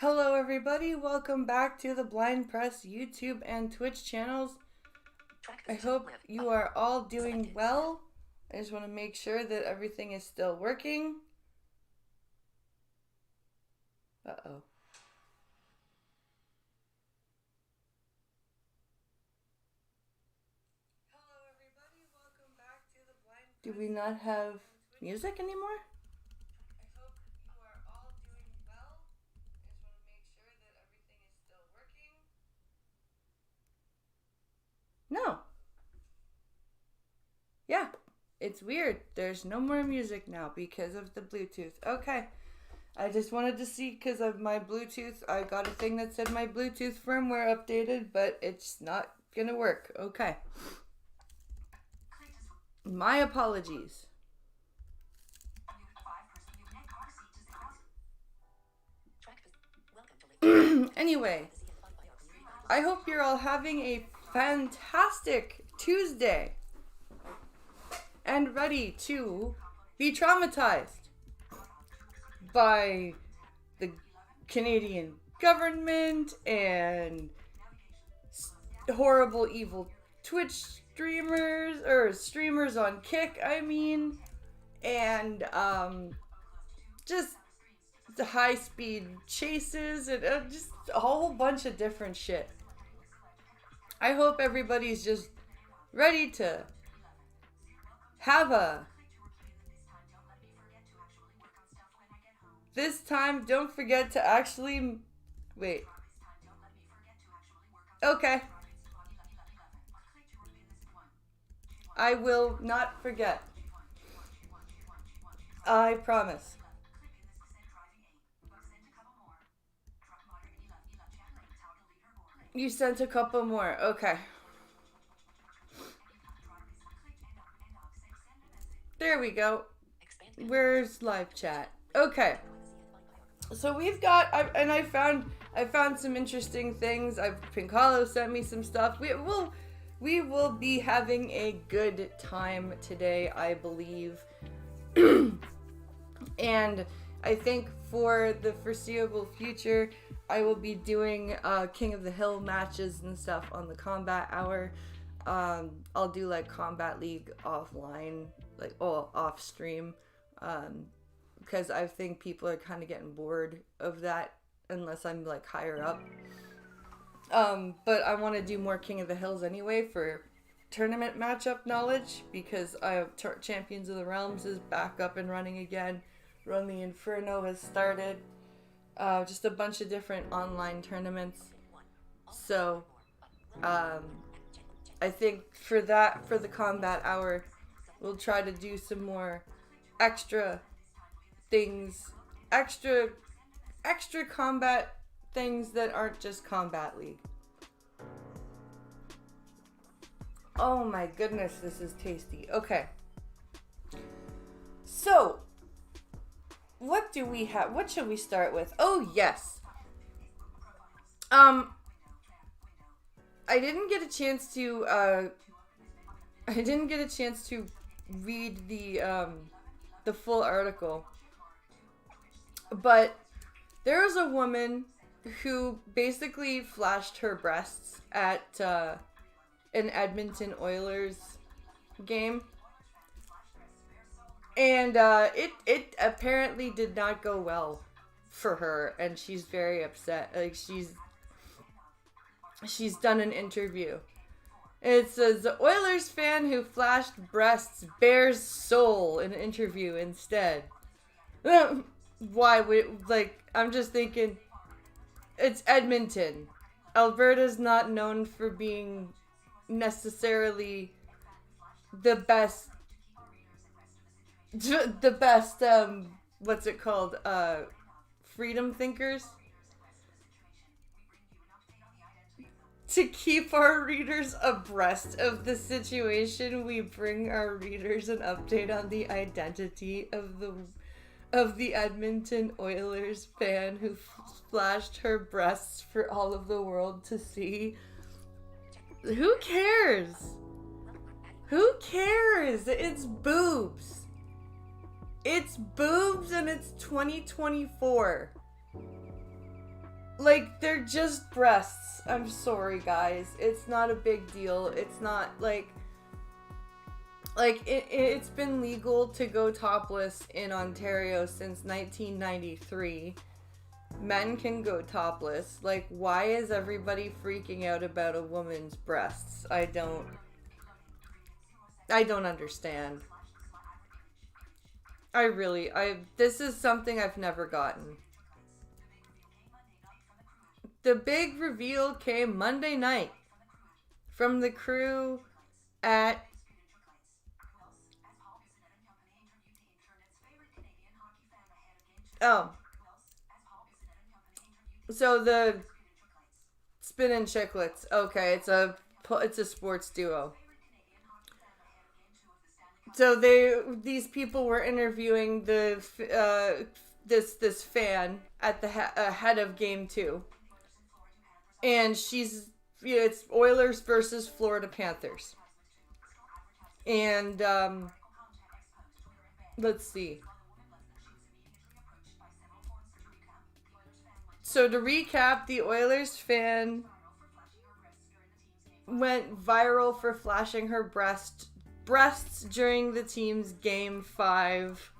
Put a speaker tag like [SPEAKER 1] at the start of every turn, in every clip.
[SPEAKER 1] Hello everybody, welcome back to the Blind Press YouTube and Twitch channels. I hope you are all doing well. I just want to make sure that everything is still working. Uh-oh. Hello everybody, welcome back to the Blind Press. Do we not have music anymore? No. Yeah, it's weird. There's no more music now because of the Bluetooth. Okay. I just wanted to see because of my Bluetooth. I got a thing that said my Bluetooth firmware updated, but it's not going to work. Okay. My apologies. Anyway, I hope you're all having a fantastic Tuesday and ready to be traumatized by the Canadian government and horrible, evil Twitch streamers on Kick, and just the high-speed chases and just a whole bunch of different shit. I hope everybody's just ready to have a... This time, don't forget to actually... Wait. Okay. I will not forget. I promise. You sent a couple more. Okay. There we go. Where's live chat? Okay. So we've got, I found some interesting things. Pinkalo sent me some stuff. We will be having a good time today, I believe. And I think for the foreseeable future, I will be doing King of the Hill matches and stuff on the Combat Hour. I'll do like Combat League offline, off stream, because I think people are kind of getting bored of that unless I'm like higher up. But I want to do more King of the Hills anyway for tournament matchup knowledge, because I have Champions of the Realms is back up and running again. Run the Inferno has started. Just a bunch of different online tournaments. So, I think for the Combat Hour, we'll try to do some more extra things, extra combat things that aren't just Combat League. Oh my goodness, this is tasty. Okay. So, what do we have? What should we start with? Oh, yes. I didn't get a chance to read the full article. But there was a woman who basically flashed her breasts at an Edmonton Oilers game. And it apparently did not go well for her, and she's very upset. Like, she's done an interview. It says, the Oilers fan who flashed breasts bears soul in an interview instead. Why would, I'm just thinking, it's Edmonton. Alberta's not known for being necessarily the best, what's it called, freedom thinkers. To keep our readers abreast of the situation, we bring our readers an update on the identity of the Edmonton Oilers fan who flashed her breasts for all of the world to see. Who cares? Who cares? It's boobs. It's boobs and it's 2024. Like, they're just breasts. I'm sorry, guys. It's not a big deal. It's not like it's been legal to go topless in Ontario since 1993. Men can go topless. Like, why is everybody freaking out about a woman's breasts? I don't understand. This is something I've never gotten. The big reveal came Monday night from the crew at oh, so the Spinnin' Chicklets. Okay, it's a sports duo. So these people were interviewing this fan at the head of game 2, and it's Oilers versus Florida Panthers, and let's see. So to recap, the Oilers fan went viral for flashing her breasts during the team's Game 5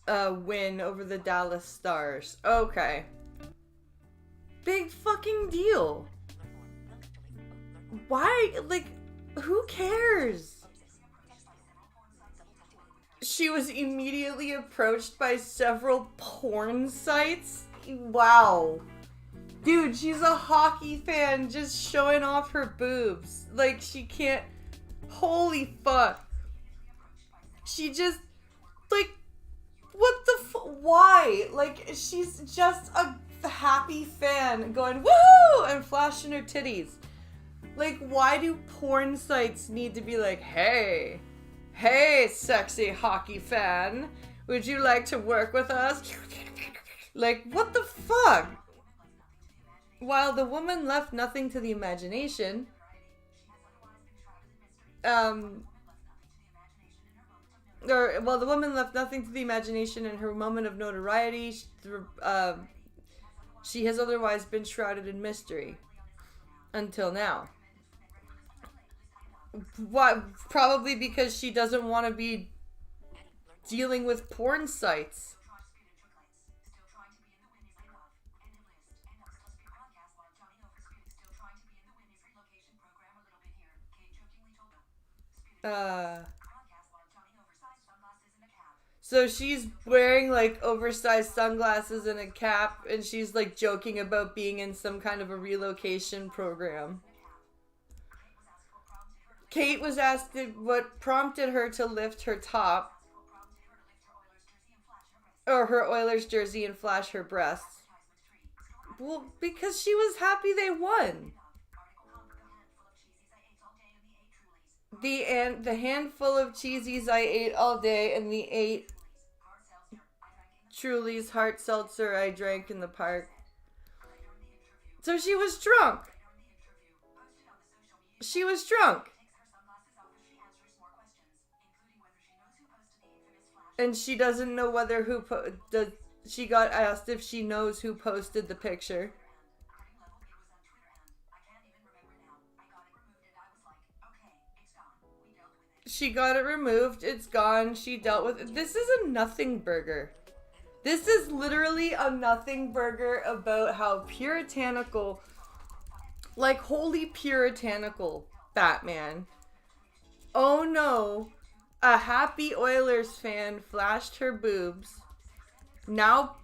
[SPEAKER 1] win over the Dallas Stars. Okay. Big fucking deal. Why? Like, who cares? She was immediately approached by several porn sites. Wow. Dude, she's a hockey fan just showing off her boobs. Like, she can't. Holy fuck. She just. Like, what the why? Like, she's just a happy fan going, woohoo! And flashing her titties. Like, why do porn sites need to be like, hey, sexy hockey fan, would you like to work with us? Like, what the fuck? While the woman left nothing to the imagination, the woman left nothing to the imagination in her moment of notoriety. She has otherwise been shrouded in mystery until now. Why? Probably because she doesn't want to be dealing with porn sites. So she's wearing like oversized sunglasses and a cap, and she's like joking about being in some kind of a relocation program. Kate was asked what prompted her to lift her top or her Oilers jersey and flash her breasts. Well, because she was happy they won. The handful of cheesies I ate all day and the 8 Truly's hard seltzer I drank in the park. So she was drunk. She was drunk. And she doesn't know whether she got asked if she knows who posted the picture. She got it removed. It's gone. She dealt with it. This is a nothing burger. This is literally a nothing burger about how puritanical, like holy puritanical Batman. Oh no, a happy Oilers fan flashed her boobs. Now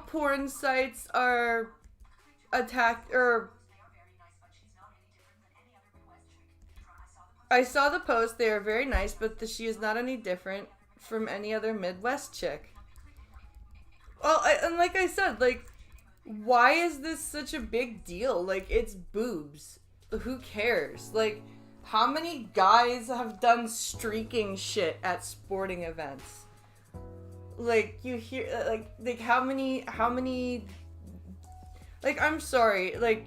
[SPEAKER 1] porn sites are attacked or I saw the post. They are very nice, but she is not any different from any other Midwest chick. Well, and like I said, like, why is this such a big deal? Like, it's boobs. Who cares? Like, how many guys have done streaking shit at sporting events? Like, you hear, like how many, like, I'm sorry, like,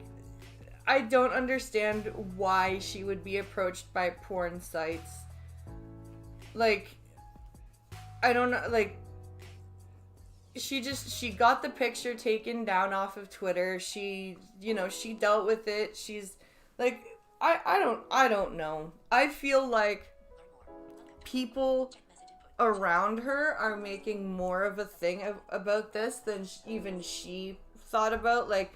[SPEAKER 1] I don't understand why she would be approached by porn sites. Like, I don't know, like, she got the picture taken down off of Twitter. She, she dealt with it. She's like, I don't know. I feel like people around her are making more of a thing about this than even she thought about. Like,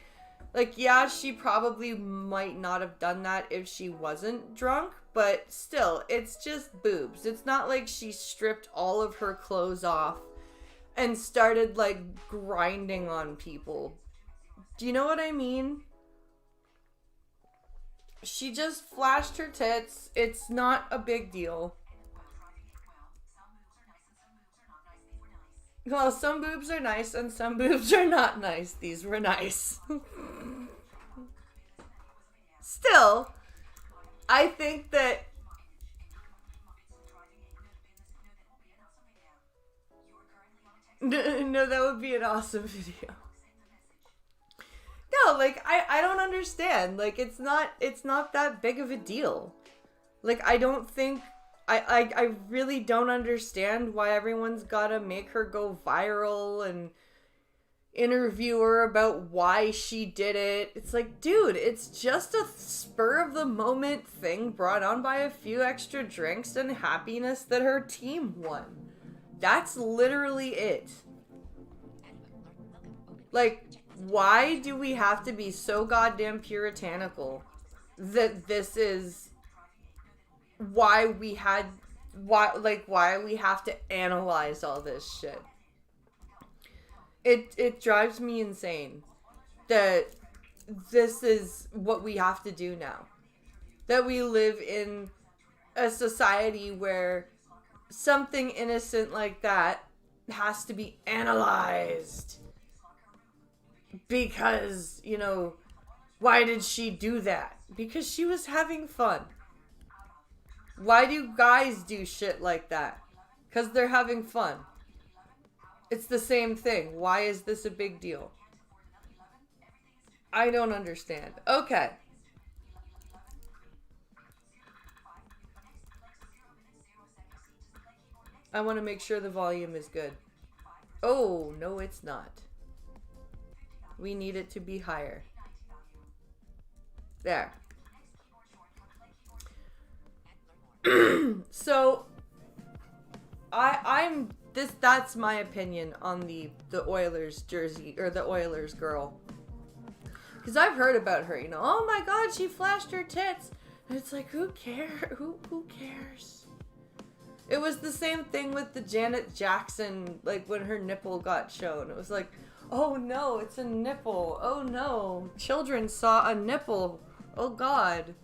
[SPEAKER 1] yeah, she probably might not have done that if she wasn't drunk, but still, it's just boobs. It's not like she stripped all of her clothes off and started, like, grinding on people. Do you know what I mean? She just flashed her tits. It's not a big deal. Well, some boobs are nice and some boobs are not nice. These were nice. Still, I think that no, that would be an awesome video. No, like I don't understand. Like it's not that big of a deal. Like I don't think I really don't understand why everyone's gotta make her go viral and interview her about why she did it. It's like, dude, it's just a spur of the moment thing brought on by a few extra drinks and happiness that her team won. That's literally it. Like, why do we have to be so goddamn puritanical that this is why we have to analyze all this shit? It drives me insane that this is what we have to do now. That we live in a society where something innocent like that has to be analyzed. Because, why did she do that? Because she was having fun. Why do guys do shit like that? Because they're having fun. It's the same thing. Why is this a big deal? I don't understand. Okay. I want to make sure the volume is good. Oh, no, it's not. We need it to be higher. There. So, that's my opinion on the Oilers jersey, or the Oilers girl. Because I've heard about her, oh my god, she flashed her tits. And it's like, who cares? Who cares? It was the same thing with the Janet Jackson, like when her nipple got shown. It was like, oh no, it's a nipple. Oh no, children saw a nipple. Oh god.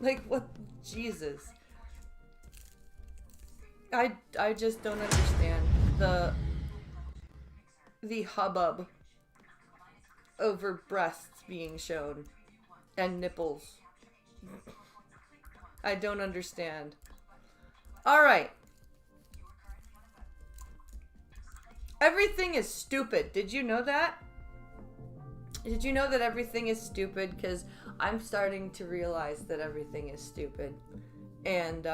[SPEAKER 1] Like, what? Jesus. I just don't understand the hubbub over breasts being shown and nipples. I don't understand. Alright. Everything is stupid. Did you know that? Did you know that everything is stupid? Because I'm starting to realize that everything is stupid. And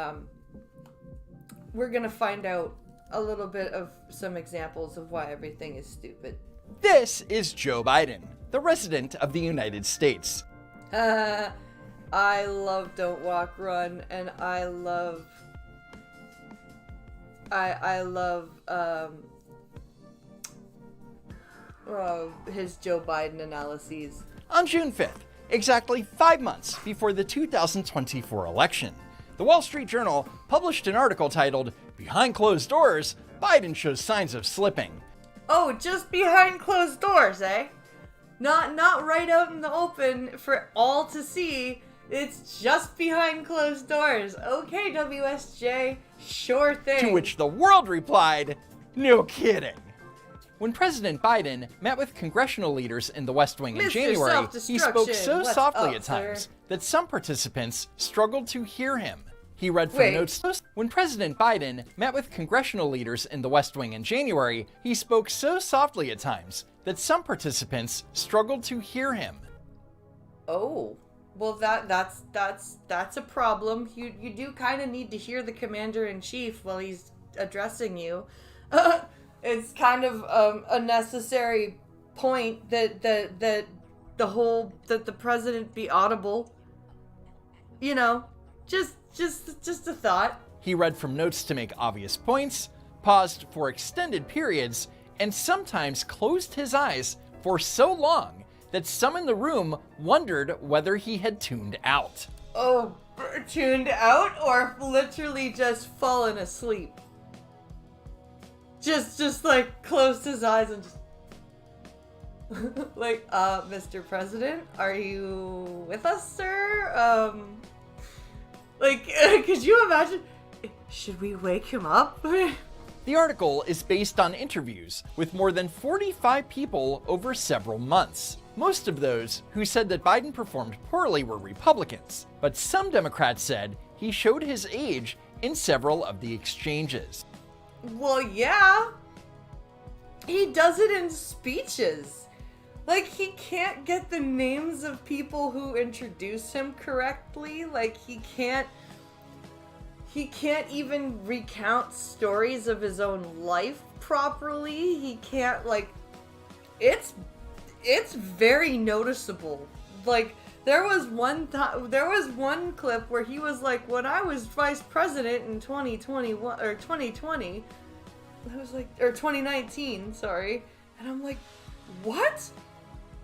[SPEAKER 1] we're going to find out a little bit of some examples of why everything is stupid.
[SPEAKER 2] This is Joe Biden, the President of the United States.
[SPEAKER 1] I love Don't Walk, Run, and I love his Joe Biden analyses.
[SPEAKER 2] On June 5th, exactly 5 months before the 2024 election, the Wall Street Journal published an article titled, "Behind Closed Doors, Biden Shows Signs of Slipping."
[SPEAKER 1] Oh, just behind closed doors, eh? Not right out in the open for all to see. It's just behind closed doors. Okay, WSJ, sure thing.
[SPEAKER 2] To which the world replied, "No kidding." When President Biden met with congressional leaders in the West Wing in
[SPEAKER 1] Mr.
[SPEAKER 2] January, he spoke so
[SPEAKER 1] What's
[SPEAKER 2] softly
[SPEAKER 1] up,
[SPEAKER 2] at times
[SPEAKER 1] sir?
[SPEAKER 2] that some participants struggled to hear him. He read from notes. When President Biden met with congressional leaders in the West Wing in January, he spoke so softly at times that some participants struggled to hear him.
[SPEAKER 1] Oh, well that's a problem. You do kind of need to hear the commander in chief while he's addressing you. It's kind of a necessary point that the president be audible. You know, just a thought.
[SPEAKER 2] He read from notes to make obvious points, paused for extended periods, and sometimes closed his eyes for so long that some in the room wondered whether he had tuned out.
[SPEAKER 1] Oh, tuned out or literally just fallen asleep? Just like closed his eyes and just like, Mr. President, are you with us, sir? Like, could you imagine? Should we wake him up?
[SPEAKER 2] The article is based on interviews with more than 45 people over several months. Most of those who said that Biden performed poorly were Republicans, but some Democrats said he showed his age in several of the exchanges.
[SPEAKER 1] Well, yeah. He does it in speeches. Like, he can't get the names of people who introduce him correctly. Like, he can't even recount stories of his own life properly. He can't, like, it's very noticeable. Like, there was one clip where he was like, when I was vice president in 2021 or 2020, I was like, or 2019, sorry. And I'm like, what?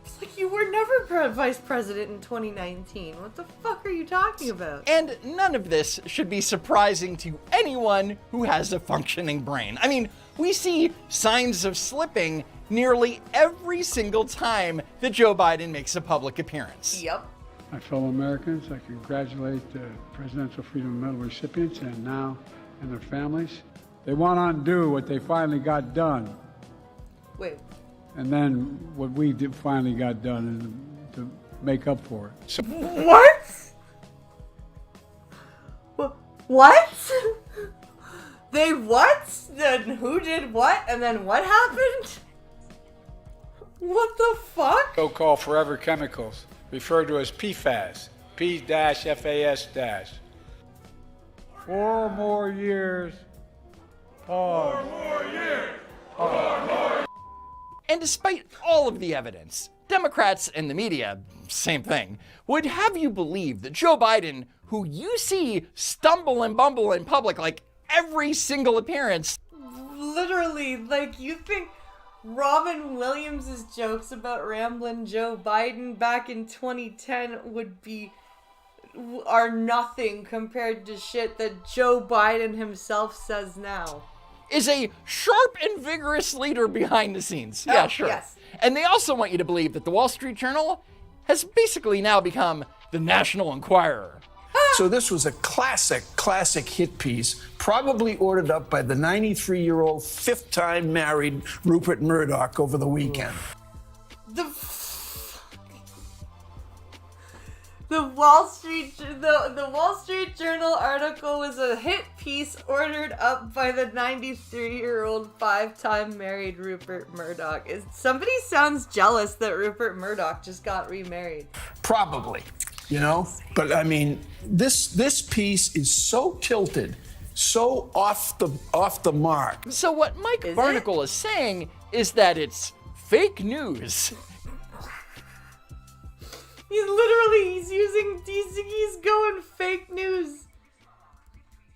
[SPEAKER 1] It's like, you were never vice president in 2019. What the fuck are you talking about?
[SPEAKER 2] And none of this should be surprising to anyone who has a functioning brain. I mean, we see signs of slipping nearly every single time that Joe Biden makes a public appearance.
[SPEAKER 1] Yep.
[SPEAKER 3] My fellow Americans, I congratulate the Presidential Freedom Medal recipients and their families. They want to undo what they finally got done.
[SPEAKER 1] Wait.
[SPEAKER 3] And then what we finally got done to make up for it. So
[SPEAKER 1] What? What? They what? Then who did what? And then what happened? What the fuck?
[SPEAKER 3] so-called forever chemicals, referred to as PFAS, P-FAS-. 4 more years. Pause. 4 more years. Pause.
[SPEAKER 2] And despite all of the evidence, Democrats and the media, same thing, would have you believe that Joe Biden, who you see stumble and bumble in public like every single appearance,
[SPEAKER 1] Literally, like, you think Robin Williams' jokes about Ramblin' Joe Biden back in 2010 are nothing compared to shit that Joe Biden himself says now.
[SPEAKER 2] is a sharp and vigorous leader behind the scenes. Yeah, sure.
[SPEAKER 1] Yes.
[SPEAKER 2] And they also want you to believe that the Wall Street Journal has basically now become the National Enquirer.
[SPEAKER 4] So this was a classic hit piece, probably ordered up by the 93-year-old, fifth-time married Rupert Murdoch over the weekend.
[SPEAKER 1] The Wall Street Journal article was a hit piece ordered up by the 93-year-old 5-time married Rupert Murdoch. Somebody sounds jealous that Rupert Murdoch just got remarried.
[SPEAKER 4] Probably, you know? But I mean, this piece is so tilted, so off the mark.
[SPEAKER 2] So what Mike Barnacle is saying is that it's fake news.
[SPEAKER 1] He's going fake news.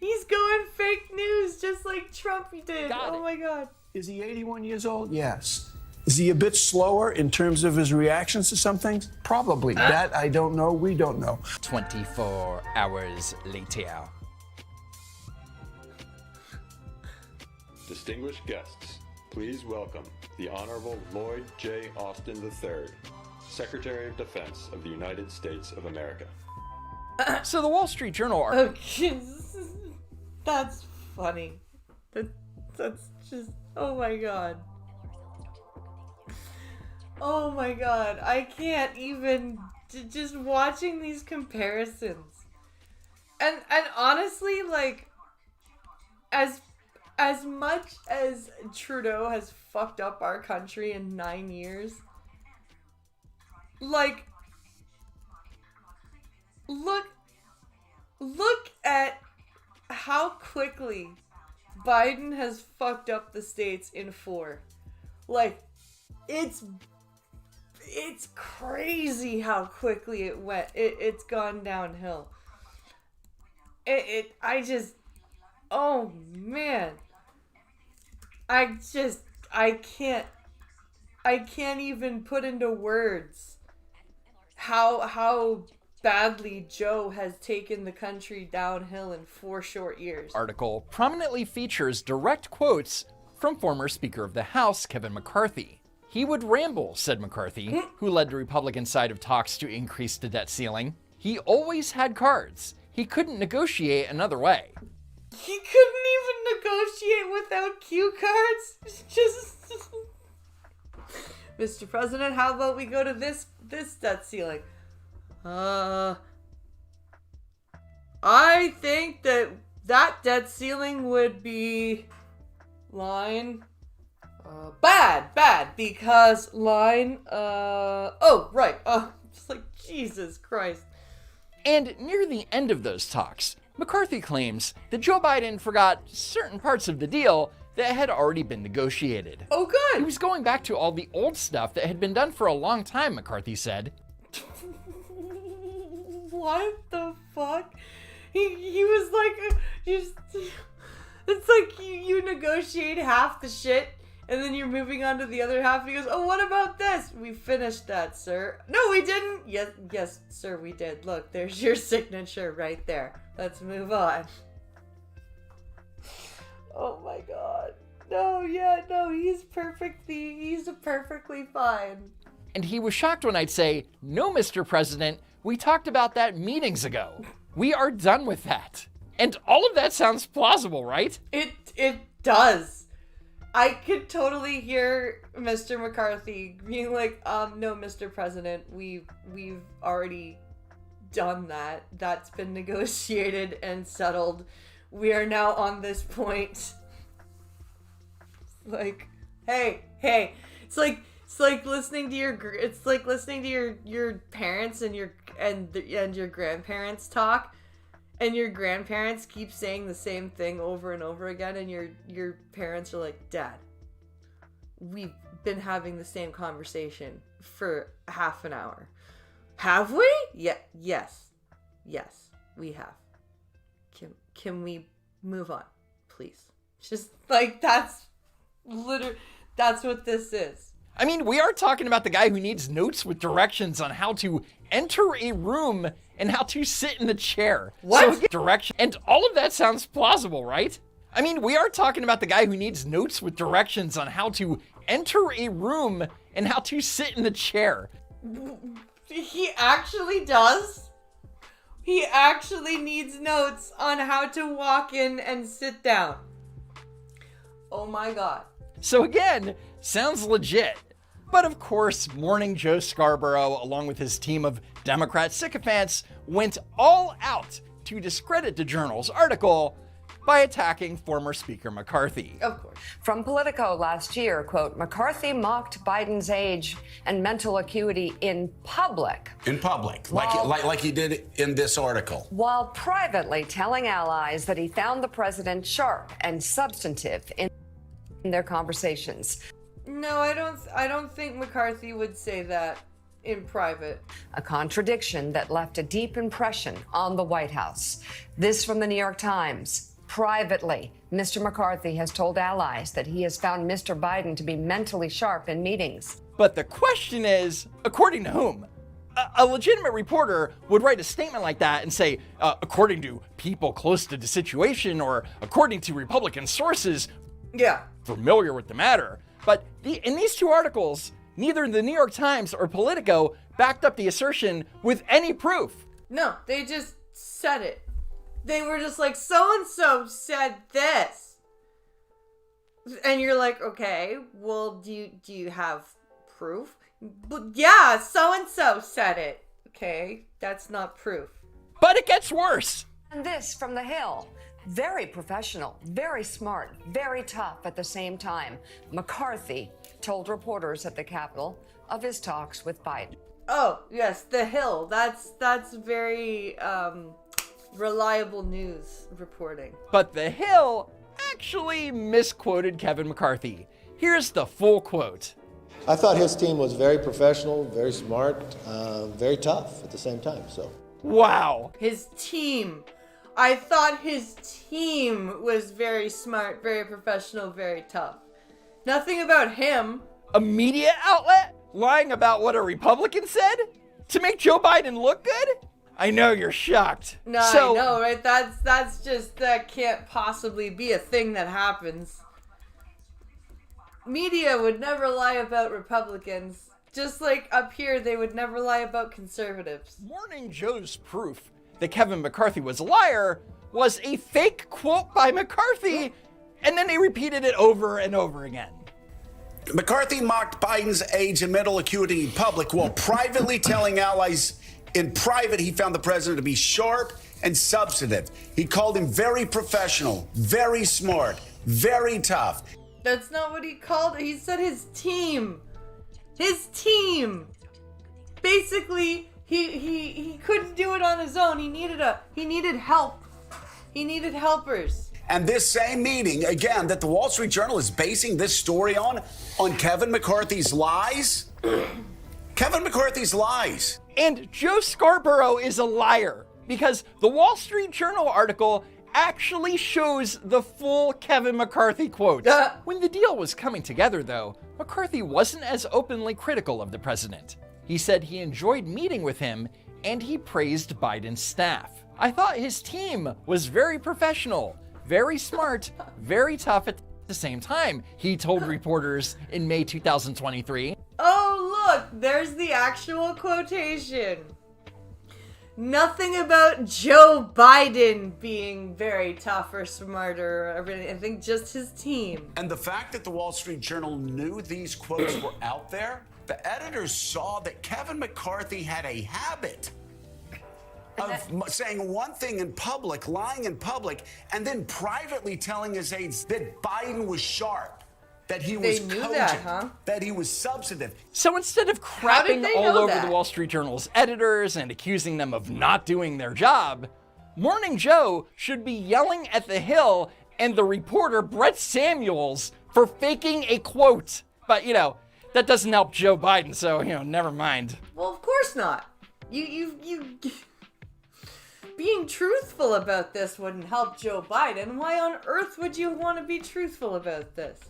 [SPEAKER 1] He's going fake news just like Trump did. Oh my God.
[SPEAKER 4] Is he 81 years old? Yes. Is he a bit slower in terms of his reactions to some things? Probably. That I don't know. We don't know.
[SPEAKER 2] 24 hours later.
[SPEAKER 5] Distinguished guests, please welcome the Honorable Lloyd J. Austin III, Secretary of Defense of the United States of America.
[SPEAKER 2] So the Wall Street Journal
[SPEAKER 1] Okay, that's funny. That's just, oh my God. Oh my God, I can't even, just watching these comparisons. And honestly, like, as much as Trudeau has fucked up our country in 9 years, like, look at how quickly Biden has fucked up the states in 4. Like, it's crazy how quickly it went. It's gone downhill. Oh man. I can't even put into words how badly Joe has taken the country downhill in 4 short years.
[SPEAKER 2] Article prominently features direct quotes from former Speaker of the House, Kevin McCarthy. He would ramble, said McCarthy, who led the Republican side of talks to increase the debt ceiling. He always had cards. He couldn't negotiate another way.
[SPEAKER 1] He couldn't even negotiate without cue cards? Just... Mr. President, how about we go to this debt ceiling? I think that debt ceiling would be line... bad, because line, oh, right, it's like, Jesus Christ.
[SPEAKER 2] And near the end of those talks, McCarthy claims that Joe Biden forgot certain parts of the deal that had already been negotiated.
[SPEAKER 1] Oh, good.
[SPEAKER 2] He was going back to all the old stuff that had been done for a long time, McCarthy said.
[SPEAKER 1] What the fuck? He was like, it's like you negotiate half the shit, and then you're moving on to the other half, and he goes, oh, what about this? We finished that, sir. No, we didn't. Yes, sir, we did. Look, there's your signature right there. Let's move on. Oh my god. No, he's perfectly fine.
[SPEAKER 2] And he was shocked when I'd say, no, Mr. President, we talked about that meetings ago. We are done with that. And all of that sounds plausible, right?
[SPEAKER 1] It does. I could totally hear Mr. McCarthy being like, no, Mr. President, we've already done that. That's been negotiated and settled. We are now on this point. Like, hey, it's like listening to your parents and your grandparents talk, and your grandparents keep saying the same thing over and over again, and your parents are like, Dad, we've been having the same conversation for half an hour. Have we? Yes, we have. Can we move on, please? Just like, that's what this is.
[SPEAKER 2] I mean, we are talking about the guy who needs notes with directions on how to enter a room and how to sit in the chair.
[SPEAKER 1] What?
[SPEAKER 2] So, direction, and all of that sounds plausible, right? I mean, we are talking about the guy who needs notes with directions on how to enter a room and how to sit in the chair.
[SPEAKER 1] He actually does? He actually needs notes on how to walk in and sit down. Oh my god.
[SPEAKER 2] So again, sounds legit. But of course, Morning Joe Scarborough, along with his team of Democrat sycophants, went all out to discredit the Journal's article by attacking former Speaker McCarthy.
[SPEAKER 1] Of course.
[SPEAKER 6] From Politico last year, quote, McCarthy mocked Biden's age and mental acuity in public.
[SPEAKER 7] In public, like he did in this article.
[SPEAKER 6] While privately telling allies that he found the president sharp and substantive in their conversations.
[SPEAKER 1] No, I don't think McCarthy would say that in private.
[SPEAKER 6] A contradiction that left a deep impression on the White House. This from the New York Times. Privately, Mr. McCarthy has told allies that he has found Mr. Biden to be mentally sharp in meetings.
[SPEAKER 2] But the question is, according to whom? A legitimate reporter would write a statement like that and say, according to people close to the situation, or according to Republican sources familiar with the matter. But in these two articles, neither the New York Times or Politico backed up the assertion with any proof.
[SPEAKER 1] No, they just said it. They were just like, so-and-so said this. And you're like, okay, well, do you have proof? But yeah, so-and-so said it. Okay, that's not proof.
[SPEAKER 2] But it gets worse.
[SPEAKER 6] And this from The Hill. Very professional, very smart, very tough at the same time. McCarthy told reporters at the Capitol of his talks with Biden.
[SPEAKER 1] Oh, yes, The Hill. That's very reliable news reporting.
[SPEAKER 2] But The Hill actually misquoted Kevin McCarthy. Here's the full quote.
[SPEAKER 8] I thought his team was very professional, very smart, very tough at the same time. So.
[SPEAKER 2] Wow.
[SPEAKER 1] His team. I thought his team was very smart, very professional, very tough. Nothing about him.
[SPEAKER 2] A media outlet lying about what a Republican said to make Joe Biden look good? I know you're shocked.
[SPEAKER 1] No, I know, right? That can't possibly be a thing that happens. Media would never lie about Republicans. Just like up here, they would never lie about conservatives.
[SPEAKER 2] Morning Joe's proof that Kevin McCarthy was a liar was a fake quote by McCarthy, and then they repeated it over and over again.
[SPEAKER 7] McCarthy mocked Biden's age and mental acuity in public while privately telling allies in private he found the president to be sharp and substantive. He called him very professional, very smart, very tough.
[SPEAKER 1] That's not what he called it. He said his team. His team. Basically, he couldn't do it on his own. He needed help. He needed helpers.
[SPEAKER 7] And this same meeting, again, that the Wall Street Journal is basing this story on Kevin McCarthy's lies. Kevin McCarthy's lies.
[SPEAKER 2] And Joe Scarborough is a liar because the Wall Street Journal article actually shows the full Kevin McCarthy quote. When the deal was coming together, though, McCarthy wasn't as openly critical of the president. He said he enjoyed meeting with him and he praised Biden's staff. I thought his team was very professional, very smart, very tough at the same time, he told reporters in May 2023.
[SPEAKER 1] Oh, look, there's the actual quotation. Nothing about Joe Biden being very tough or smart or everything. I think just his team.
[SPEAKER 7] And the fact that the Wall Street Journal knew these quotes were out there, the editors saw that Kevin McCarthy had a habit of saying one thing in public, lying in public, and then privately telling his aides that Biden was sharp, that he was cogent, that he was substantive.
[SPEAKER 2] So instead of crapping all over the Wall Street Journal's editors and accusing them of not doing their job, Morning Joe should be yelling at The Hill and the reporter Brett Samuels for faking a quote. But, that doesn't help Joe Biden, so, never mind.
[SPEAKER 1] Well, of course not. You being truthful about this wouldn't help Joe Biden. Why on earth would you want to be truthful about this?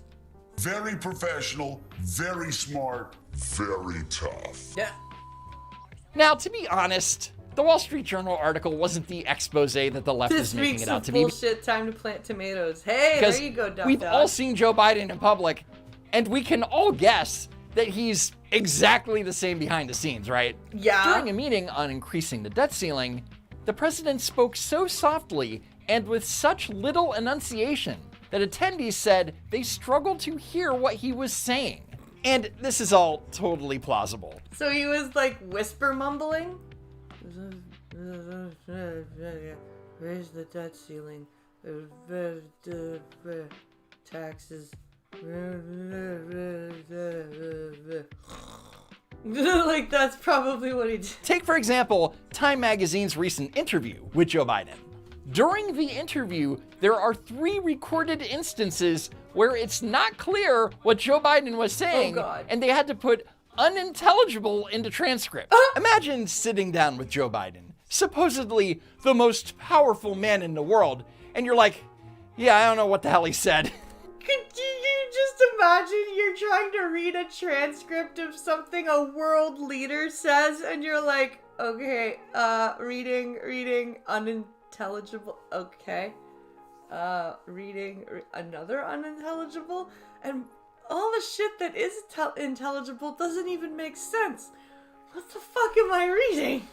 [SPEAKER 9] Very professional, very smart, very tough.
[SPEAKER 2] Yeah. Now, to be honest, the Wall Street Journal article wasn't the expose that the left is making it out to be.
[SPEAKER 1] This week's bullshit time to plant tomatoes. Hey, there you go, Duck
[SPEAKER 2] We've
[SPEAKER 1] Dog.
[SPEAKER 2] all seen Joe Biden in public, and we can all guess that he's exactly the same behind the scenes, right?
[SPEAKER 1] Yeah.
[SPEAKER 2] During a meeting on increasing the debt ceiling, the president spoke so softly and with such little enunciation that attendees said they struggled to hear what he was saying. And this is all totally plausible.
[SPEAKER 1] So he was like whisper mumbling? Raise the debt ceiling. Taxes. Like, that's probably what he did.
[SPEAKER 2] Take, for example, Time Magazine's recent interview with Joe Biden. During the interview, there are 3 recorded instances where it's not clear what Joe Biden was saying, and they had to put unintelligible into transcript. Imagine sitting down with Joe Biden, supposedly the most powerful man in the world, and you're like, yeah, I don't know what the hell he said.
[SPEAKER 1] Could you just imagine you're trying to read a transcript of something a world leader says, and you're like, okay, reading unintelligible, okay. Reading another unintelligible, and all the shit that is intelligible doesn't even make sense. What the fuck am I reading?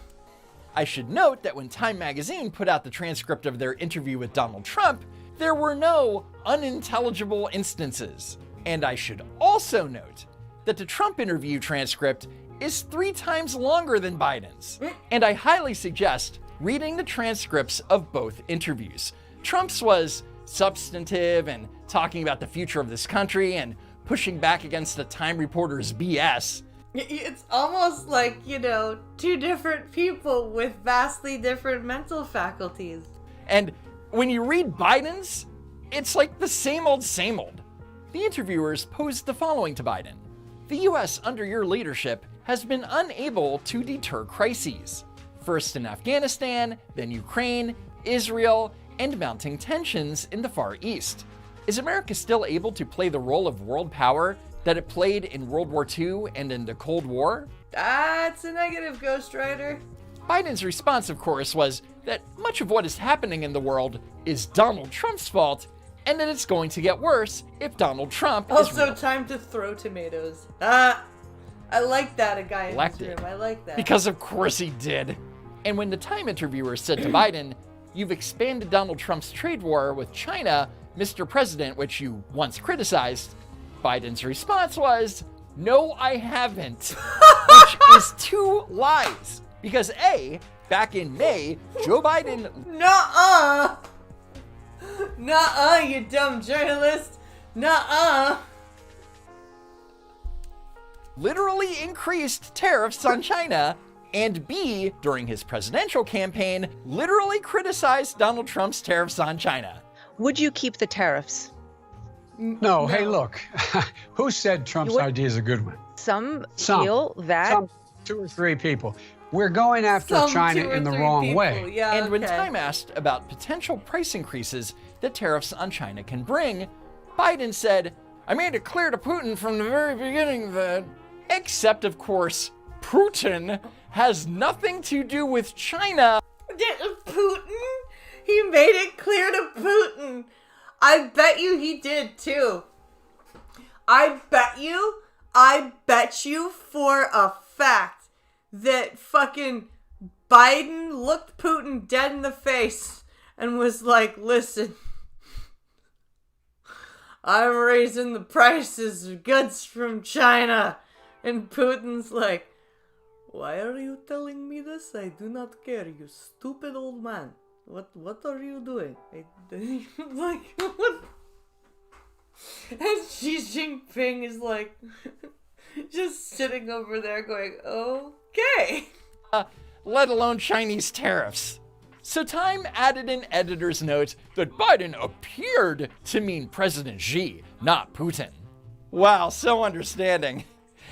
[SPEAKER 2] I should note that when Time Magazine put out the transcript of their interview with Donald Trump, there were no unintelligible instances. And I should also note that the Trump interview transcript is 3 times longer than Biden's. And I highly suggest reading the transcripts of both interviews. Trump's was substantive and talking about the future of this country and pushing back against the Time reporter's BS.
[SPEAKER 1] It's almost like, 2 different people with vastly different mental faculties.
[SPEAKER 2] And when you read Biden's, It's like the same old, same old. The interviewers posed the following to Biden. The US under your leadership has been unable to deter crises. First in Afghanistan, then Ukraine, Israel, and mounting tensions in the Far East. Is America still able to play the role of world power that it played in World War II and in the Cold War?
[SPEAKER 1] That's a negative, Ghost Rider.
[SPEAKER 2] Biden's response, of course, was that much of what is happening in the world is Donald Trump's fault, and that it's going to get worse if Donald Trump is
[SPEAKER 1] Also, time to throw tomatoes. I like that, a guy in this room. I like that.
[SPEAKER 2] Because of course he did. And when the Time interviewer said to Biden, "You've expanded Donald Trump's trade war with China, Mr. President, which you once criticized," Biden's response was, "No, I haven't," which is two lies. Because A, back in May, Joe Biden...
[SPEAKER 1] Nuh-uh! Nuh-uh, you dumb journalist! Nuh-uh!
[SPEAKER 2] literally increased tariffs on China, and B, during his presidential campaign, literally criticized Donald Trump's tariffs on China.
[SPEAKER 10] Would you keep the tariffs?
[SPEAKER 3] No, hey, look, who said Trump's idea is a good one?
[SPEAKER 10] Some feel that...
[SPEAKER 3] Some 2 or 3 people. We're going after China in the wrong way.
[SPEAKER 1] Yeah,
[SPEAKER 2] and when Time asked about potential price increases that tariffs on China can bring, Biden said, "I made it clear to Putin from the very beginning that..." Except, of course, Putin has nothing to do with China.
[SPEAKER 1] Putin? He made it clear to Putin. I bet you he did too. I bet you for a fact that fucking Biden looked Putin dead in the face and was like, "Listen, I'm raising the prices of goods from China." And Putin's like, "Why are you telling me this? I do not care, you stupid old man. What are you doing?" Like, what? And Xi Jinping is like, just sitting over there going, "Okay."
[SPEAKER 2] Let alone Chinese tariffs. So Time added an editor's note that Biden appeared to mean President Xi, not Putin. Wow, so understanding.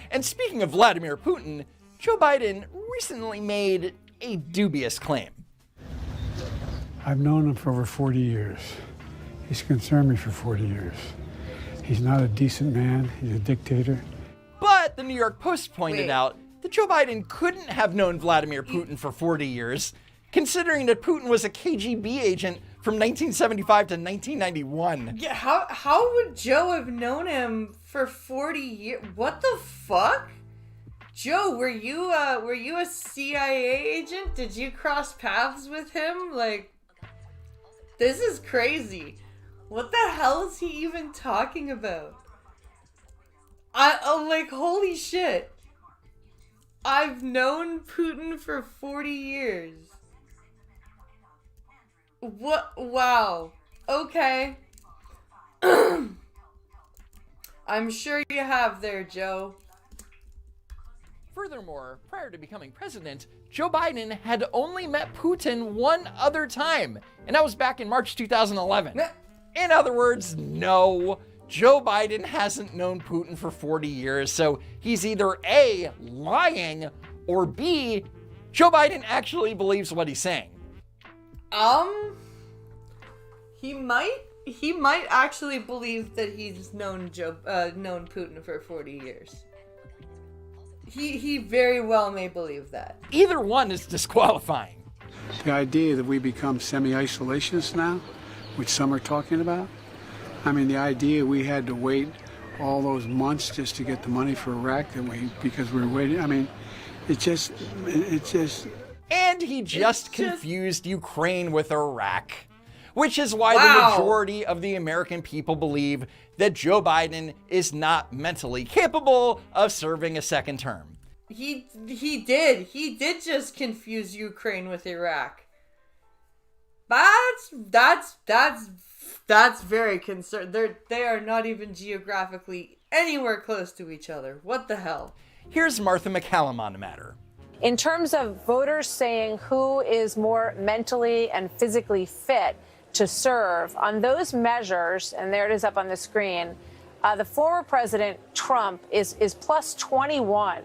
[SPEAKER 2] And speaking of Vladimir Putin, Joe Biden recently made a dubious claim.
[SPEAKER 3] I've known him for over 40 years. He's concerned me for 40 years. He's not a decent man. He's a dictator.
[SPEAKER 2] But the New York Post pointed out that Joe Biden couldn't have known Vladimir Putin for 40 years, considering that Putin was a KGB agent from 1975 to 1991.
[SPEAKER 1] Yeah, how would Joe have known him for 40 years? What the fuck? Joe, were you a CIA agent? Did you cross paths with him? Like, this is crazy. What the hell is he even talking about? I'm like, holy shit. I've known Putin for 40 years. What? Wow. Okay. I'm sure you have there, Joe.
[SPEAKER 2] Furthermore, prior to becoming president, Joe Biden had only met Putin one other time, and that was back in March 2011. In other words, no, Joe Biden hasn't known Putin for 40 years, so he's either A, lying, or B, Joe Biden actually believes what he's saying.
[SPEAKER 1] He might actually believe that he's known Putin for 40 years. He very well may believe that.
[SPEAKER 2] Either one is disqualifying.
[SPEAKER 3] The idea that we become semi-isolationists now, which some are talking about, I mean, the idea we had to wait all those months just to get the money for Iraq because we were waiting, I mean, it's just...
[SPEAKER 2] And he just confused Ukraine with Iraq, which is why the majority of the American people believe that Joe Biden is not mentally capable of serving a second term.
[SPEAKER 1] He did just confuse Ukraine with Iraq. That's very concerned. They are not even geographically anywhere close to each other. What the hell?
[SPEAKER 2] Here's Martha McCallum on the matter.
[SPEAKER 11] In terms of voters saying who is more mentally and physically fit, to serve. On those measures, and there it is up on the screen, the former President Trump is plus 21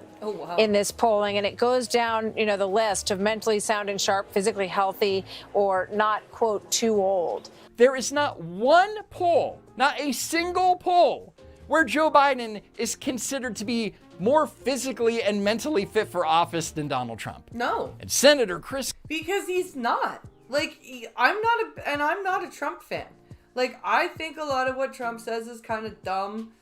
[SPEAKER 11] in this polling, and it goes down, the list of mentally sound and sharp, physically healthy, or not, quote, too old.
[SPEAKER 2] There is not one poll, not a single poll, where Joe Biden is considered to be more physically and mentally fit for office than Donald Trump.
[SPEAKER 1] No.
[SPEAKER 2] And Senator Chris...
[SPEAKER 1] Because he's not. Like, I'm not a Trump fan. Like, I think a lot of what Trump says is kind of dumb.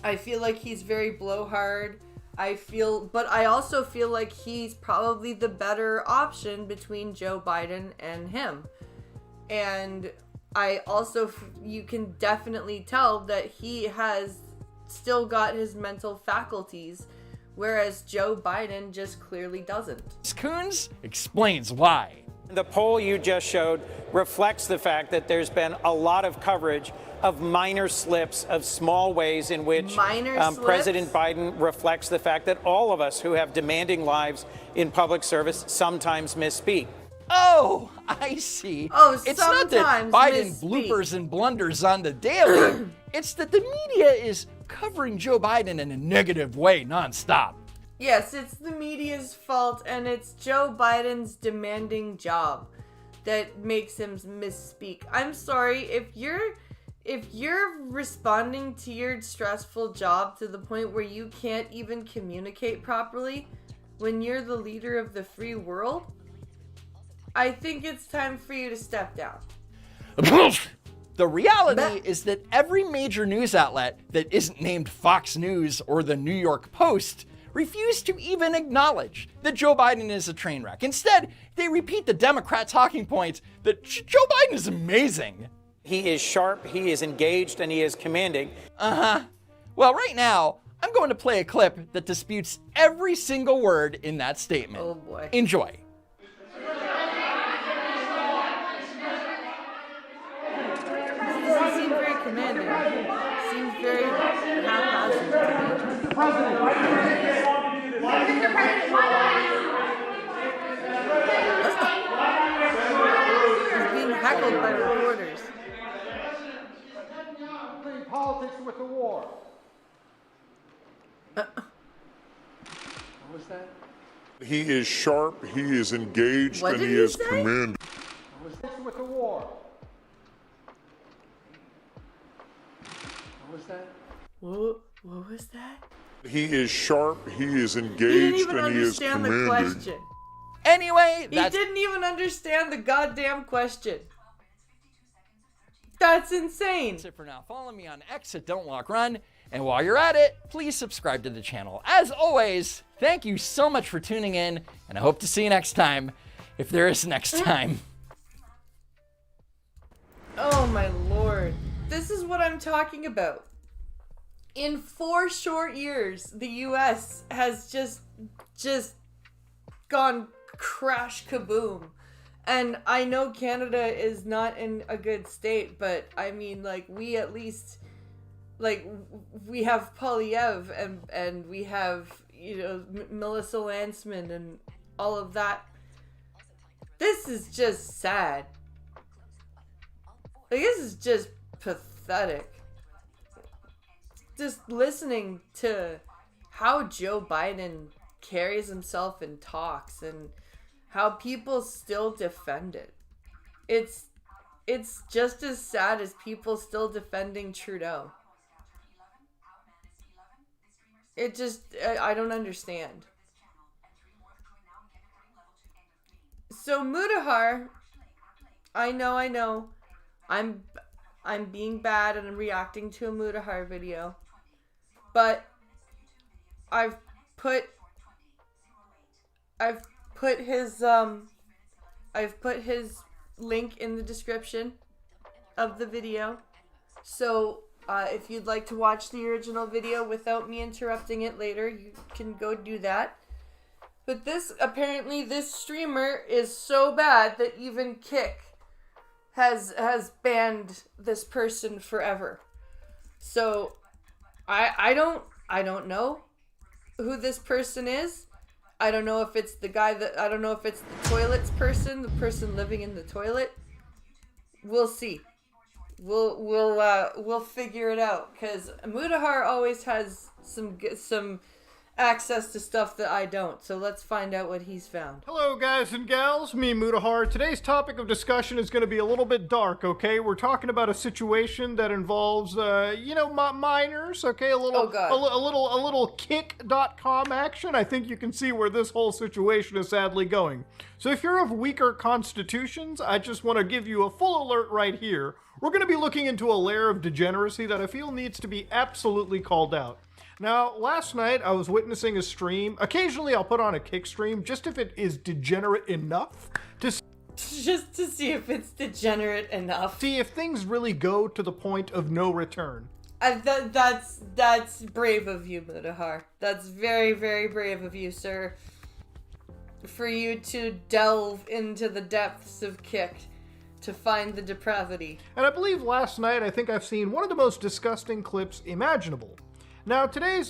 [SPEAKER 1] I feel like he's very blowhard. But I also feel like he's probably the better option between Joe Biden and him. And I also, you can definitely tell that he has still got his mental faculties, whereas Joe Biden just clearly doesn't.
[SPEAKER 2] Coons explains why.
[SPEAKER 12] The poll you just showed reflects the fact that there's been a lot of coverage of minor slips, of small ways in which President Biden reflects the fact that all of us who have demanding lives in public service sometimes misspeak.
[SPEAKER 2] Oh, I see.
[SPEAKER 1] Oh,
[SPEAKER 2] it's not that Biden bloopers and blunders on the daily. It's that the media is covering Joe Biden in a negative way nonstop.
[SPEAKER 1] Yes, it's the media's fault, and it's Joe Biden's demanding job that makes him misspeak. I'm sorry, if you're responding to your stressful job to the point where you can't even communicate properly when you're the leader of the free world, I think it's time for you to step down.
[SPEAKER 2] The reality is that every major news outlet that isn't named Fox News or the New York Post refuse to even acknowledge that Joe Biden is a train wreck. Instead, they repeat the Democrat talking point that Joe Biden is amazing.
[SPEAKER 12] He is sharp, he is engaged, and he is commanding.
[SPEAKER 2] Well, right now, I'm going to play a clip that disputes every single word in that statement.
[SPEAKER 1] Oh boy.
[SPEAKER 2] Enjoy.
[SPEAKER 1] Doesn't seem very commanding. Seems very haphazard to me.
[SPEAKER 13] President, why do you take so long to do this? Mr. President,
[SPEAKER 1] He's being heckled by reporters.
[SPEAKER 13] Playing politics with the war.
[SPEAKER 1] What
[SPEAKER 13] was that?
[SPEAKER 9] He is sharp, he is engaged,
[SPEAKER 1] What
[SPEAKER 9] and
[SPEAKER 1] did
[SPEAKER 9] he
[SPEAKER 1] he
[SPEAKER 9] is
[SPEAKER 1] say?
[SPEAKER 9] commanding.
[SPEAKER 13] With the war. What was that?
[SPEAKER 1] What was that?
[SPEAKER 9] He is sharp, he is
[SPEAKER 1] He didn't
[SPEAKER 9] engaged,
[SPEAKER 1] even
[SPEAKER 9] and he is
[SPEAKER 1] understand the
[SPEAKER 9] commanding.
[SPEAKER 1] question.
[SPEAKER 2] Anyway,
[SPEAKER 1] He didn't even understand the goddamn question. That's insane.
[SPEAKER 2] That's it for now. Follow me on X at Don't Walk Run. And while you're at it, please subscribe to the channel. As always, thank you so much for tuning in, and I hope to see you next time, if there is next time.
[SPEAKER 1] Oh my lord. This is what I'm talking about. In 4 short years, the US has just gone crash kaboom. And I know Canada is not in a good state, but I mean, like, we at least, like, we have Polyev and we have, Melissa Lantsman and all of that. This is just sad. Like, this is just pathetic. Just listening to how Joe Biden carries himself and talks and how people still defend it. It's just as sad as people still defending Trudeau. It just, I don't understand. So Mudahar, I know. I'm being bad and I'm reacting to a Mudahar video. But I've put his link in the description of the video. So if you'd like to watch the original video without me interrupting it later, you can go do that. But apparently this streamer is so bad that even Kick has banned this person forever. So I don't know who this person is. I don't know if it's the guy I don't know if it's the toilets person, the person living in the toilet. we'll see. We'll figure it out, because Mudahar always has some access to stuff that I don't. So let's find out what he's found.
[SPEAKER 14] Hello, guys and gals. Me, Mudahar. Today's topic of discussion is going to be a little bit dark, okay? We're talking about a situation that involves, minors, okay? A little kick.com action. I think you can see where this whole situation is sadly going. So if you're of weaker constitutions, I just want to give you a full alert right here. We're going to be looking into a layer of degeneracy that I feel needs to be absolutely called out. Now, last night I was witnessing a stream. Occasionally I'll put on a kick stream just if it is degenerate enough to
[SPEAKER 1] just to see if it's degenerate enough.
[SPEAKER 14] See if things really go to the point of no return.
[SPEAKER 1] That's brave of you, Mudahar. That's very, very brave of you, sir. For you to delve into the depths of kick to find the depravity.
[SPEAKER 14] And I believe last night I think I've seen one of the most disgusting clips imaginable. Now, today's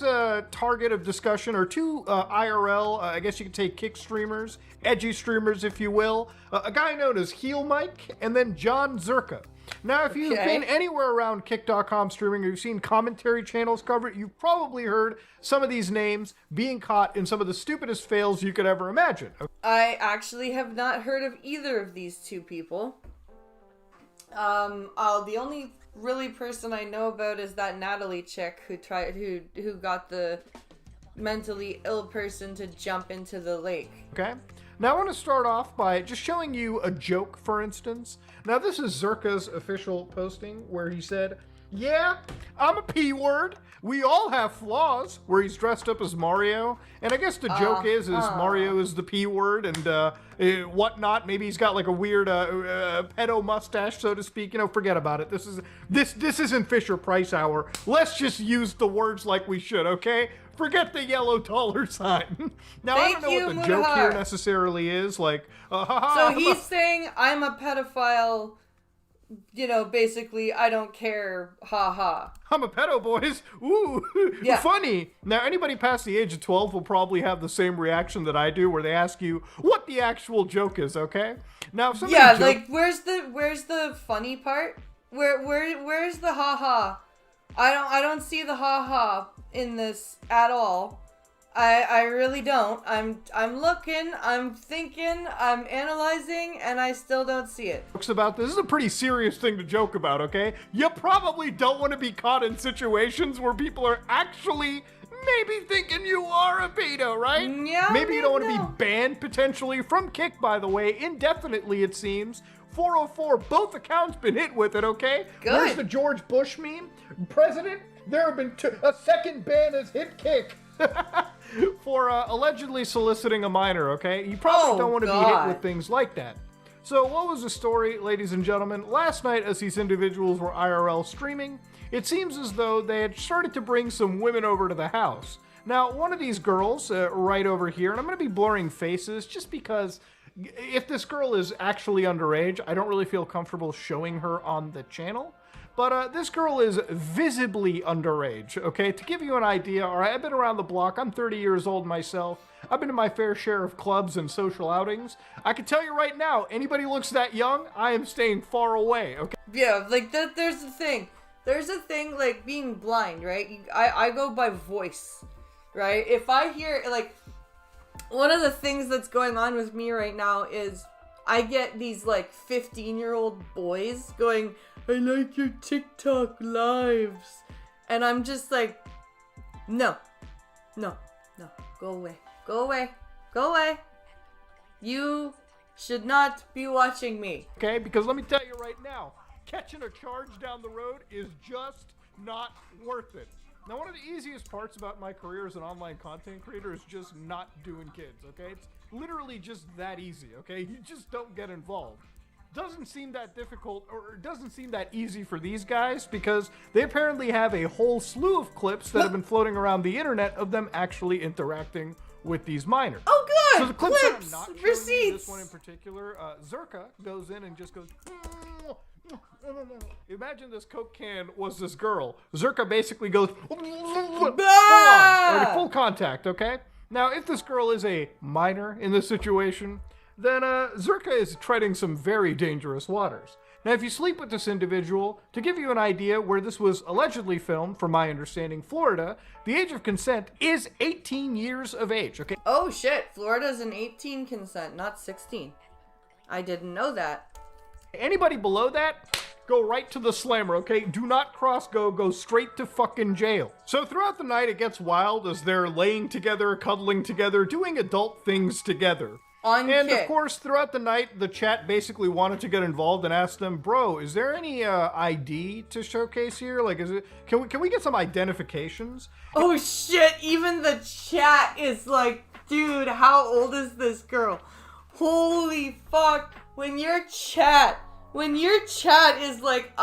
[SPEAKER 14] target of discussion are two IRL, I guess you could take kick streamers, edgy streamers, if you will. A guy known as Heel Mike, and then John Zerka. Now, if you've been anywhere around kick.com streaming, or you've seen commentary channels cover it, you've probably heard some of these names being caught in some of the stupidest fails you could ever imagine.
[SPEAKER 1] I actually have not heard of either of these two people. The only really person I know about is that Natalie chick who got the mentally ill person to jump into the lake.
[SPEAKER 14] Okay. Now I want to start off by just showing you a joke, for instance. Now this is Zerka's official posting where he said, "Yeah, I'm a P-word. We all have flaws," where he's dressed up as Mario. And I guess the joke is Mario is the P-word and whatnot. Maybe he's got like a weird pedo mustache, so to speak. Forget about it. This isn't Fisher Price Hour. Let's just use the words like we should, okay? Forget the yellow dollar sign. Now, I don't know what the joke here necessarily is. Like,
[SPEAKER 1] so he's saying I'm a pedophile. Basically, I don't care, ha.
[SPEAKER 14] I'm a pedo, boys. Ooh, yeah. Funny. Now, anybody past the age of 12 will probably have the same reaction that I do, where they ask you what the actual joke is, okay? Now,
[SPEAKER 1] like, where's the funny part? Where's the ha? I don't see the ha in this at all. I really don't. I'm looking, I'm thinking, I'm analyzing, and I still don't see it.
[SPEAKER 14] About this is a pretty serious thing to joke about, okay? You probably don't want to be caught in situations where people are actually maybe thinking you are a pedo, right?
[SPEAKER 1] Yeah.
[SPEAKER 14] Maybe you don't want to be banned potentially from Kick, by the way, indefinitely it seems. 404, both accounts been hit with it, okay?
[SPEAKER 1] Good.
[SPEAKER 14] Where's the George Bush meme? President, there have been a second ban has hit Kick. For allegedly soliciting a minor, okay? You probably don't want to be hit with things like that. So what was the story, ladies and gentlemen? Last night, as these individuals were IRL streaming, it seems as though they had started to bring some women over to the house. Now, one of these girls, right over here, and I'm going to be blurring faces just because if this girl is actually underage, I don't really feel comfortable showing her on the channel. But this girl is visibly underage, okay? To give you an idea, all right, I've been around the block. I'm 30 years old myself. I've been to my fair share of clubs and social outings. I can tell you right now, anybody looks that young, I am staying far away, okay?
[SPEAKER 1] Yeah, like, there's the thing. There's a thing, like, being blind, right? I go by voice, right? If I hear, like, one of the things that's going on with me right now is I get these, like, 15-year-old boys going, "I like your TikTok lives." And I'm just like, no. Go away. You should not be watching me.
[SPEAKER 14] Okay, because let me tell you right now, catching a charge down the road is just not worth it. Now, one of the easiest parts about my career as an online content creator is just not doing kids, okay? It's literally just that easy, okay? You just don't get involved. Doesn't seem that difficult, or doesn't seem that easy for these guys, because they apparently have a whole slew of clips that have been floating around the internet of them actually interacting with these minors.
[SPEAKER 1] Oh, good!
[SPEAKER 14] So the clips that I'm not showing you,
[SPEAKER 1] receipts!
[SPEAKER 14] this one in particular, Zerka goes in and just goes, imagine this Coke can was this girl. Zerka basically goes, full contact, okay? Now, if this girl is a minor in this situation, then Zerka is treading some very dangerous waters. Now, if you sleep with this individual, to give you an idea where this was allegedly filmed, from my understanding, Florida, the age of consent is 18 years of age, okay?
[SPEAKER 1] Oh shit, Florida's an 18 consent, not 16. I didn't know that.
[SPEAKER 14] Anybody below that, go right to the slammer, okay? Do not cross go straight to fucking jail. So throughout the night, it gets wild as they're laying together, cuddling together, doing adult things together. And of course, throughout the night, the chat basically wanted to get involved and asked them, bro, is there any ID to showcase here? Like, can we get some identifications?
[SPEAKER 1] Oh shit, even the chat is like, dude, how old is this girl? Holy fuck, when your chat is like,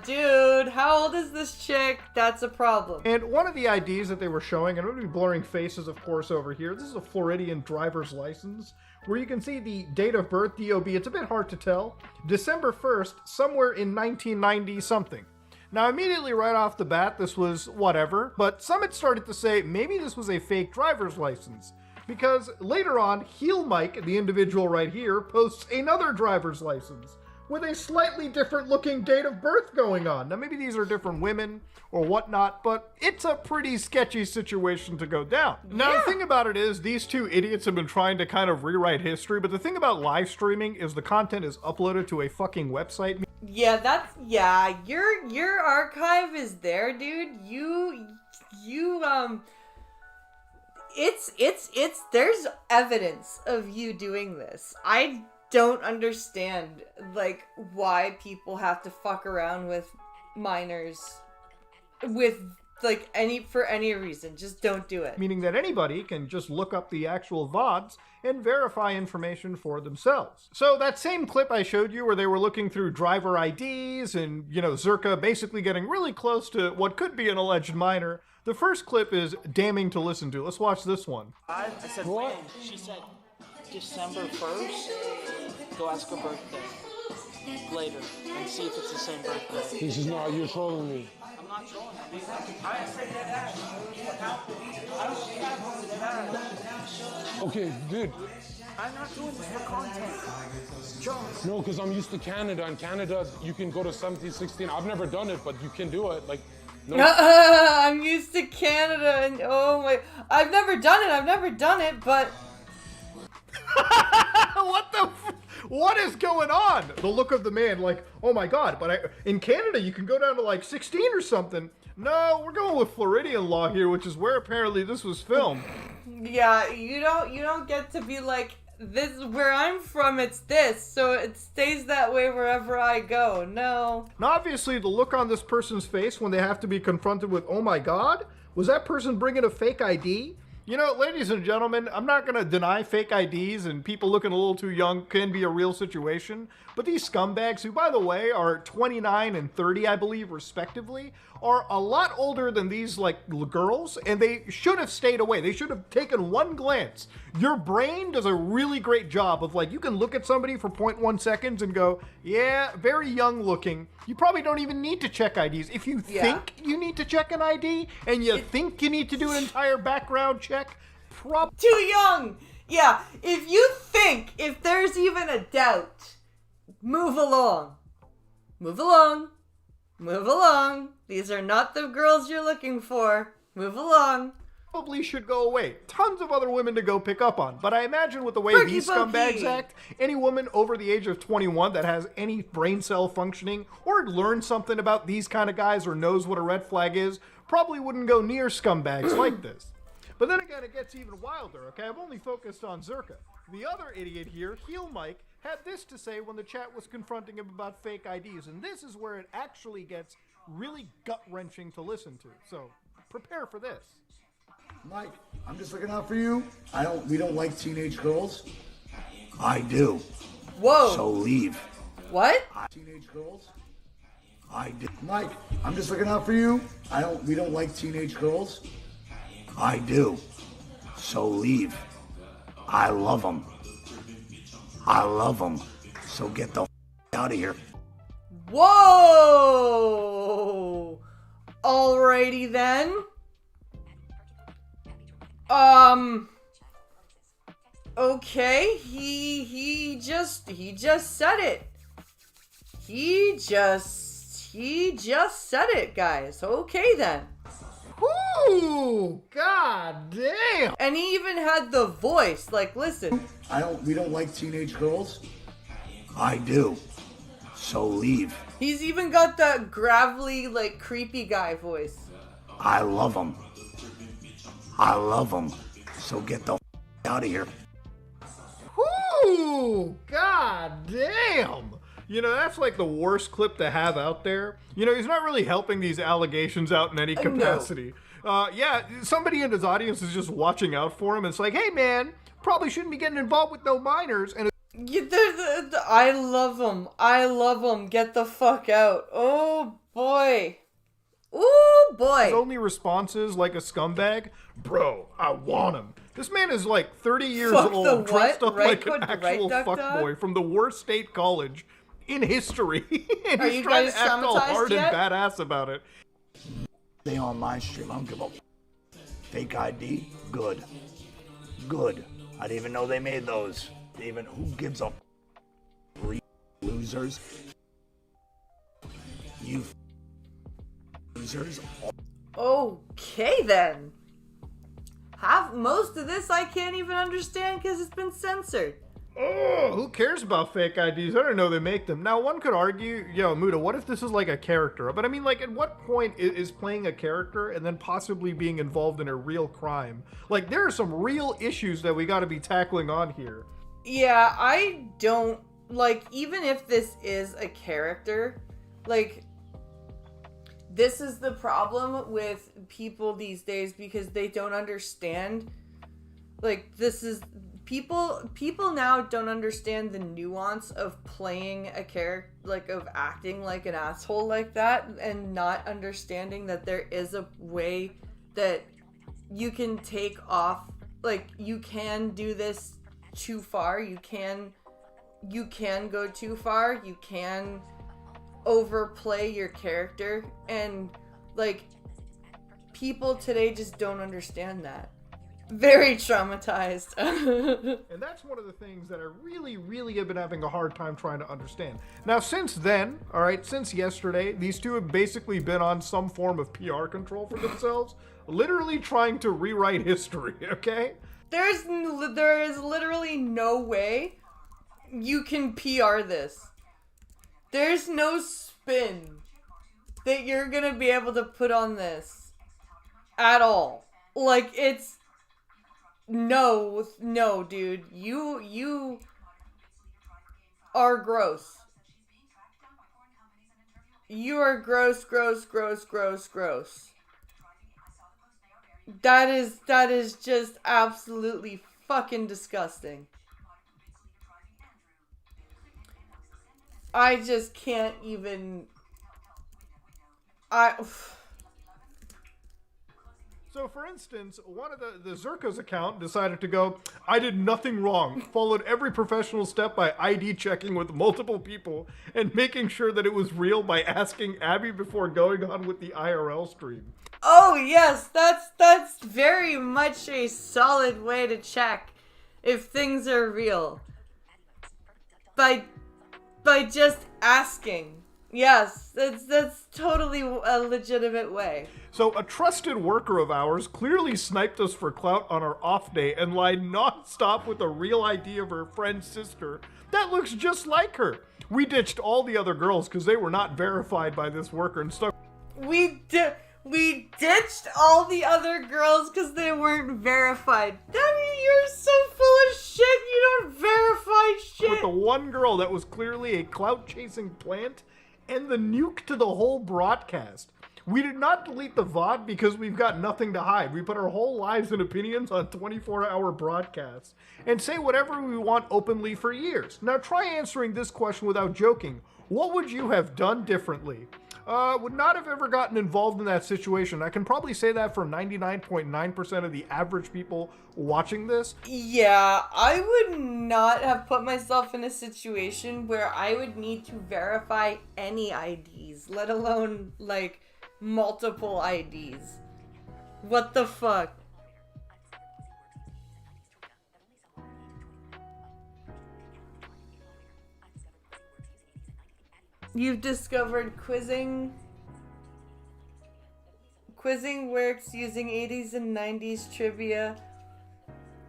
[SPEAKER 1] dude, how old is this chick? That's a problem.
[SPEAKER 14] And one of the IDs that they were showing, and I'm going to be blurring faces, of course, over here. This is a Floridian driver's license, where you can see the date of birth, DOB. It's a bit hard to tell. December 1st, somewhere in 1990 something. Now, immediately right off the bat, this was whatever, but some had started to say maybe this was a fake driver's license. Because later on, Heel Mike, the individual right here, posts another driver's license with a slightly different looking date of birth going on. Now, maybe these are different women or whatnot, but it's a pretty sketchy situation to go down. Now, the thing about it is, these two idiots have been trying to kind of rewrite history, but the thing about live streaming is the content is uploaded to a fucking website.
[SPEAKER 1] Yeah, your archive is there, dude. It's there's evidence of you doing this. I don't understand, like, why people have to fuck around with minors with, like, for any reason. Just don't do it.
[SPEAKER 14] Meaning that anybody can just look up the actual VODs and verify information for themselves. So that same clip I showed you where they were looking through driver IDs and, you know, Zerka basically getting really close to what could be an alleged minor, the first clip is damning to listen to. Let's watch this one.
[SPEAKER 15] I said, what? She said December 1st. Go ask her birthday later and see if it's the same birthday.
[SPEAKER 16] He says, no, you're trolling me.
[SPEAKER 15] I'm not trolling. I said that.
[SPEAKER 16] Okay, dude.
[SPEAKER 15] I'm not doing this for content. John.
[SPEAKER 16] No, because I'm used to Canada. In Canada, you can go to 17, 16. I've never done it, but you can do it. Like, no.
[SPEAKER 1] I'm used to Canada, and oh my, I've never done it, but
[SPEAKER 14] what is going on? The look of the man, like, oh my god, but in Canada you can go down to like 16 or something. No, we're going with Floridian law here, which is where apparently this was filmed.
[SPEAKER 1] Yeah, you don't get to be like, this where I'm from, it's this, so it stays that way wherever I go. No.
[SPEAKER 14] Now, obviously, the look on this person's face when they have to be confronted with, oh my god, was that person bringing a fake ID? You know, ladies and gentlemen, I'm not going to deny fake IDs and people looking a little too young can be a real situation, but these scumbags, who, by the way, are 29 and 30, I believe, respectively, are a lot older than these, like, girls, and they should have stayed away. They should have taken one glance. Your brain does a really great job of, like, you can look at somebody for 0.1 seconds and go, yeah, very young looking. You probably don't even need to check IDs. If you think you need to check an ID, and you think you need to do an entire background check,
[SPEAKER 1] too young. Yeah, if there's even a doubt, move along. Move along. Move along. These are not the girls you're looking for. Move along.
[SPEAKER 14] Probably should go away. Tons of other women to go pick up on. But I imagine with the way these scumbags act, any woman over the age of 21 that has any brain cell functioning or learned something about these kind of guys or knows what a red flag is probably wouldn't go near scumbags like this. But then again, it gets even wilder, okay? I've only focused on Zerka. The other idiot here, Heel Mike, had this to say when the chat was confronting him about fake IDs, and this is where it actually gets really gut-wrenching to listen to. So, prepare for this.
[SPEAKER 17] Mike, I'm just looking out for you. We don't like teenage girls. I do.
[SPEAKER 1] Whoa.
[SPEAKER 17] So leave.
[SPEAKER 1] What?
[SPEAKER 17] Teenage girls. I do. Mike, I'm just looking out for you. We don't like teenage girls. I do. So leave. I love them. I love them. So get the out of here.
[SPEAKER 1] Whoa! Alrighty then. Okay, he just said it. He just said it, guys. Okay then.
[SPEAKER 14] Ooh, god damn.
[SPEAKER 1] And he even had the voice. Like, listen.
[SPEAKER 17] We don't like teenage girls. I do. So leave.
[SPEAKER 1] He's even got that gravelly, like, creepy guy voice.
[SPEAKER 17] I love them. I love them. So get the out of here.
[SPEAKER 14] Ooh, god damn. You know, that's like the worst clip to have out there. You know, he's not really helping these allegations out in any capacity. Yeah, somebody in his audience is just watching out for him. It's like, hey man, probably shouldn't be getting involved with no minors. And
[SPEAKER 1] I love him. I love him. Get the fuck out. Oh boy. Ooh boy.
[SPEAKER 14] His only response is like a scumbag. Bro, I want him. This man is like 30 years old, dressed up like an actual fuckboy from the worst state college in history. And he's trying to act all hard and badass about it.
[SPEAKER 17] Stay on my stream. I don't give a fake ID. Good. Good. I didn't even know they made those. Who gives a losers? You losers.
[SPEAKER 1] Okay then. Most of this I can't even understand because it's been censored.
[SPEAKER 14] Oh, who cares about fake IDs? I don't know they make them. Now, one could argue, Muda, what if this is like a character? But I mean, like, at what point is playing a character and then possibly being involved in a real crime? Like, there are some real issues that we got to be tackling on here.
[SPEAKER 1] Yeah, I don't, like, even if this is a character, like, this is the problem with people these days because they don't understand, like, people now don't understand the nuance of playing a character, like, of acting like an asshole like that, and not understanding that there is a way that you can take off, like, you can do this too far, you can go too far, you can overplay your character, and, like, people today just don't understand that. Very traumatized.
[SPEAKER 14] And that's one of the things that I really have been having a hard time trying to understand. Now, since then, since yesterday, these two have basically been on some form of PR control for themselves, literally trying to rewrite history, okay?
[SPEAKER 1] There is literally no way you can PR this. There's no spin that you're gonna be able to put on this at all. Like, it's no, dude. You are gross. You are gross. That is just absolutely fucking disgusting. I just can't even.
[SPEAKER 14] So, for instance, one of the Zerka's account decided to go, I did nothing wrong, followed every professional step by ID checking with multiple people, and making sure that it was real by asking Abby before going on with the IRL stream.
[SPEAKER 1] Oh, yes, that's very much a solid way to check if things are real. By just asking. Yes, that's totally a legitimate way.
[SPEAKER 14] So a trusted worker of ours clearly sniped us for clout on our off day and lied non-stop with a real ID of her friend's sister that looks just like her. We ditched all the other girls because they were not verified by this worker and stuck.
[SPEAKER 1] We ditched all the other girls because they weren't verified. You're so full of shit. You don't verify shit.
[SPEAKER 14] With the one girl that was clearly a clout-chasing plant and the nuke to the whole broadcast. We did not delete the VOD because we've got nothing to hide. We put our whole lives and opinions on 24-hour broadcasts and say whatever we want openly for years. Now try answering this question without joking. What would you have done differently? Would not have ever gotten involved in that situation. I can probably say that for 99.9% of the average people watching this.
[SPEAKER 1] Yeah, I would not have put myself in a situation where I would need to verify any IDs, let alone, like, multiple IDs. What the fuck? You've discovered quizzing. Quizzing works using 80s and 90s trivia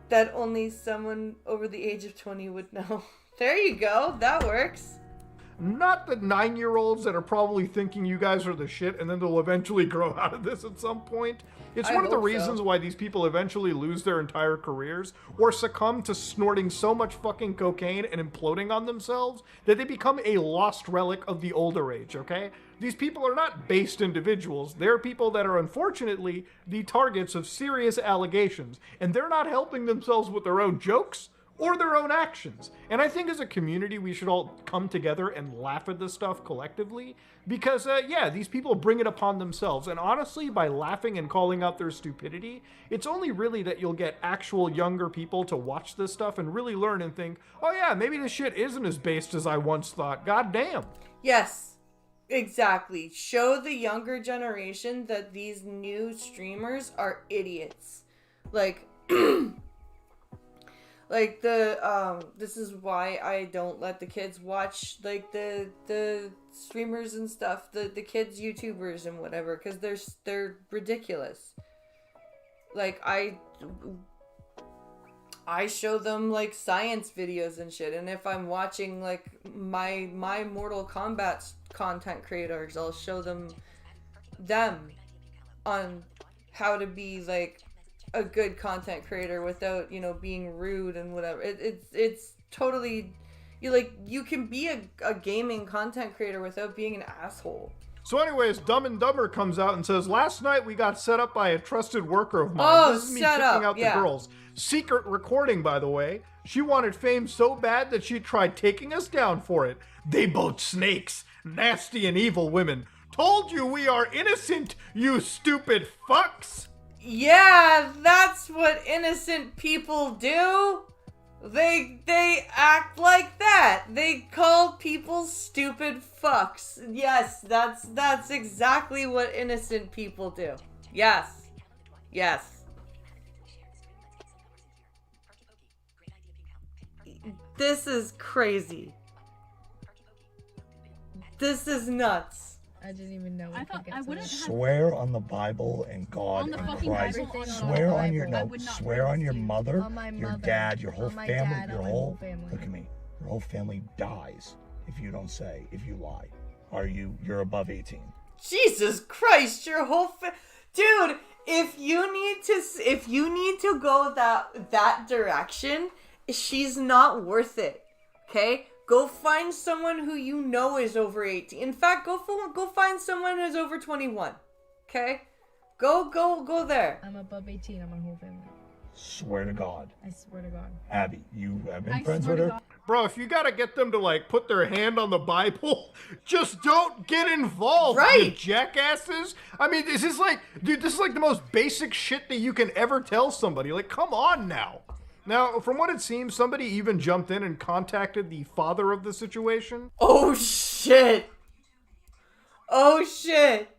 [SPEAKER 1] that only someone over the age of 20 would know. There you go. That works.
[SPEAKER 14] Not the 9-year-olds that are probably thinking you guys are the shit and then they'll eventually grow out of this at some point. It's one of the reasons why these people eventually lose their entire careers or succumb to snorting so much fucking cocaine and imploding on themselves that they become a lost relic of the older age, okay? These people are not based individuals. They're people that are unfortunately the targets of serious allegations, and they're not helping themselves with their own jokes or their own actions. And I think as a community, we should all come together and laugh at this stuff collectively because, yeah, these people bring it upon themselves. And honestly, by laughing and calling out their stupidity, it's only really that you'll get actual younger people to watch this stuff and really learn and think, oh yeah, maybe this shit isn't as based as I once thought. God damn.
[SPEAKER 1] Yes, exactly. Show the younger generation that these new streamers are idiots. Like, like this is why I don't let the kids watch like the streamers and stuff, the kids YouTubers and whatever, because they're ridiculous. Like I show them like science videos and shit, and if I'm watching like my Mortal Kombat content creators, I'll show them on how to be like a good content creator without, you know, being rude and whatever. It's totally, you can be a gaming content creator without being an asshole.
[SPEAKER 14] So anyways, Dumb and Dumber comes out and says, last night we got set up by a trusted worker of mine.
[SPEAKER 1] Oh,
[SPEAKER 14] this is me kicking out the girls. Secret recording, by the way. She wanted fame so bad that she tried taking us down for it. They both snakes. Nasty and evil women. Told you we are innocent, you stupid fucks.
[SPEAKER 1] Yeah, that's what innocent people do. They act like that. They call people stupid fucks. Yes, that's exactly what innocent people do. Yes. Yes. This is crazy. This is nuts.
[SPEAKER 18] I didn't even know. I wouldn't
[SPEAKER 17] Swear on the Bible and God and Christ. Swear on your swear on your mother, your dad, your whole family, your whole look at me. Your whole family dies if you don't say, if you lie. You're above 18.
[SPEAKER 1] Jesus Christ, your whole dude, if you need to go that direction, she's not worth it. Okay? Go find someone who you know is over 18. In fact, go find someone who's over 21. Okay? Go there.
[SPEAKER 18] I'm above 18 on my whole family.
[SPEAKER 17] Swear to God.
[SPEAKER 18] I swear to God.
[SPEAKER 17] Abby, you have been friends with her?
[SPEAKER 14] Bro, if you gotta get them to like put their hand on the Bible, just don't get involved, you jackasses. I mean, this is like the most basic shit that you can ever tell somebody. Like, come on now. Now, from what it seems, somebody even jumped in and contacted the father of the situation.
[SPEAKER 1] Oh shit! Oh shit!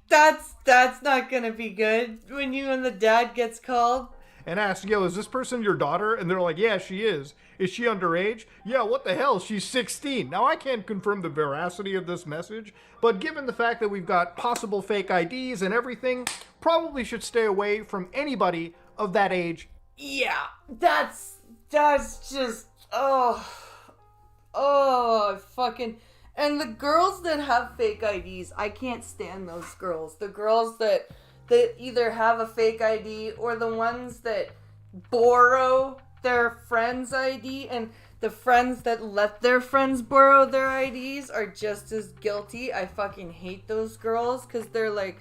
[SPEAKER 1] That's not gonna be good when you and the dad gets called.
[SPEAKER 14] And asked, yo, is this person your daughter? And they're like, yeah, she is. Is she underage? Yeah, what the hell? She's 16. Now, I can't confirm the veracity of this message, but given the fact that we've got possible fake IDs and everything, probably should stay away from anybody of that age.
[SPEAKER 1] Yeah, that's just, fucking, and the girls that have fake IDs, I can't stand those girls. The girls that either have a fake ID or the ones that borrow their friend's ID, and the friends that let their friends borrow their IDs are just as guilty. I fucking hate those girls because they're like,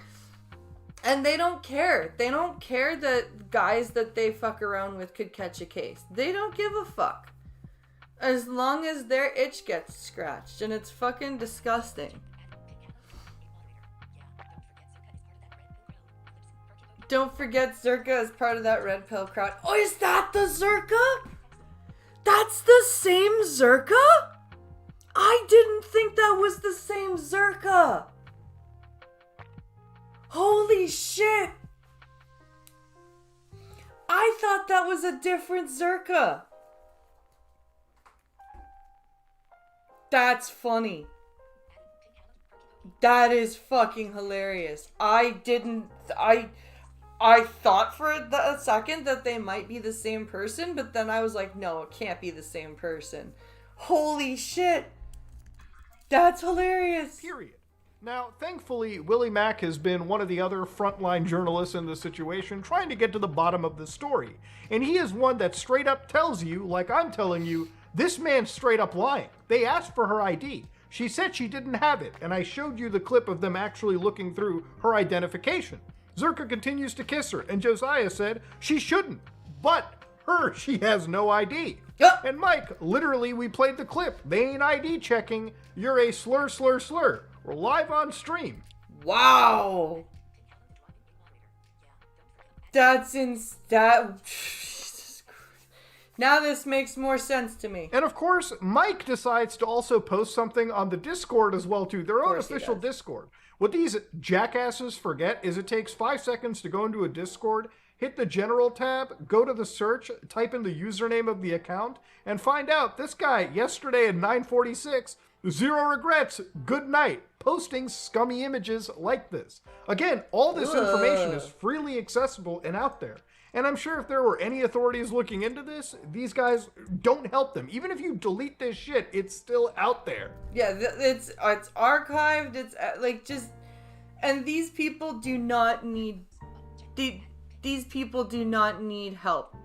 [SPEAKER 1] and they don't care. They don't care that guys that they fuck around with could catch a case. They don't give a fuck. As long as their itch gets scratched, and it's fucking disgusting. Don't forget Zerka is part of that red pill crowd. Oh, is that the Zerka? That's the same Zerka? I didn't think that was the same Zerka. Holy shit. I thought that was a different Zerka. That's funny. That is fucking hilarious. I thought for a second that they might be the same person, but then I was like, no, it can't be the same person. Holy shit. That's hilarious.
[SPEAKER 14] Period. Now, thankfully, Willie Mack has been one of the other frontline journalists in this situation trying to get to the bottom of the story. And he is one that straight up tells you, like I'm telling you, this man's straight up lying. They asked for her ID. She said she didn't have it, and I showed you the clip of them actually looking through her identification. Zerka continues to kiss her, and Josiah said she shouldn't. But she has no ID. And Mike, literally, we played the clip. They ain't ID checking. You're a slur, slur, slur. We're live on stream.
[SPEAKER 1] Wow. That's Now this makes more sense to me.
[SPEAKER 14] And of course, Mike decides to also post something on the Discord as well, too. Their own official Discord. What these jackasses forget is it takes 5 seconds to go into a Discord, hit the general tab, go to the search, type in the username of the account, and find out this guy yesterday at 9:46, zero regrets, good night, posting scummy images like this. Again, all this information is freely accessible and out there. And I'm sure if there were any authorities looking into this, these guys don't help them. Even if you delete this shit, it's still out there.
[SPEAKER 1] Yeah, it's archived. It's like just, and these people do not need these people do not need help.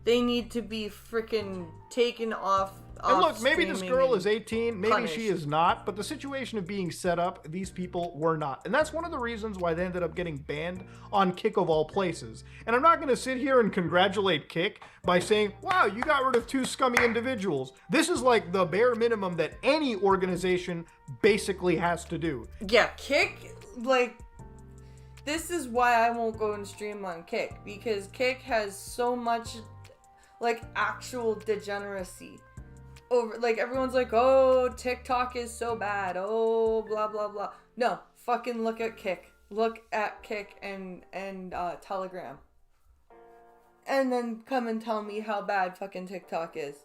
[SPEAKER 1] They need to be freaking taken off.
[SPEAKER 14] And look, maybe this girl is 18, maybe
[SPEAKER 1] punished.
[SPEAKER 14] she is not, but the situation of being set up, these people were not. And that's one of the reasons why they ended up getting banned on Kick of all places. And I'm not going to sit here and congratulate Kick by saying, wow, you got rid of 2 scummy individuals. This is like the bare minimum that any organization basically has to do.
[SPEAKER 1] Yeah, Kick, like, this is why I won't go and stream on Kick, because Kick has so much, like, actual degeneracy. Over, like, everyone's like, oh, TikTok is so bad, oh, blah blah blah. No, fucking look at Kick. Look at Kick and Telegram, and then come and tell me how bad fucking TikTok is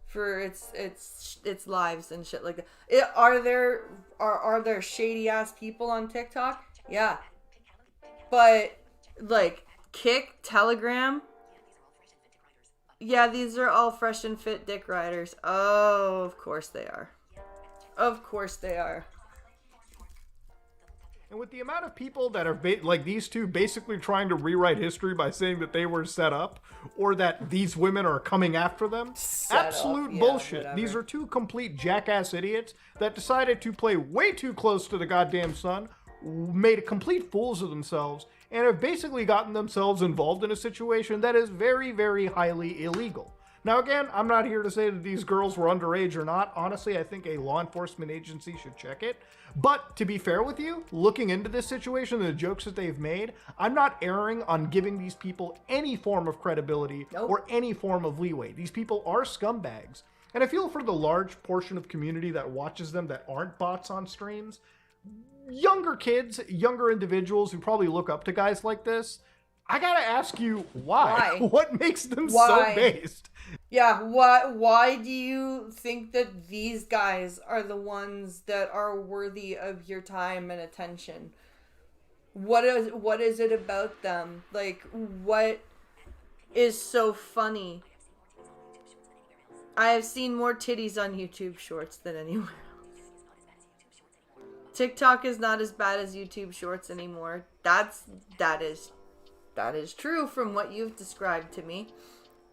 [SPEAKER 1] for its lives and shit like that. Are there shady ass people on TikTok? Yeah, but like Kick, Telegram. Yeah, these are all fresh and fit dick riders. Oh, of course they are. Of course they are.
[SPEAKER 14] And with the amount of people that are like these two basically trying to rewrite history by saying that they were set up or that these women are coming after them, absolute bullshit.
[SPEAKER 1] Whatever.
[SPEAKER 14] These are 2 complete jackass idiots that decided to play way too close to the goddamn sun, made complete fools of themselves, and have basically gotten themselves involved in a situation that is very, very highly illegal. Now again, I'm not here to say that these girls were underage or not. Honestly, I think a law enforcement agency should check it. But to be fair with you, looking into this situation and the jokes that they've made, I'm not erring on giving these people any form of credibility or any form of leeway. These people are scumbags. And I feel for the large portion of community that watches them that aren't bots on streams, younger kids, younger individuals who probably look up to guys like this, I gotta ask you, why? What makes them so based?
[SPEAKER 1] Yeah, why do you think that these guys are the ones that are worthy of your time and attention? What is it about them? Like, what is so funny? I have seen more titties on YouTube Shorts than anywhere else. TikTok is not as bad as YouTube Shorts anymore. That is true from what you've described to me.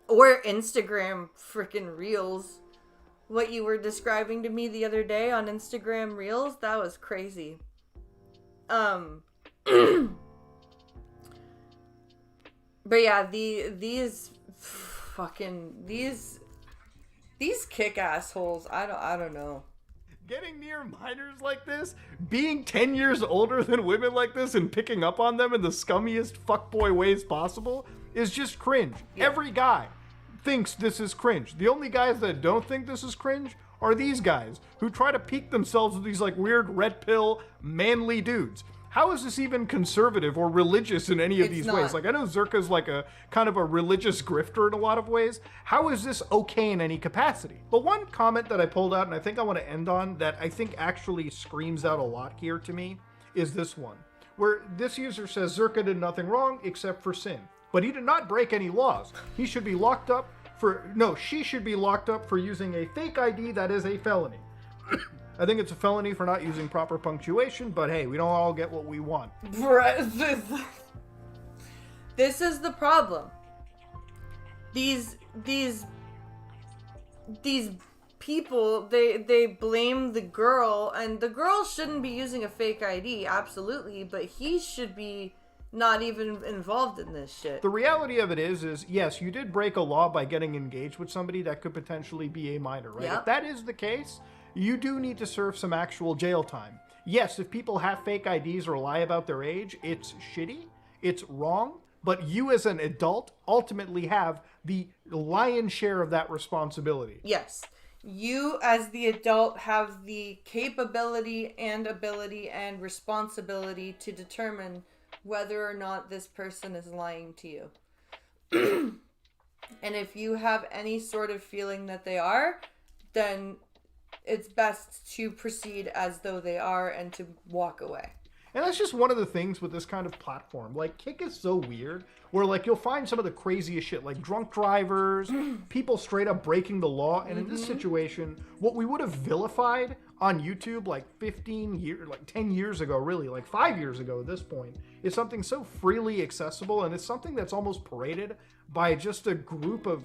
[SPEAKER 1] Or Instagram freaking Reels. What you were describing to me the other day on Instagram Reels, that was crazy. But yeah, these kick assholes, I don't know.
[SPEAKER 14] Getting near minors like this, being 10 years older than women like this and picking up on them in the scummiest fuckboy ways possible is just cringe. Yeah. Every guy thinks this is cringe. The only guys that don't think this is cringe are these guys who try to peak themselves with these like weird red pill manly dudes. How is this even conservative or religious in any of these ways? Like, I know Zerka's like a kind of a religious grifter in a lot of ways. How is this okay in any capacity? But one comment that I pulled out, and I think I want to end on, that I think actually screams out a lot here to me, is this one, where this user says Zerka did nothing wrong except for sin. But he did not break any laws. He should be locked up for, no, she should be locked up for using a fake ID that is a felony. I think it's a felony for not using proper punctuation, but hey, we don't all get what we want.
[SPEAKER 1] This is the problem. These people, they blame the girl, and the girl shouldn't be using a fake ID, absolutely, but he should be not even involved in this shit.
[SPEAKER 14] The reality of it is yes, you did break a law by getting engaged with somebody that could potentially be a minor, right?
[SPEAKER 1] Yep.
[SPEAKER 14] If that is the case, you do need to serve some actual jail time. Yes, if people have fake IDs or lie about their age, it's shitty, it's wrong, but you as an adult ultimately have the lion's share of that responsibility.
[SPEAKER 1] Yes. You as the adult have the capability and ability and responsibility to determine whether or not this person is lying to you. And if you have any sort of feeling that they are, then it's best to proceed as though they are and to walk away.
[SPEAKER 14] And that's just one of the things with this kind of platform. Like, Kick is so weird, where, like, you'll find some of the craziest shit, like drunk drivers, people straight up breaking the law. And in this situation, what we would have vilified on YouTube, like 10 years ago, really, like 5 years ago at this point, is something so freely accessible, and it's something that's almost paraded by just a group of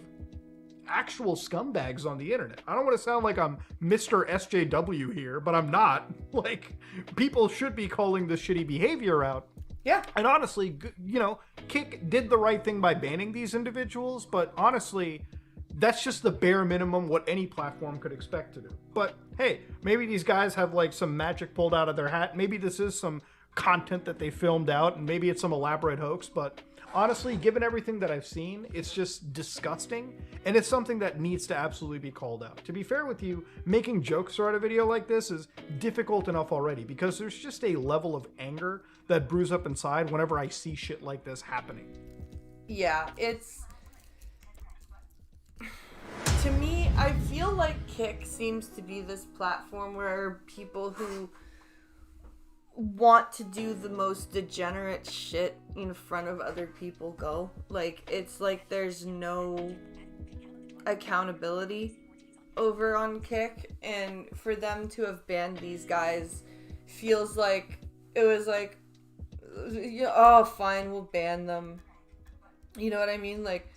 [SPEAKER 14] actual scumbags on the internet. I don't want to sound like I'm Mr. SJW here, but I'm not. Like, people should be calling this shitty behavior out.
[SPEAKER 1] Yeah.
[SPEAKER 14] And honestly, you know, Kick did the right thing by banning these individuals, but honestly, that's just the bare minimum what any platform could expect to do. But hey, maybe these guys have like some magic pulled out of their hat. Maybe this is some content that they filmed out, and maybe it's some elaborate hoax, but honestly, given everything that I've seen, it's just disgusting, and it's something that needs to absolutely be called out. To be fair with you, making jokes throughout a video like this is difficult enough already, because there's just a level of anger that brews up inside whenever I see shit like this happening.
[SPEAKER 1] Yeah, it's... To me, I feel like Kick seems to be this platform where people who want to do the most degenerate shit in front of other people go. Like, it's like there's no accountability over on Kick, and for them to have banned these guys feels like it was like, oh, fine, we'll ban them. You know what I mean? Like,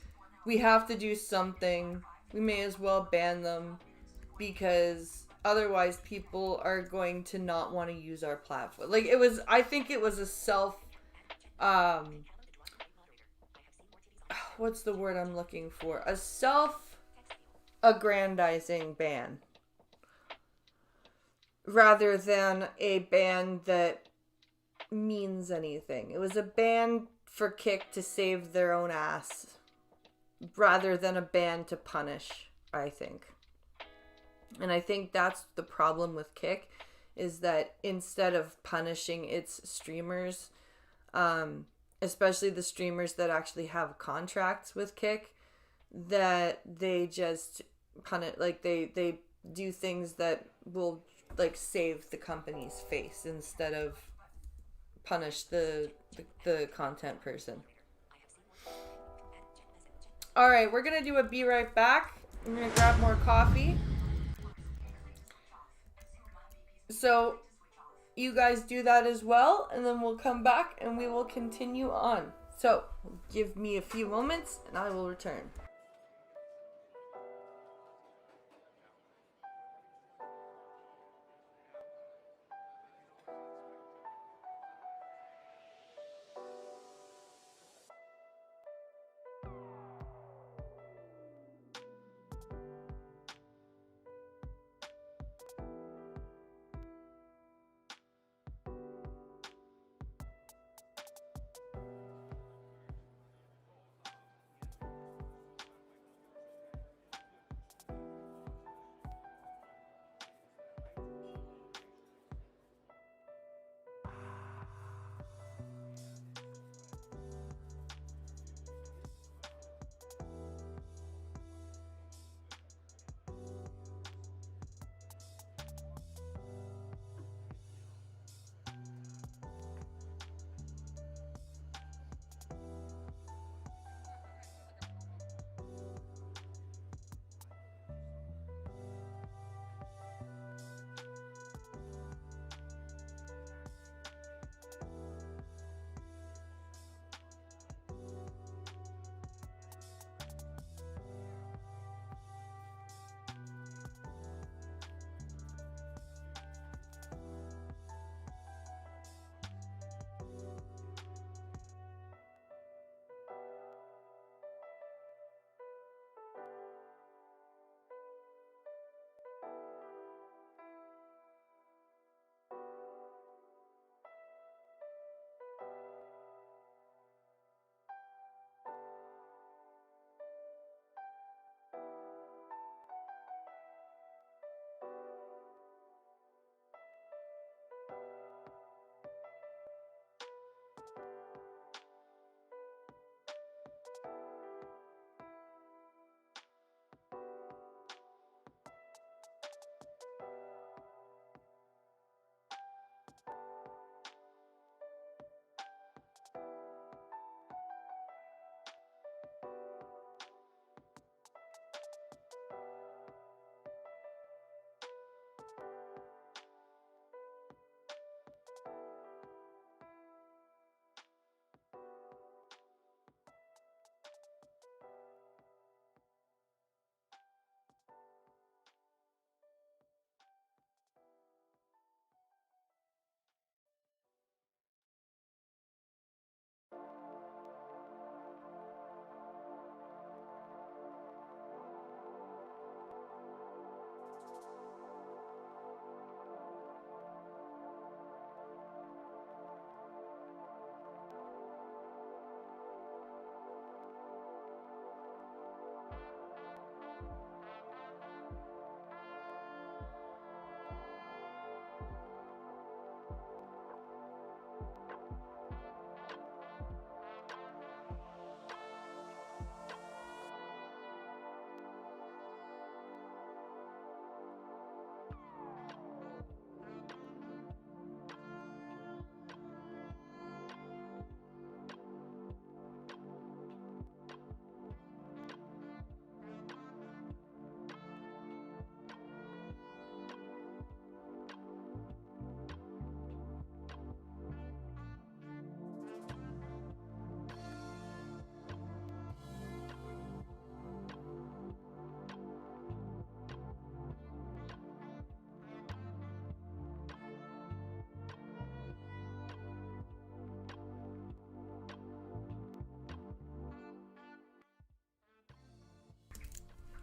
[SPEAKER 1] we have to do something. We may as well ban them, because otherwise people are going to not want to use our platform. Like, it was, I think it was a what's the word I'm looking for? A self-aggrandizing ban, rather than a ban that means anything. It was a ban for Kick to save their own ass, rather than a ban to punish, I think. And I think that's the problem with Kick, is that instead of punishing its streamers, especially the streamers that actually have contracts with Kick, that they just punish, like they do things that will like save the company's face instead of punish the content person. All right, we're gonna do a be right back. I'm gonna grab more coffee. So you guys do that as well, and then we'll come back and we will continue on. So give me a few moments and I will return.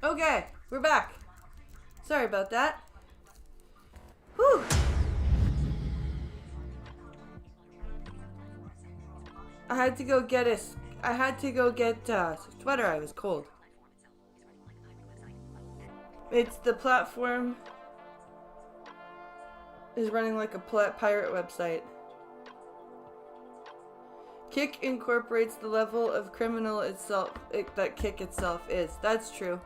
[SPEAKER 1] Okay, we're back. Sorry about that. Whew. I had to go get a sweater. I was cold. It's the platform is running like a pirate website. Kick incorporates the level of criminal itself that Kick itself is. That's true.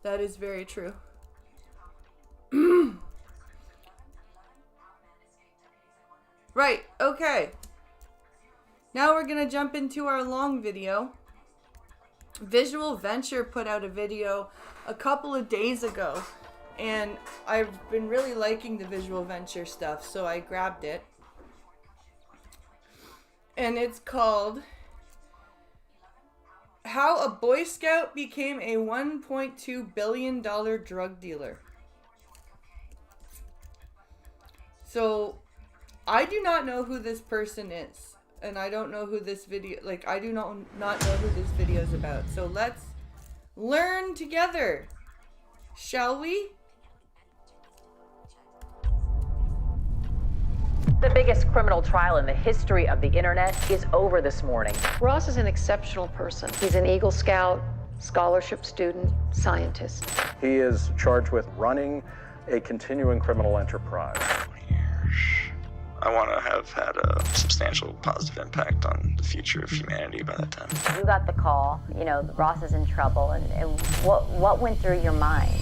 [SPEAKER 1] That is very true. Right, okay. Now we're gonna jump into our long video. Visual Venture put out a video a couple of days ago, and I've been really liking the Visual Venture stuff, so I grabbed it. And it's called How a Boy Scout Became a $1.2 billion drug dealer. So, I do not know who this person is. And I don't know who this video, I do not know who this video is about. So let's learn together. Shall we?
[SPEAKER 19] The biggest criminal trial in the history of the internet is over this morning.
[SPEAKER 6] Ross is an exceptional person. He's an Eagle Scout, scholarship student, scientist.
[SPEAKER 20] He is charged with running a continuing criminal enterprise.
[SPEAKER 21] I want to have had a substantial positive impact on the future of humanity by that time.
[SPEAKER 22] You got the call, Ross is in trouble, and what went through your mind?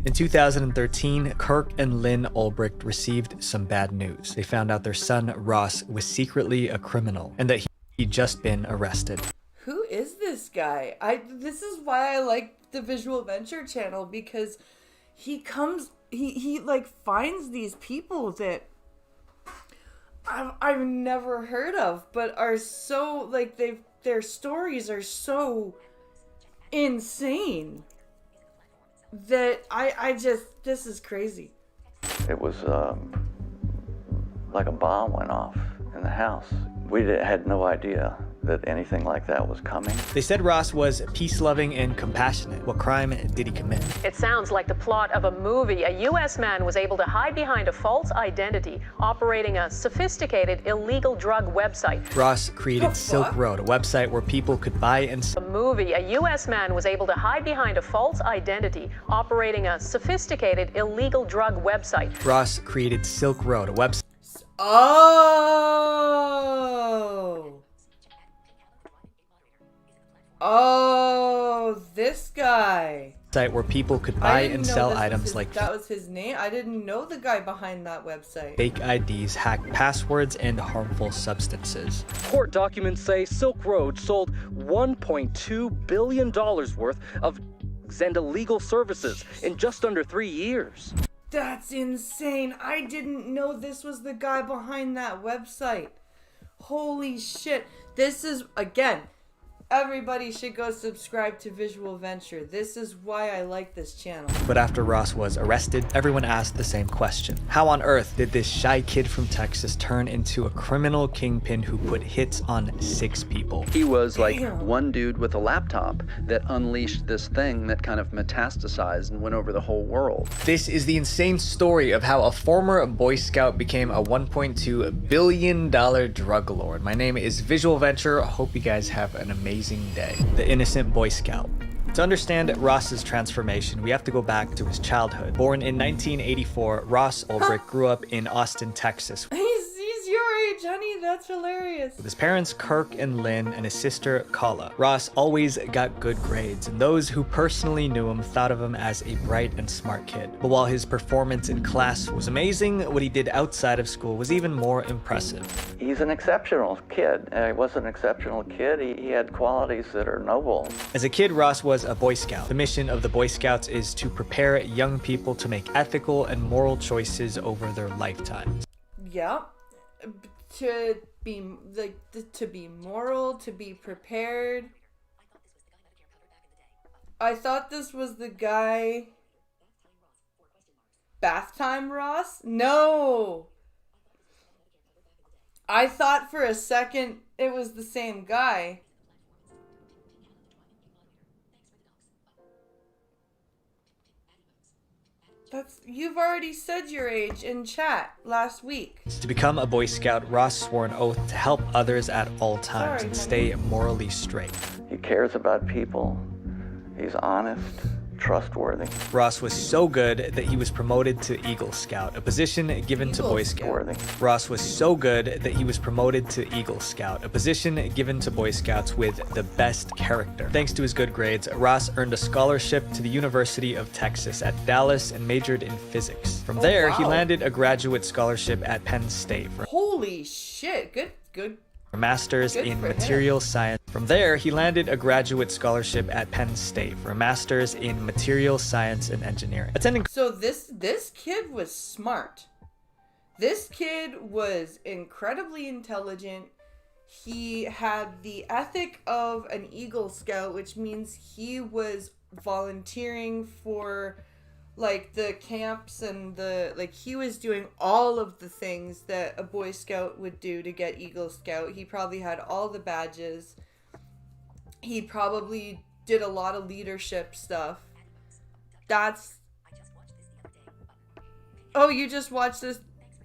[SPEAKER 23] In 2013, Kirk and Lynn Ulbricht received some bad news. They found out their son, Ross, was secretly a criminal, and that he'd just been arrested.
[SPEAKER 1] Who is this guy? This is why I like the Visual Venture channel, because he finds these people that I've never heard of, but are so, their stories are so insane that this is crazy.
[SPEAKER 24] It was like a bomb went off in the house. We had no idea that anything like that was coming.
[SPEAKER 23] They said Ross was peace-loving and compassionate. What crime did he commit?
[SPEAKER 19] It sounds like the plot of a movie. A U.S. man was able to hide behind a false identity, operating a sophisticated illegal drug website.
[SPEAKER 23] Ross created Silk Road, a website where people could buy and sell.
[SPEAKER 19] A movie. A U.S. man was able to hide behind a false identity, operating a sophisticated illegal drug website.
[SPEAKER 23] Ross created Silk Road, a website.
[SPEAKER 1] Oh, this guy.
[SPEAKER 23] Site where people could buy and sell items like
[SPEAKER 1] that was his name. I didn't know the guy behind that website.
[SPEAKER 23] Fake IDs, hacked passwords, and harmful substances.
[SPEAKER 25] Court documents say Silk Road sold $1.2 billion worth of and illegal services in just under 3 years.
[SPEAKER 1] That's insane. I didn't know this was the guy behind that website. Holy shit. This is, again, everybody should go subscribe to Visual Venture. This is why I like this channel.
[SPEAKER 23] But after Ross was arrested, everyone asked the same question. How on earth did this shy kid from Texas turn into a criminal kingpin who put hits on 6 people?
[SPEAKER 26] He was like one dude with a laptop that unleashed this thing that kind of metastasized and went over the whole world.
[SPEAKER 23] This is the insane story of how a former Boy Scout became a $1.2 billion drug lord. My name is Visual Venture. I hope you guys have an amazing day. The innocent Boy Scout. To understand Ross's transformation, we have to go back to his childhood. Born in 1984, Ross Ulbricht grew up in Austin, Texas.
[SPEAKER 1] He's your age, honey. That's hilarious.
[SPEAKER 23] With his parents, Kirk and Lynn, and his sister, Kala. Ross always got good grades, and those who personally knew him thought of him as a bright and smart kid. But while his performance in class was amazing, what he did outside of school was even more impressive.
[SPEAKER 24] He's an exceptional kid. He was an exceptional kid. He had qualities that are noble.
[SPEAKER 23] As a kid, Ross was a Boy Scout. The mission of the Boy Scouts is to prepare young people to make ethical and moral choices over their lifetimes.
[SPEAKER 1] Yeah. To be moral, to be prepared. I thought this was the guy. Bath Time Ross? No. I thought for a second it was the same guy. You've already said your age in chat last week.
[SPEAKER 23] To become a Boy Scout, Ross swore an oath to help others at all times and stay morally straight.
[SPEAKER 24] He cares about people. He's honest, trustworthy.
[SPEAKER 23] Ross was so good that he was promoted to Eagle Scout, a position given to Boy Scouts. Ross was so good that he was promoted to Eagle Scout, a position given to Boy Scouts with the best character. Thanks to his good grades, Ross earned a scholarship to the University of Texas at Dallas and majored in physics. From there, he landed a graduate scholarship at Penn State.
[SPEAKER 1] Holy shit, good.
[SPEAKER 23] A master's in material science. From there, he landed a graduate scholarship at Penn State for a master's in material science and engineering.
[SPEAKER 1] So this kid was smart. This kid was incredibly intelligent. He had the ethic of an Eagle Scout, which means he was volunteering for like the camps and he was doing all of the things that a Boy Scout would do to get Eagle Scout. He probably had all the badges. He probably did a lot of leadership stuff. Oh, you just watched this?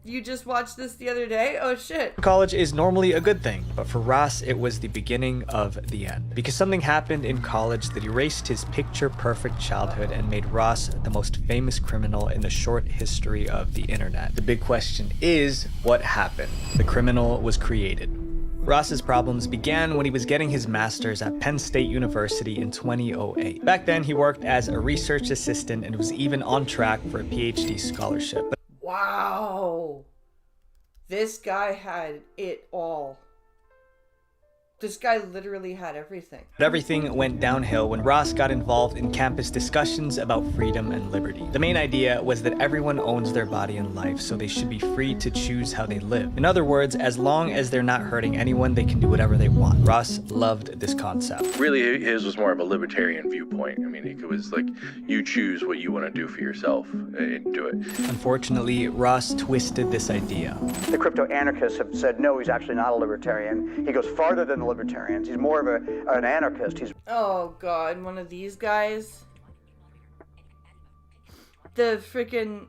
[SPEAKER 1] You just watched this the other day? Oh shit.
[SPEAKER 23] College is normally a good thing, but for Ross, it was the beginning of the end. Because something happened in college that erased his picture-perfect childhood and made Ross the most famous criminal in the short history of the internet. The big question is, what happened? The criminal was created. Ross's problems began when he was getting his master's at Penn State University in 2008. Back then, he worked as a research assistant and was even on track for a PhD scholarship.
[SPEAKER 1] Wow. This guy had it all. This guy literally had everything.
[SPEAKER 23] But everything went downhill when Ross got involved in campus discussions about freedom and liberty. The main idea was that everyone owns their body and life, so they should be free to choose how they live. In other words, as long as they're not hurting anyone, they can do whatever they want. Ross loved this concept.
[SPEAKER 3] Really, his was more of a libertarian viewpoint. I mean, it was like, you choose what you want to do for yourself and do it.
[SPEAKER 23] Unfortunately, Ross twisted this idea.
[SPEAKER 4] The crypto-anarchists have said, no, he's actually not a libertarian. He goes farther than the libertarians. He's more of an anarchist.
[SPEAKER 1] Oh god, one of these guys. The freaking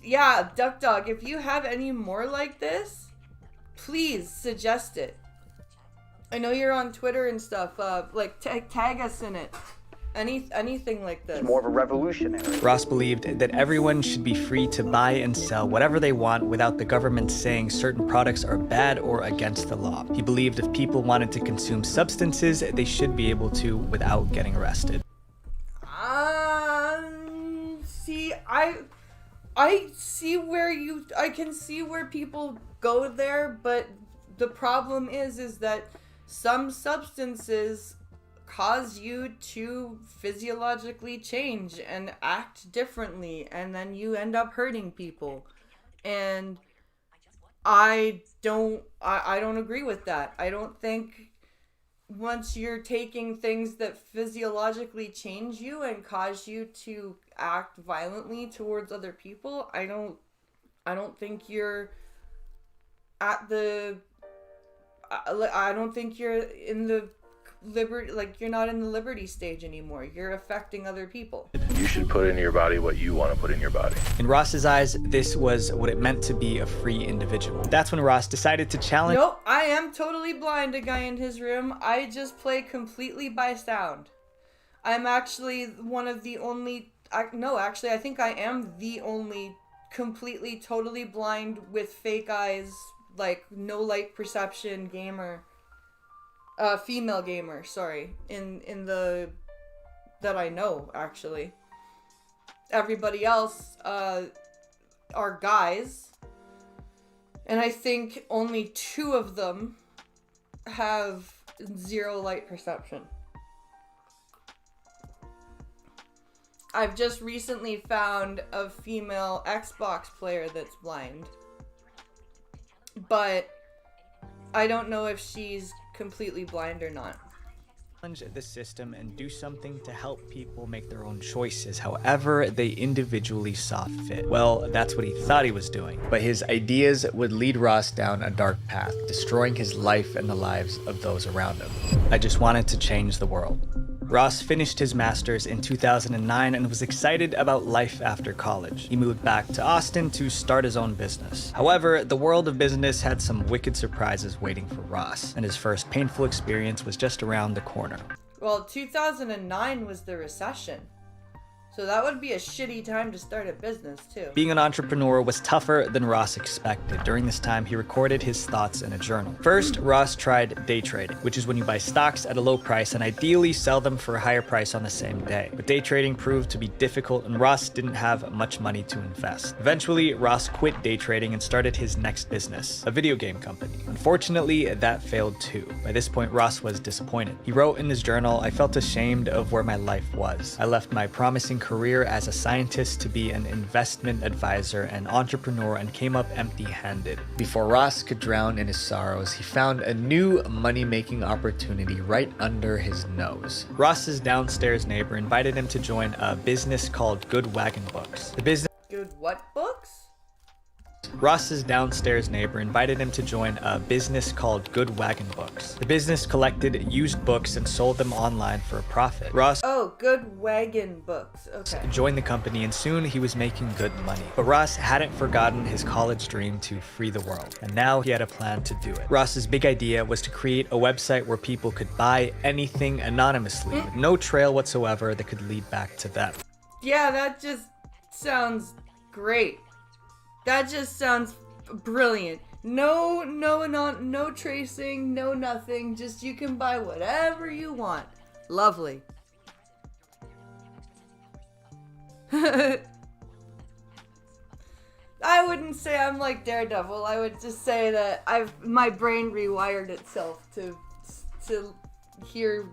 [SPEAKER 1] yeah, Duck Dog, if you have any more like this, please suggest it. I know you're on Twitter and stuff, like tag us in it. Anything like this.
[SPEAKER 4] He's more of a revolutionary.
[SPEAKER 23] Ross believed that everyone should be free to buy and sell whatever they want without the government saying certain products are bad or against the law. He believed if people wanted to consume substances, they should be able to without getting arrested.
[SPEAKER 1] See, I can see where people go there, but the problem is that some substances cause you to physiologically change and act differently, and then you end up hurting people. And I don't agree with that. I don't think once you're taking things that physiologically change you and cause you to act violently towards other people, I don't think you're at the I don't think you're in the liberty, like you're not in the liberty stage anymore. You're affecting other people.
[SPEAKER 3] You should put in your body what you want to put in your body.
[SPEAKER 23] In Ross's eyes, this was what it meant to be a free individual. That's when Ross decided to challenge.
[SPEAKER 1] Nope, I am totally blind, a guy in his room. I just play completely by sound. I'm actually one of the only, no, actually, I think I am the only completely, totally blind with fake eyes, like no light perception gamer. Female gamer, sorry, in the that I know, actually. Everybody else are guys, and I think only 2 of them have 0 light perception. I've just recently found a female Xbox player that's blind, but I don't know if she's completely blind or not.
[SPEAKER 23] challenge the system and do something to help people make their own choices however they individually saw fit. Well, that's what he thought he was doing. But his ideas would lead Ross down a dark path, destroying his life and the lives of those around him. I just wanted to change the world. Ross finished his master's in 2009 and was excited about life after college. He moved back to Austin to start his own business. However, the world of business had some wicked surprises waiting for Ross, and his first painful experience was just around the corner.
[SPEAKER 1] Well, 2009 was the recession. So that would be a shitty time to start a business, too.
[SPEAKER 23] Being an entrepreneur was tougher than Ross expected. During this time, he recorded his thoughts in a journal. First, Ross tried day trading, which is when you buy stocks at a low price and ideally sell them for a higher price on the same day. But day trading proved to be difficult and Ross didn't have much money to invest. Eventually, Ross quit day trading and started his next business, a video game company. Unfortunately, that failed too. By this point, Ross was disappointed. He wrote in his journal, "I felt ashamed of where my life was. I left my promising career as a scientist to be an investment advisor and entrepreneur and came up empty-handed." Before Ross could drown in his sorrows, he found a new money-making opportunity right under his nose. Ross's downstairs neighbor invited him to join a business called Good Wagon Books. The business
[SPEAKER 1] Good what books?
[SPEAKER 23] Ross's downstairs neighbor invited him to join a business called Good Wagon Books. The business collected used books and sold them online for a profit. Ross
[SPEAKER 1] Oh, Good Wagon Books. Okay.
[SPEAKER 23] joined the company and soon he was making good money. But Ross hadn't forgotten his college dream to free the world, and now he had a plan to do it. Ross's big idea was to create a website where people could buy anything anonymously with no trail whatsoever that could lead back to them.
[SPEAKER 1] Yeah, that just sounds great. That just sounds brilliant. No tracing, no nothing. Just you can buy whatever you want. Lovely. I wouldn't say I'm like Daredevil. I would just say that my brain rewired itself to hear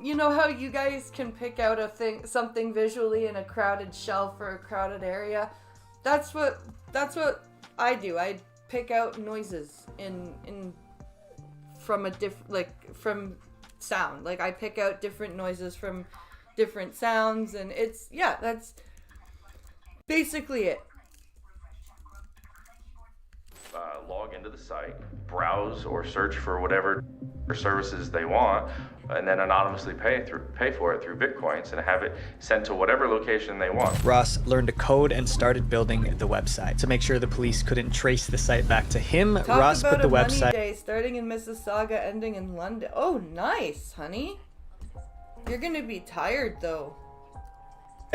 [SPEAKER 1] you know how you guys can pick out something visually in a crowded shelf or a crowded area. That's what I do. I pick out noises from sound. Like I pick out different noises from different sounds, and that's basically it.
[SPEAKER 3] Log into the site, browse or search for whatever services they want, and then anonymously pay for it through Bitcoins and have it sent to whatever location they want.
[SPEAKER 23] Ross learned to code and started building the website. To make sure the police couldn't trace the site back to him, Ross put the website
[SPEAKER 1] Money day starting in Mississauga, ending in London. Oh, nice, honey. You're gonna be tired though.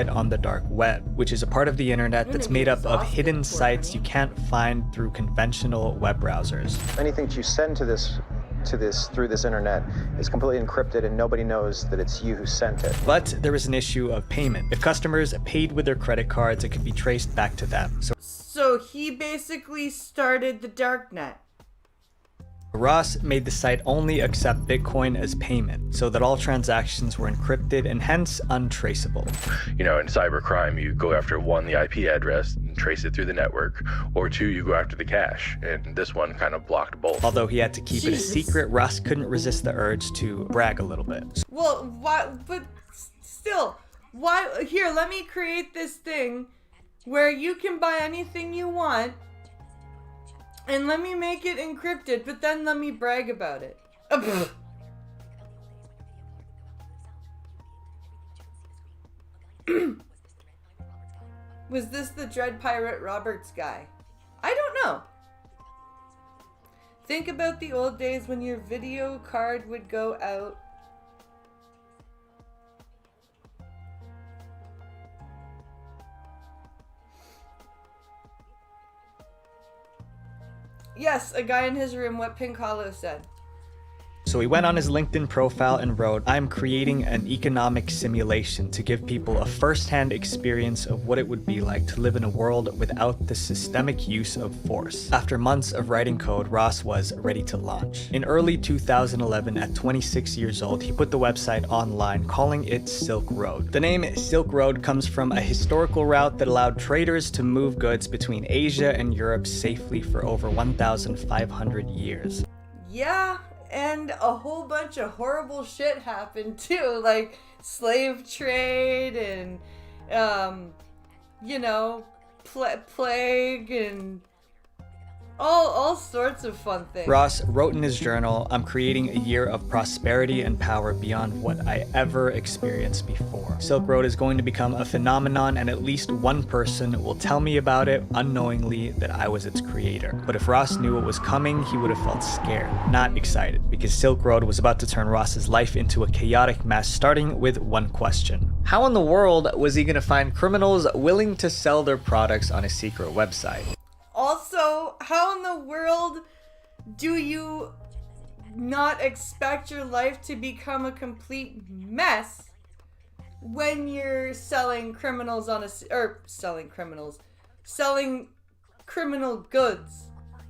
[SPEAKER 23] On the dark web, which is a part of the internet that's made up of hidden sites you can't find through conventional web browsers.
[SPEAKER 5] Anything that you send to this through this internet is completely encrypted and nobody knows that it's you who sent it.
[SPEAKER 23] But there was an issue of payment. If customers paid with their credit cards, it could be traced back to them.
[SPEAKER 1] So he basically started the darknet.
[SPEAKER 23] Ross made the site only accept Bitcoin as payment, so that all transactions were encrypted and hence untraceable.
[SPEAKER 3] You know, in cybercrime, you go after one, the IP address, and trace it through the network, or two, you go after the cache, and this one kind of blocked both.
[SPEAKER 23] Although he had to keep it a secret, Ross couldn't resist the urge to brag a little bit.
[SPEAKER 1] Well, why? But still, why? Here, let me create this thing where you can buy anything you want. And let me make it encrypted, but then let me brag about it. Was this the Dread Pirate Roberts guy? I don't know. Think about the old days when your video card would go out. Yes, a guy in his room, what Pink Hollow said.
[SPEAKER 23] So he went on his LinkedIn profile and wrote, "I'm creating an economic simulation to give people a first-hand experience of what it would be like to live in a world without the systemic use of force." After months of writing code, Ross was ready to launch. In early 2011, at 26 years old, he put the website online, calling it Silk Road. The name Silk Road comes from a historical route that allowed traders to move goods between Asia and Europe safely for over 1,500 years.
[SPEAKER 1] Yeah, and a whole bunch of horrible shit happened too, like slave trade and you know, plague and all sorts of fun things.
[SPEAKER 23] Ross wrote in his journal, "I'm creating a year of prosperity and power beyond what I ever experienced before. Silk Road is going to become a phenomenon, and at least one person will tell me about it unknowingly that I was its creator." But if Ross knew what was coming, he would have felt scared, not excited, because Silk Road was about to turn Ross's life into a chaotic mess, starting with one question. How in the world was he going to find criminals willing to sell their products on a secret website?
[SPEAKER 1] Also, how in the world do you not expect your life to become a complete mess when you're selling criminals on selling criminal goods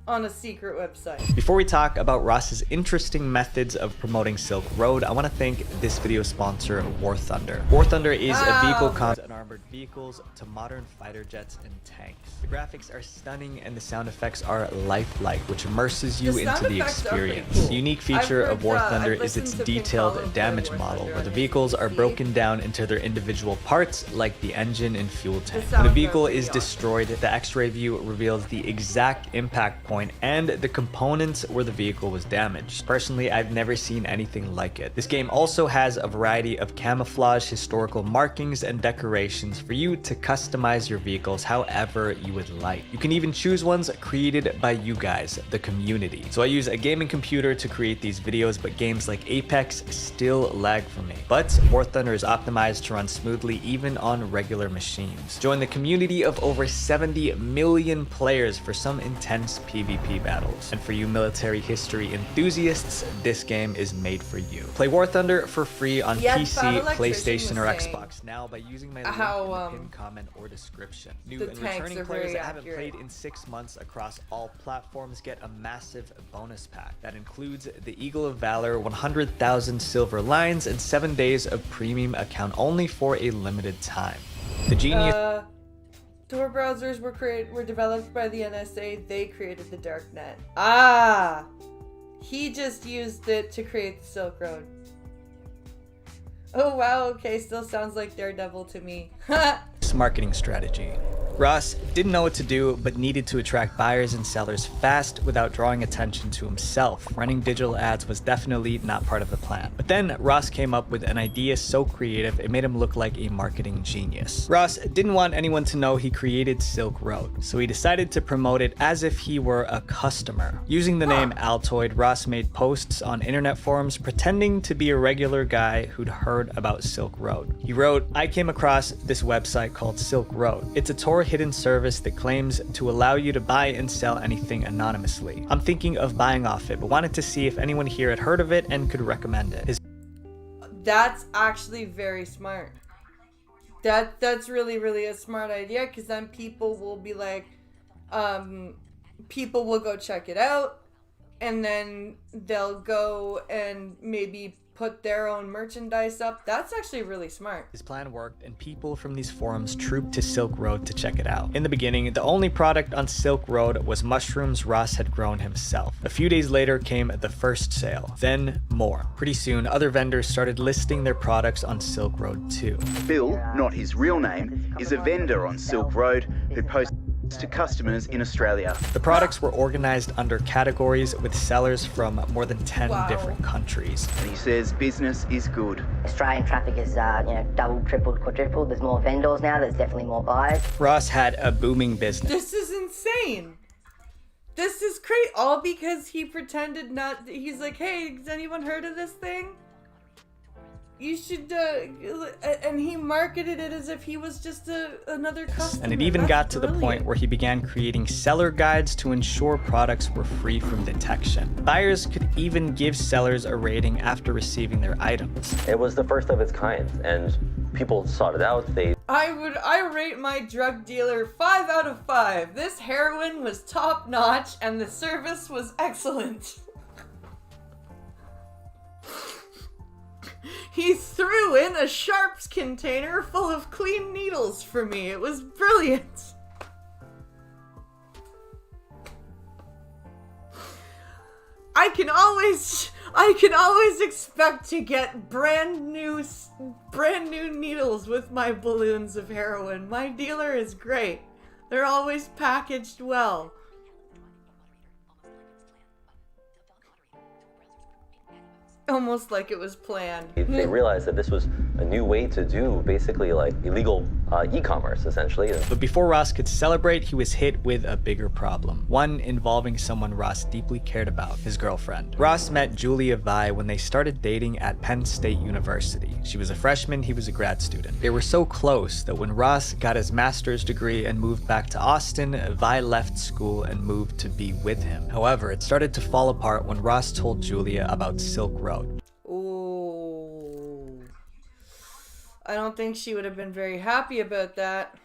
[SPEAKER 1] on a secret website?
[SPEAKER 23] Before we talk about Ross's interesting methods of promoting Silk Road, I want to thank this video sponsor, War Thunder. War Thunder is a vehicle concept and armored vehicles to modern fighter jets and tanks. The graphics are stunning and the sound effects are lifelike, which immerses you into the experience. Cool. The unique feature of War Thunder is its detailed damage model, where the vehicles are broken down into their individual parts, like the engine and fuel tank. When a vehicle is destroyed, the X-ray view reveals the exact impact point and the components where the vehicle was damaged. Personally, I've never seen anything like it. This game also has a variety of camouflage, historical markings, and decorations for you to customize your vehicles however you would like. You can even choose ones created by you guys, the community. So I use a gaming computer to create these videos, but games like Apex still lag for me. But War Thunder is optimized to run smoothly even on regular machines. Join the community of over 70 million players for some intense PvP battles. And for you military history enthusiasts, this game is made for you. Play War Thunder for free on PC, PlayStation, or Xbox now by using my link in the pinned comment or description. New and returning players that haven't played in 6 months across all platforms get a massive bonus pack that includes the Eagle of Valor, 100,000 silver lines, and 7 days of premium account only for a limited time. The genius
[SPEAKER 1] Tor browsers were developed by the NSA. They created the darknet. Ah! He just used it to create the Silk Road. Oh wow, okay, still sounds like Daredevil to me.
[SPEAKER 23] marketing strategy. Ross didn't know what to do, but needed to attract buyers and sellers fast without drawing attention to himself. Running digital ads was definitely not part of the plan. But then Ross came up with an idea so creative, it made him look like a marketing genius. Ross didn't want anyone to know he created Silk Road, so he decided to promote it as if he were a customer. Using the name Altoid, Ross made posts on internet forums pretending to be a regular guy who'd heard about Silk Road. He wrote, "I came across this website called Silk Road. It's a Tor hidden service that claims to allow you to buy and sell anything anonymously. I'm thinking of buying off it, but wanted to see if anyone here had heard of it and could recommend it."
[SPEAKER 1] That's actually very smart. That's really a smart idea, because then people will be like, people will go check it out, and then they'll go and maybe put their own merchandise up. That's actually really smart.
[SPEAKER 23] His plan worked, and people from these forums trooped to Silk Road to check it out. In the beginning, the only product on Silk Road was mushrooms Ross had grown himself. A few days later came the first sale, then more. Pretty soon, other vendors started listing their products on Silk Road too.
[SPEAKER 7] Bill, not his real name, is a vendor on Silk Road who posts to customers in Australia.
[SPEAKER 23] The products were organized under categories with sellers from more than 10 different countries.
[SPEAKER 7] And he says business is good.
[SPEAKER 22] Australian traffic is doubled, tripled, quadrupled. There's more vendors now. There's definitely more buyers.
[SPEAKER 23] Ross had a booming business.
[SPEAKER 1] This is insane. This is crazy. All because he pretended not. He's like, hey, has anyone heard of this thing? You should, and he marketed it as if he was just another customer.
[SPEAKER 23] And it even got to the point where he began creating seller guides to ensure products were free from detection. Buyers could even give sellers a rating after receiving their items.
[SPEAKER 8] It was the first of its kind, and people sought it out.
[SPEAKER 1] I rate my drug dealer 5 out of 5. This heroin was top notch, and the service was excellent. He threw in a sharps container full of clean needles for me. It was brilliant. I I can always expect to get brand new needles with my balloons of heroin. My dealer is great. They're always packaged well. Almost like it was planned.
[SPEAKER 8] They realized that this was a new way to do basically like illegal e-commerce, essentially.
[SPEAKER 23] But before Ross could celebrate, he was hit with a bigger problem, one involving someone Ross deeply cared about, his girlfriend. Ross met Julia Vi when they started dating at Penn State University. She was a freshman, he was a grad student. They were so close that when Ross got his master's degree and moved back to Austin, Vi left school and moved to be with him. However, it started to fall apart when Ross told Julia about Silk Road.
[SPEAKER 1] Ooh. I don't think she would have been very happy about that.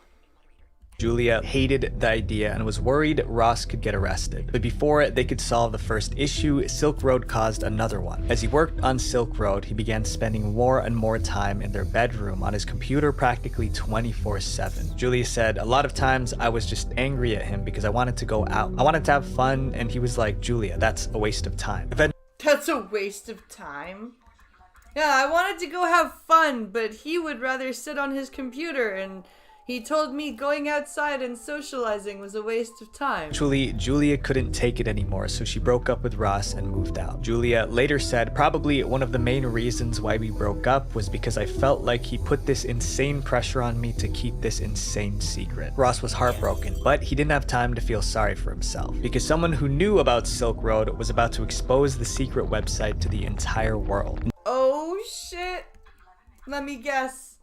[SPEAKER 23] Julia hated the idea and was worried Ross could get arrested. But before they could solve the first issue, Silk Road caused another one. As he worked on Silk Road, he began spending more and more time in their bedroom on his computer practically 24/7. Julia said, "A lot of times I was just angry at him because I wanted to go out. I wanted to have fun, and he was like, Julia, that's a waste of time."
[SPEAKER 1] That's a waste of time. Yeah, I wanted to go have fun, but he would rather sit on his computer, and he told me going outside and socializing was a waste of time.
[SPEAKER 23] Actually, Julia couldn't take it anymore, so she broke up with Ross and moved out. Julia later said, "Probably one of the main reasons why we broke up was because I felt like he put this insane pressure on me to keep this insane secret." Ross was heartbroken, but he didn't have time to feel sorry for himself, because someone who knew about Silk Road was about to expose the secret website to the entire world.
[SPEAKER 1] Oh shit! Let me guess.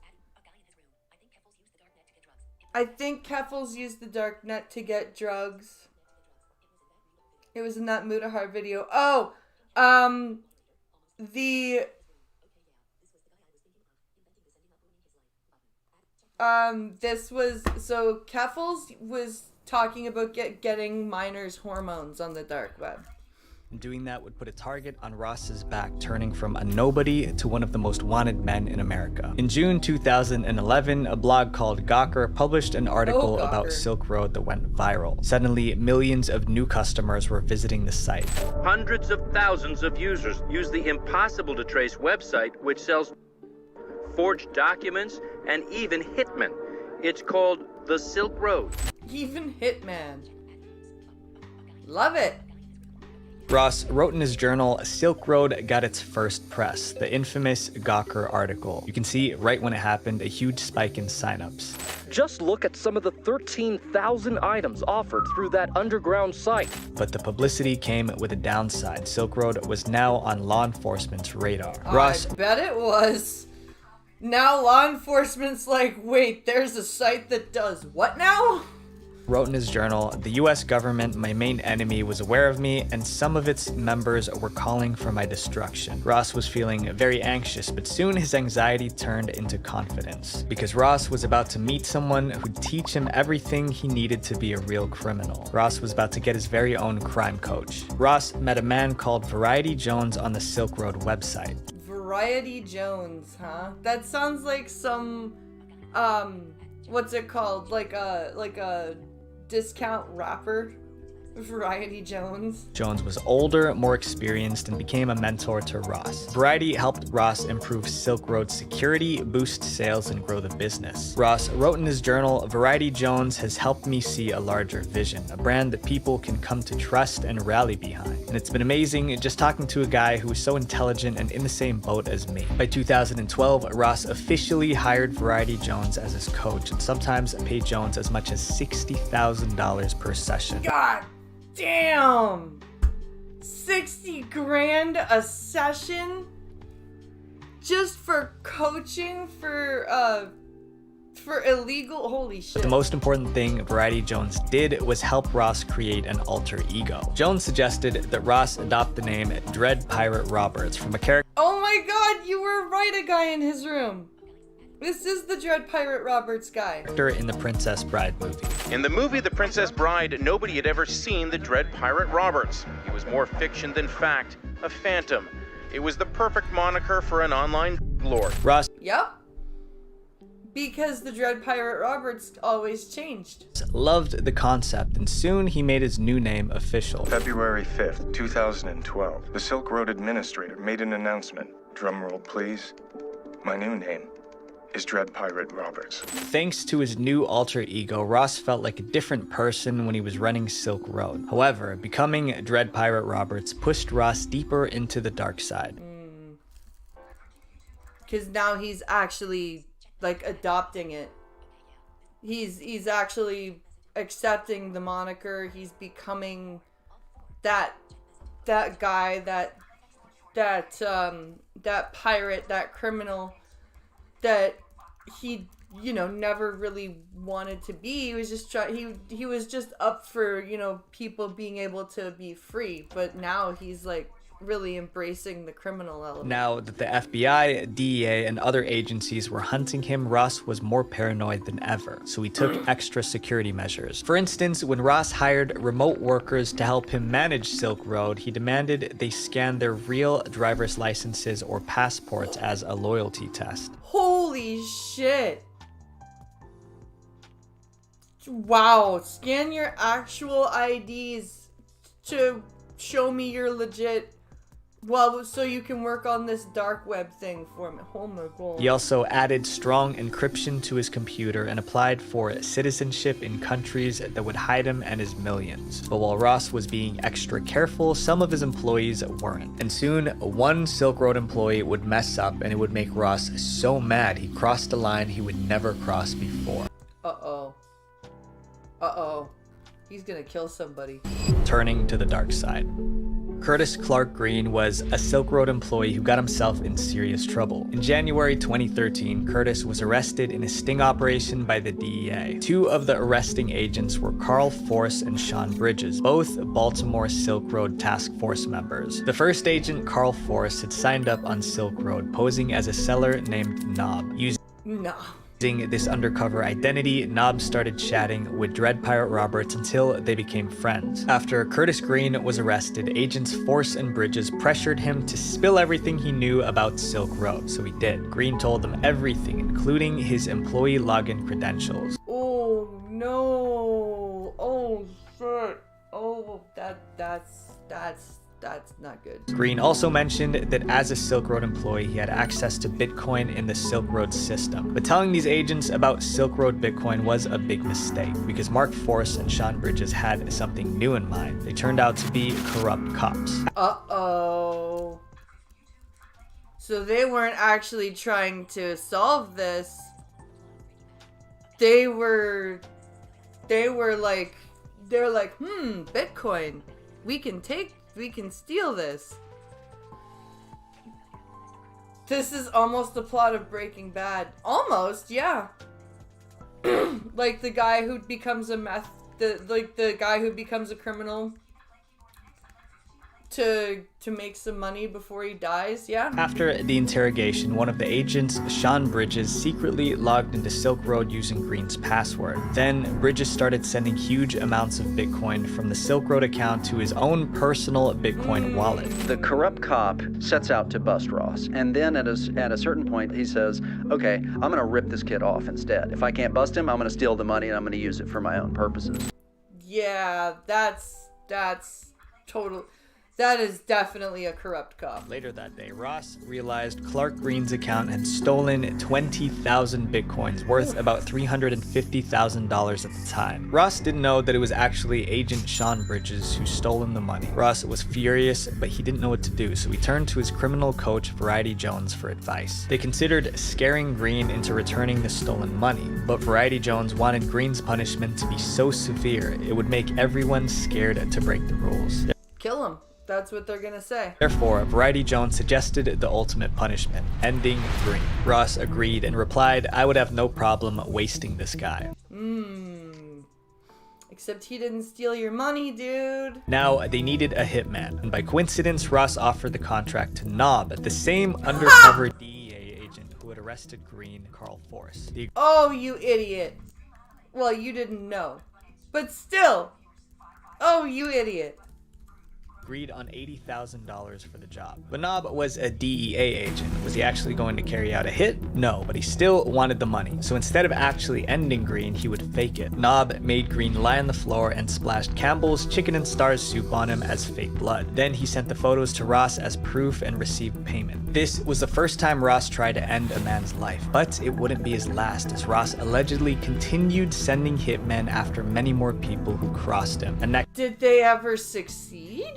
[SPEAKER 1] I think Keffels used the darknet to get drugs. It was in that Mutahar video. Oh! This was... So, Keffels was talking about getting minors' hormones on the dark web.
[SPEAKER 23] Doing that would put a target on Ross's back, turning from a nobody to one of the most wanted men in America. In June 2011, a blog called Gawker published an article about Silk Road that went viral. Suddenly, millions of new customers were visiting the site.
[SPEAKER 2] Hundreds of thousands of users use the impossible-to-trace website, which sells forged documents and even hitmen. It's called the Silk Road.
[SPEAKER 1] Even Hitman. Love it.
[SPEAKER 23] Ross wrote in his journal, Silk Road got its first press, the infamous Gawker article. You can see right when it happened, a huge spike in signups.
[SPEAKER 25] Just look at some of the 13,000 items offered through that underground site.
[SPEAKER 23] But the publicity came with a downside. Silk Road was now on law enforcement's radar. Ross,
[SPEAKER 1] I bet it was. Now law enforcement's like, wait, there's a site that does what now?
[SPEAKER 23] Wrote in his journal, the US government, my main enemy, was aware of me, and some of its members were calling for my destruction. Ross was feeling very anxious, but soon his anxiety turned into confidence, because Ross was about to meet someone who'd teach him everything he needed to be a real criminal. Ross was about to get his very own crime coach. Ross met a man called Variety Jones on the Silk Road website.
[SPEAKER 1] Variety Jones, huh? That sounds like some, what's it called? Like a discount rapper. Variety Jones.
[SPEAKER 23] Jones was older, more experienced, and became a mentor to Ross. Variety helped Ross improve Silk Road's security, boost sales, and grow the business. Ross wrote in his journal, Variety Jones has helped me see a larger vision, a brand that people can come to trust and rally behind. And it's been amazing just talking to a guy who is so intelligent and in the same boat as me. By 2012, Ross officially hired Variety Jones as his coach, and sometimes paid Jones as much as $60,000 per session.
[SPEAKER 1] God damn! 60 grand a session? Just for coaching for illegal, holy shit.
[SPEAKER 23] The most important thing Variety Jones did was help Ross create an alter ego. Jones suggested that Ross adopt the name Dread Pirate Roberts from a character.
[SPEAKER 1] Oh my god, you were right, a guy in his room. This is the Dread Pirate Roberts guy.
[SPEAKER 23] In the Princess Bride movie.
[SPEAKER 9] In the movie The Princess Bride, nobody had ever seen the Dread Pirate Roberts. He was more fiction than fact, a phantom. It was the perfect moniker for an online lord.
[SPEAKER 23] Ross.
[SPEAKER 1] Yep. Because the Dread Pirate Roberts always changed.
[SPEAKER 23] Loved the concept, and soon he made his new name official.
[SPEAKER 10] February 5th, 2012, the Silk Road Administrator made an announcement. Drumroll, please. My new name is Dread Pirate Roberts.
[SPEAKER 23] Thanks to his new alter ego, Ross felt like a different person when he was running Silk Road. However, becoming Dread Pirate Roberts pushed Ross deeper into the dark side.
[SPEAKER 1] Because now he's actually, like, adopting it. He's actually accepting the moniker. He's becoming that guy, that pirate, that criminal that he, you know, never really wanted to be. He was just he was just up for, you know, people being able to be free. But now he's like really embracing the criminal element.
[SPEAKER 23] Now that the FBI, DEA, and other agencies were hunting him, Ross was more paranoid than ever, so he took extra security measures. For instance, when Ross hired remote workers to help him manage Silk Road, he demanded they scan their real driver's licenses or passports as a loyalty test.
[SPEAKER 1] Holy shit. Wow, scan your actual IDs to show me you're legit. Well, so you can work on this dark web thing for me. Oh my god.
[SPEAKER 23] He also added strong encryption to his computer and applied for citizenship in countries that would hide him and his millions. But while Ross was being extra careful, some of his employees weren't. And soon, one Silk Road employee would mess up and it would make Ross so mad he crossed a line he would never cross before.
[SPEAKER 1] Uh-oh. Uh-oh. He's gonna kill somebody.
[SPEAKER 23] Turning to the dark side. Curtis Clark Green was a Silk Road employee who got himself in serious trouble. In January 2013, Curtis was arrested in a sting operation by the DEA. Two of the arresting agents were Carl Force and Sean Bridges, both Baltimore Silk Road Task Force members. The first agent, Carl Force, had signed up on Silk Road, posing as a seller named Knob. Using this undercover identity, Knob started chatting with Dread Pirate Roberts until they became friends. After Curtis Green was arrested, agents Force and Bridges pressured him to spill everything he knew about Silk Road, so he did. Green told them everything, including his employee login credentials.
[SPEAKER 1] Oh no! Oh shit! Oh, that's not good.
[SPEAKER 23] Green also mentioned that as a Silk Road employee, he had access to Bitcoin in the Silk Road system. But telling these agents about Silk Road Bitcoin was a big mistake, because Mark Force and Sean Bridges had something new in mind. They turned out to be corrupt cops.
[SPEAKER 1] Uh-oh. So they weren't actually trying to solve this. They're like, Bitcoin. We can steal this. This is almost the plot of Breaking Bad. Almost, yeah. Like the guy who becomes the guy who becomes a criminal to make some money before he dies, yeah.
[SPEAKER 23] After the interrogation, one of the agents, Sean Bridges, secretly logged into Silk Road using Green's password. Then Bridges started sending huge amounts of Bitcoin from the Silk Road account to his own personal Bitcoin wallet.
[SPEAKER 26] The corrupt cop sets out to bust Ross, and then at a certain point he says, okay, I'm gonna rip this kid off instead. If I can't bust him, I'm gonna steal the money and I'm gonna use it for my own purposes.
[SPEAKER 1] Yeah, that's total. That is definitely a corrupt cop.
[SPEAKER 23] Later that day, Ross realized Clark Green's account had stolen 20,000 Bitcoins, worth about $350,000 at the time. Ross didn't know that it was actually Agent Sean Bridges who stolen the money. Ross was furious, but he didn't know what to do, so he turned to his criminal coach, Variety Jones, for advice. They considered scaring Green into returning the stolen money, but Variety Jones wanted Green's punishment to be so severe, it would make everyone scared to break the rules.
[SPEAKER 1] Kill him. That's what they're gonna say.
[SPEAKER 23] Therefore, Variety Jones suggested the ultimate punishment, ending Green. Ross agreed and replied, I would have no problem wasting this guy.
[SPEAKER 1] Except he didn't steal your money, dude.
[SPEAKER 23] Now, they needed a hitman, and by coincidence, Ross offered the contract to Knob, the same undercover DEA agent who had arrested Green, Carl Force.
[SPEAKER 1] Oh, you idiot. Well, you didn't know. But still. Oh, you idiot.
[SPEAKER 23] agreed on $80,000 for the job. But Knob was a DEA agent. Was he actually going to carry out a hit? No, but he still wanted the money. So instead of actually ending Green, he would fake it. Knob made Green lie on the floor and splashed Campbell's Chicken and Stars soup on him as fake blood. Then he sent the photos to Ross as proof and received payment. This was the first time Ross tried to end a man's life, but it wouldn't be his last, as Ross allegedly continued sending hitmen after many more people who crossed him. And that
[SPEAKER 1] Did they ever succeed?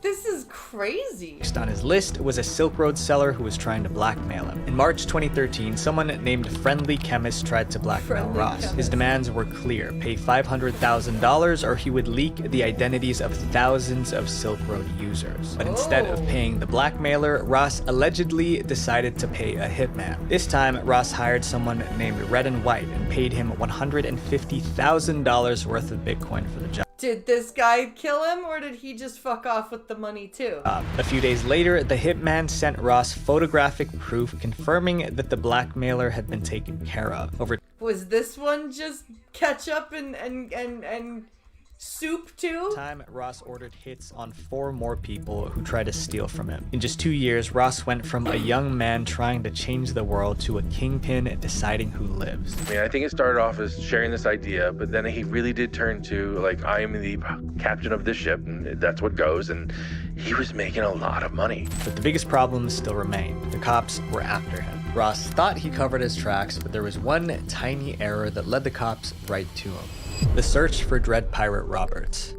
[SPEAKER 1] This is crazy.
[SPEAKER 23] Next on his list was a Silk Road seller who was trying to blackmail him. In March 2013, someone named Friendly Chemist tried to blackmail Ross. His demands were clear: pay $500,000 or he would leak the identities of thousands of Silk Road users. But instead of paying the blackmailer, Ross allegedly decided to pay a hitman. This time, Ross hired someone named Red and White and paid him $150,000 worth of Bitcoin for the job.
[SPEAKER 1] Did this guy kill him, or did he just fuck off with the money too?
[SPEAKER 23] A few days later, the hitman sent Ross photographic proof confirming that the blackmailer had been taken care of.
[SPEAKER 1] Was this one just ketchup and soup too?
[SPEAKER 23] Time, Ross ordered hits on 4 more people who tried to steal from him. In just 2 years, Ross went from a young man trying to change the world to a kingpin deciding who lives.
[SPEAKER 11] I mean, I think it started off as sharing this idea, but then he really did turn to, like, I am the captain of this ship, and that's what goes, and he was making a lot of money.
[SPEAKER 23] But the biggest problem still remained. The cops were after him. Ross thought he covered his tracks, but there was one tiny error that led the cops right to him: the search for Dread Pirate Roberts.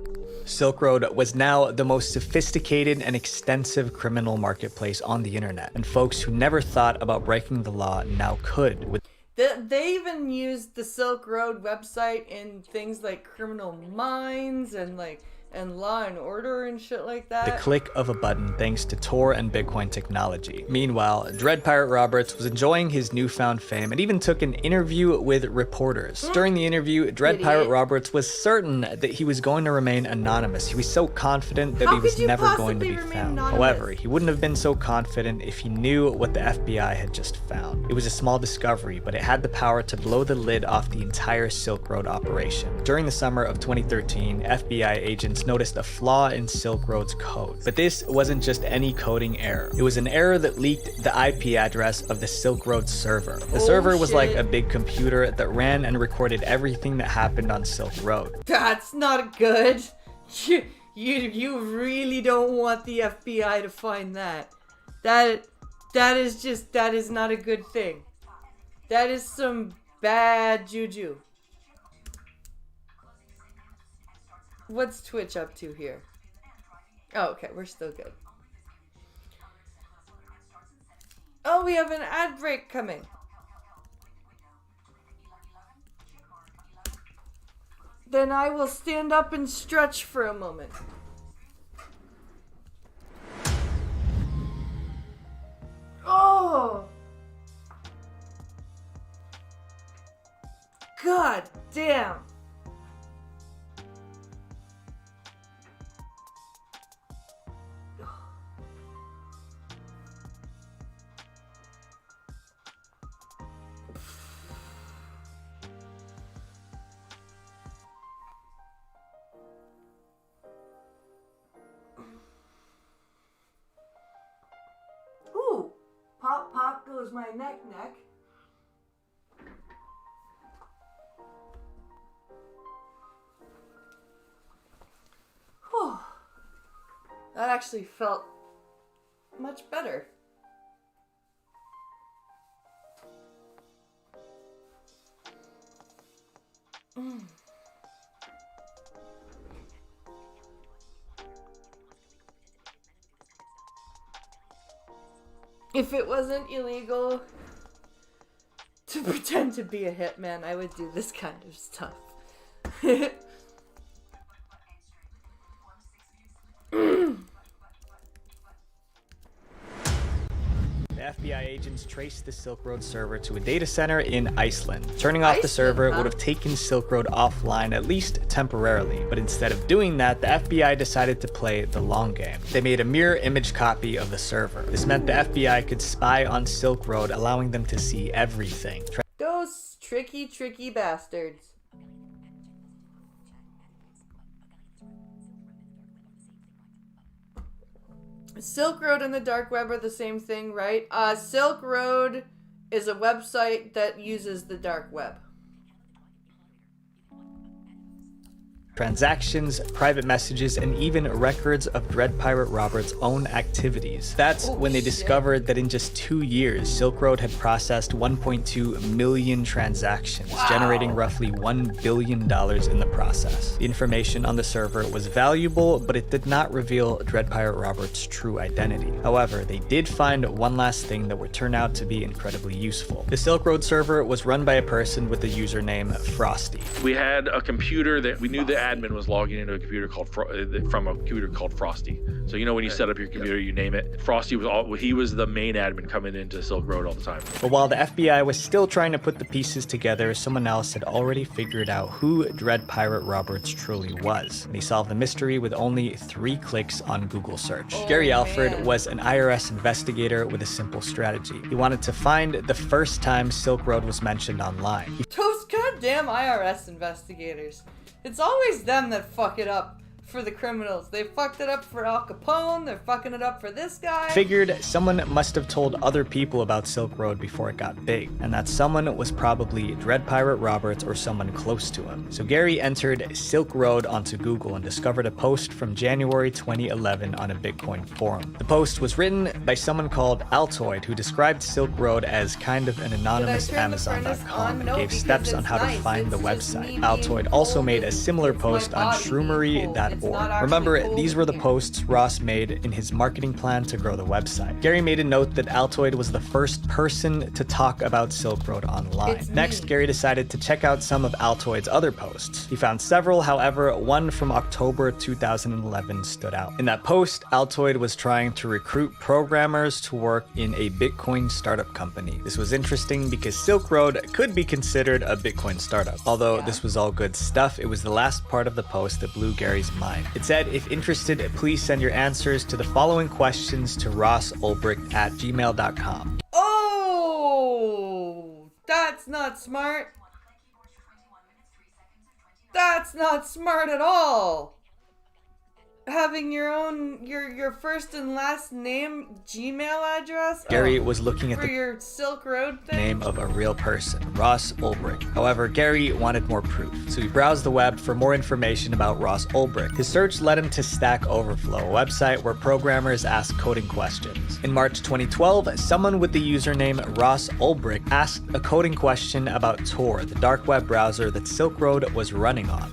[SPEAKER 23] Silk Road was now the most sophisticated and extensive criminal marketplace on the internet, and folks who never thought about breaking the law now could.
[SPEAKER 1] They even used the Silk Road website in things like Criminal Minds and Law and Order and shit like that.
[SPEAKER 23] The click of a button thanks to Tor and Bitcoin technology. Meanwhile, Dread Pirate Roberts was enjoying his newfound fame and even took an interview with reporters. During the interview, Dread Pirate Roberts was certain that he was going to remain anonymous. He was so confident that he was never going to be found. However, he wouldn't have been so confident if he knew what the FBI had just found. It was a small discovery, but it had the power to blow the lid off the entire Silk Road operation. During the summer of 2013, FBI agents noticed a flaw in Silk Road's code. But this wasn't just any coding error. It was an error that leaked the IP address of the Silk Road server. The server was like a big computer that ran and recorded everything that happened on Silk Road.
[SPEAKER 1] That's not good. You really don't want the FBI to find that. That is not a good thing. That is some bad juju. What's Twitch up to here? Oh, okay, we're still good. Oh, we have an ad break coming. Then I will stand up and stretch for a moment. Oh! God damn! Ooh! Pop, pop goes my neck. Whew. That actually felt much better. If it wasn't illegal to pretend to be a hitman, I would do this kind of stuff.
[SPEAKER 23] The FBI agents traced the Silk Road server to a data center in Iceland. Turning off the server would have taken Silk Road offline, at least temporarily, but instead of doing that, the FBI decided to play the long game. They made a mirror image copy of the server. This meant the FBI could spy on Silk Road, allowing them to see everything.
[SPEAKER 1] Those tricky bastards. Silk Road and the dark web are the same thing, right? Silk Road is a website that uses the dark web.
[SPEAKER 23] Transactions, private messages, and even records of Dread Pirate Roberts' own activities. That's when they discovered that in just 2 years, Silk Road had processed 1.2 million transactions, generating roughly $1 billion in the process. The information on the server was valuable, but it did not reveal Dread Pirate Roberts' true identity. However, they did find one last thing that would turn out to be incredibly useful. The Silk Road server was run by a person with the username Frosty.
[SPEAKER 11] We had a computer that we knew the admin was logging into a computer called from a computer called Frosty. So when you set up your computer, you name it. Frosty was the main admin coming into Silk Road all the time.
[SPEAKER 23] But while the FBI was still trying to put the pieces together, someone else had already figured out who Dread Pirate Roberts truly was. And he solved the mystery with only 3 clicks on Google search. Gary Alfred was an IRS investigator with a simple strategy. He wanted to find the first time Silk Road was mentioned online.
[SPEAKER 1] Those goddamn IRS investigators. It's always them that fuck it up for the criminals. They fucked it up for Al Capone, they're fucking it up for this guy.
[SPEAKER 23] Figured someone must have told other people about Silk Road before it got big, and that someone was probably Dread Pirate Roberts or someone close to him. So Gary entered Silk Road onto Google and discovered a post from January 2011 on a Bitcoin forum. The post was written by someone called Altoid, who described Silk Road as kind of an anonymous Amazon.com and gave steps on how to find the website. Altoid also made a similar post on shroomery.org. Remember, these were the posts Ross made in his marketing plan to grow the website. Gary made a note that Altoid was the first person to talk about Silk Road online. Next, Gary decided to check out some of Altoid's other posts. He found several, however, one from October 2011 stood out. In that post, Altoid was trying to recruit programmers to work in a Bitcoin startup company. This was interesting because Silk Road could be considered a Bitcoin startup. Although this was all good stuff, it was the last part of the post that blew Gary's mind. It said, if interested, please send your answers to the following questions to rossolbricht@gmail.com.
[SPEAKER 1] Oh, that's not smart. That's not smart at all. Having your own, your first and last name Gmail address?
[SPEAKER 23] Gary was looking at
[SPEAKER 1] for
[SPEAKER 23] the
[SPEAKER 1] your Silk Road thing?
[SPEAKER 23] Name of a real person, Ross Ulbricht. However, Gary wanted more proof, so he browsed the web for more information about Ross Ulbricht. His search led him to Stack Overflow, a website where programmers ask coding questions. In March 2012, someone with the username Ross Ulbricht asked a coding question about Tor, the dark web browser that Silk Road was running on.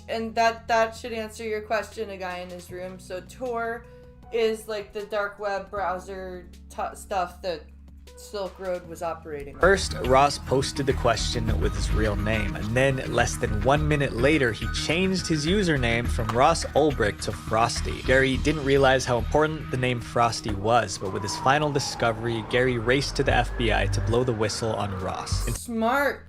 [SPEAKER 1] And that should answer your question, a guy in his room. So Tor is like the dark web browser stuff that Silk Road was operating on.
[SPEAKER 23] First, Ross posted the question with his real name, and then less than 1 minute later, he changed his username from Ross Ulbricht to Frosty. Gary didn't realize how important the name Frosty was, but with his final discovery, Gary raced to the FBI to blow the whistle on Ross.
[SPEAKER 1] Smart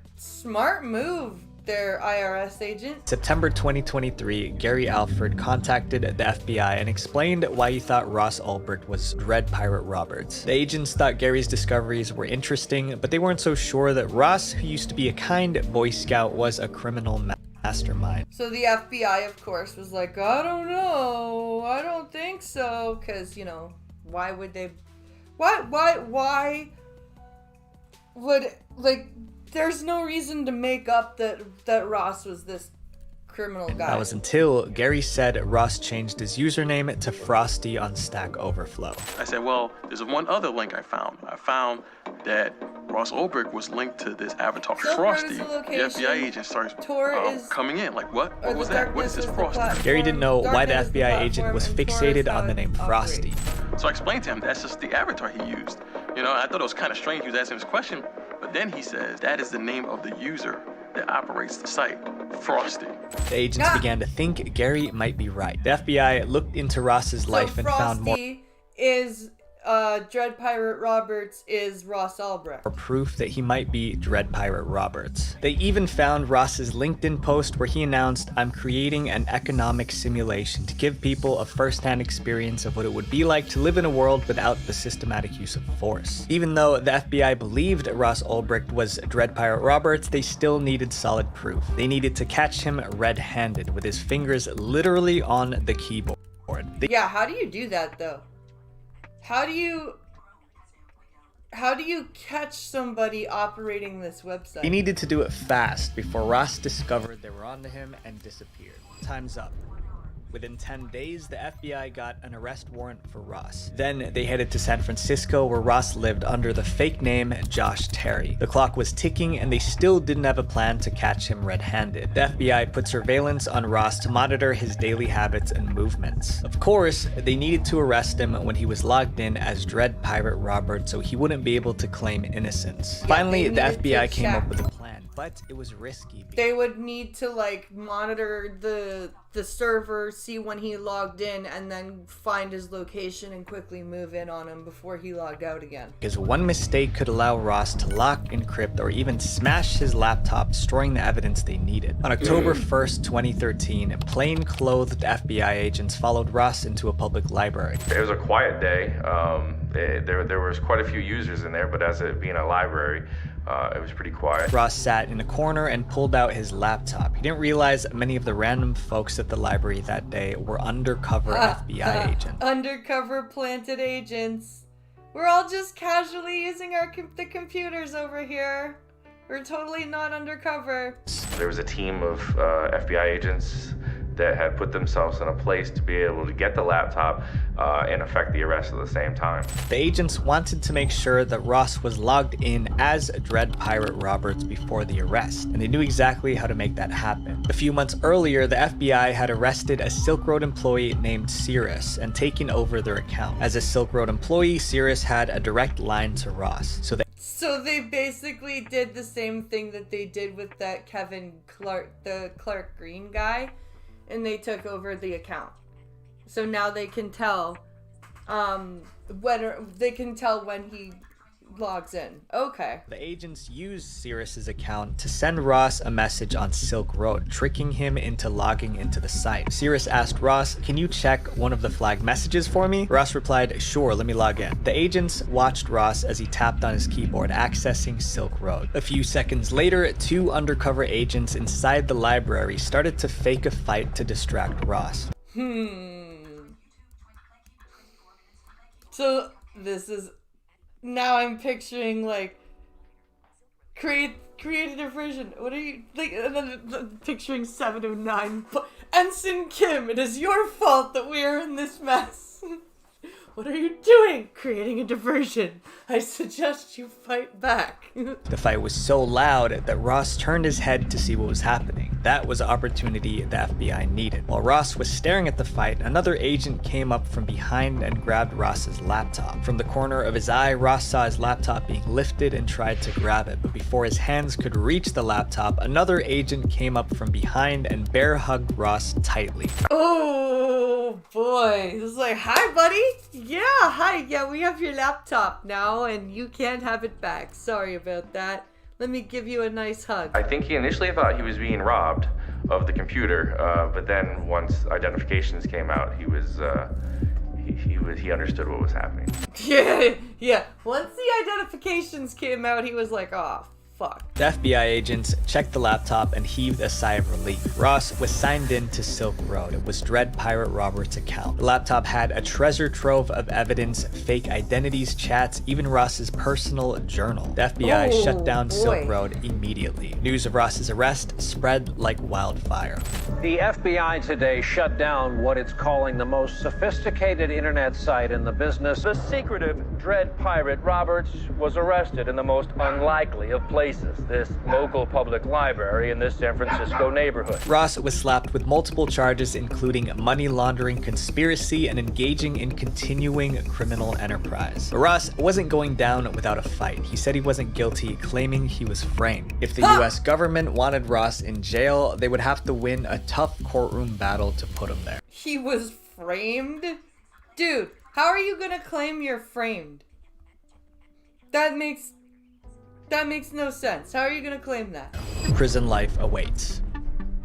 [SPEAKER 1] move. Their IRS agent.
[SPEAKER 23] September 2023, Gary Alfred contacted the FBI and explained why he thought Ross Ulbricht was Dread Pirate Roberts. The agents thought Gary's discoveries were interesting, but they weren't so sure that Ross, who used to be a kind Boy Scout, was a criminal mastermind.
[SPEAKER 1] So the FBI, of course, was like, I don't know, I don't think so, because, why would they? Why would, there's no reason to make up that Ross was this criminal guy.
[SPEAKER 23] That was until Gary said Ross changed his username to Frosty on Stack Overflow.
[SPEAKER 3] I said, well, there's one other link I found. I found that Ross Ulbricht was linked to this avatar, Frosty. The FBI agent starts coming in, like, what? What was that? What is this Frosty?
[SPEAKER 23] Gary didn't know why the FBI agent was fixated on the name Frosty.
[SPEAKER 3] So I explained to him that's just the avatar he used. I thought it was kind of strange he was asking this question, but then he says that is the name of the user that operates the site, Frosty.
[SPEAKER 23] The agents began to think Gary might be right. The FBI looked into Ross's life and found more.
[SPEAKER 1] Frosty is Dread Pirate Roberts is Ross Ulbricht.
[SPEAKER 23] Or proof that he might be Dread Pirate Roberts. They even found Ross's LinkedIn post where he announced, I'm creating an economic simulation to give people a first-hand experience of what it would be like to live in a world without the systematic use of force. Even though the FBI believed Ross Ulbricht was Dread Pirate Roberts, they still needed solid proof. They needed to catch him red-handed with his fingers literally on the keyboard.
[SPEAKER 1] Yeah, how do you do that though? How do you catch somebody operating this website?
[SPEAKER 23] He needed to do it fast before Ross discovered they were onto him and disappeared. Time's up. Within 10 days, the FBI got an arrest warrant for Ross. Then they headed to San Francisco, where Ross lived under the fake name Josh Terry. The clock was ticking, and they still didn't have a plan to catch him red-handed. The FBI put surveillance on Ross to monitor his daily habits and movements. Of course, they needed to arrest him when he was logged in as Dread Pirate Robert, so he wouldn't be able to claim innocence.
[SPEAKER 1] Yeah,
[SPEAKER 23] Finally, the FBI came up with a plan, but it was risky.
[SPEAKER 1] They would need to like monitor the server, see when he logged in, and then find his location and quickly move in on him before he logged out again.
[SPEAKER 23] Because one mistake could allow Ross to lock, encrypt, or even smash his laptop, destroying the evidence they needed. On October 1st, 2013, plain-clothed FBI agents followed Ross into a public library.
[SPEAKER 3] It was a quiet day. There was quite a few users in there, but as it being a library, it was pretty quiet.
[SPEAKER 23] Ross sat in a corner and pulled out his laptop. He didn't realize many of the random folks at the library that day were undercover FBI agents.
[SPEAKER 1] Undercover planted agents. We're all just casually using the computers over here. We're totally not undercover.
[SPEAKER 3] There was a team of FBI agents that had put themselves in a place to be able to get the laptop and effect the arrest at the same time.
[SPEAKER 23] The agents wanted to make sure that Ross was logged in as Dread Pirate Roberts before the arrest, and they knew exactly how to make that happen. A few months earlier, the FBI had arrested a Silk Road employee named Cirrus and taken over their account. As a Silk Road employee, Cirrus had a direct line to Ross,
[SPEAKER 1] So they basically did the same thing that they did with that Clark Green guy, and they took over the account. So now they can tell when he logs in. Okay.
[SPEAKER 23] The agents used Cirrus's account to send Ross a message on Silk Road, tricking him into logging into the site. Cirrus asked Ross, "Can you check one of the flagged messages for me?" Ross replied, "Sure, let me log in." The agents watched Ross as he tapped on his keyboard, accessing Silk Road. A few seconds later, two undercover agents inside the library started to fake a fight to distract Ross.
[SPEAKER 1] So this is... Now I'm picturing, like, create a diversion. What are you, like, and then picturing 709. Ensign Kim, it is your fault that we are in this mess. What are you doing? Creating a diversion. I suggest you fight back.
[SPEAKER 23] The fight was so loud that Ross turned his head to see what was happening. That was the opportunity the FBI needed. While Ross was staring at the fight, another agent came up from behind and grabbed Ross's laptop. From the corner of his eye, Ross saw his laptop being lifted and tried to grab it, but before his hands could reach the laptop, another agent came up from behind and bear hugged Ross tightly.
[SPEAKER 1] Oh boy. It's like, "Hi buddy. Yeah, hi. Yeah, we have your laptop now and you can't have it back. Sorry about that. Let me give you a nice hug."
[SPEAKER 3] I think he initially thought he was being robbed of the computer, but then once identifications came out, he understood what was happening.
[SPEAKER 1] Yeah. Once the identifications came out, he was like, "Oh, fuck."
[SPEAKER 23] The FBI agents checked the laptop and heaved a sigh of relief. Ross was signed in to Silk Road. It was Dread Pirate Robert's account. The laptop had a treasure trove of evidence, fake identities, chats, even Ross's personal journal. The FBI shut down Silk Road immediately. News of Ross's arrest spread like wildfire.
[SPEAKER 12] The FBI today shut down what it's calling the most sophisticated internet site in the business.
[SPEAKER 2] The secretive Dread Pirate Roberts was arrested in the most unlikely of places, this local public library in this San Francisco neighborhood.
[SPEAKER 23] Ross was slapped with multiple charges, including money laundering, conspiracy, and engaging in continuing criminal enterprise. But Ross wasn't going down without a fight. He said he wasn't guilty, claiming he was framed. If the US government wanted Ross in jail, they would have to win a tough courtroom battle to put him there.
[SPEAKER 1] He was framed? Dude, how are you gonna claim you're framed? That makes no sense. How are you gonna claim that?
[SPEAKER 23] Prison life awaits.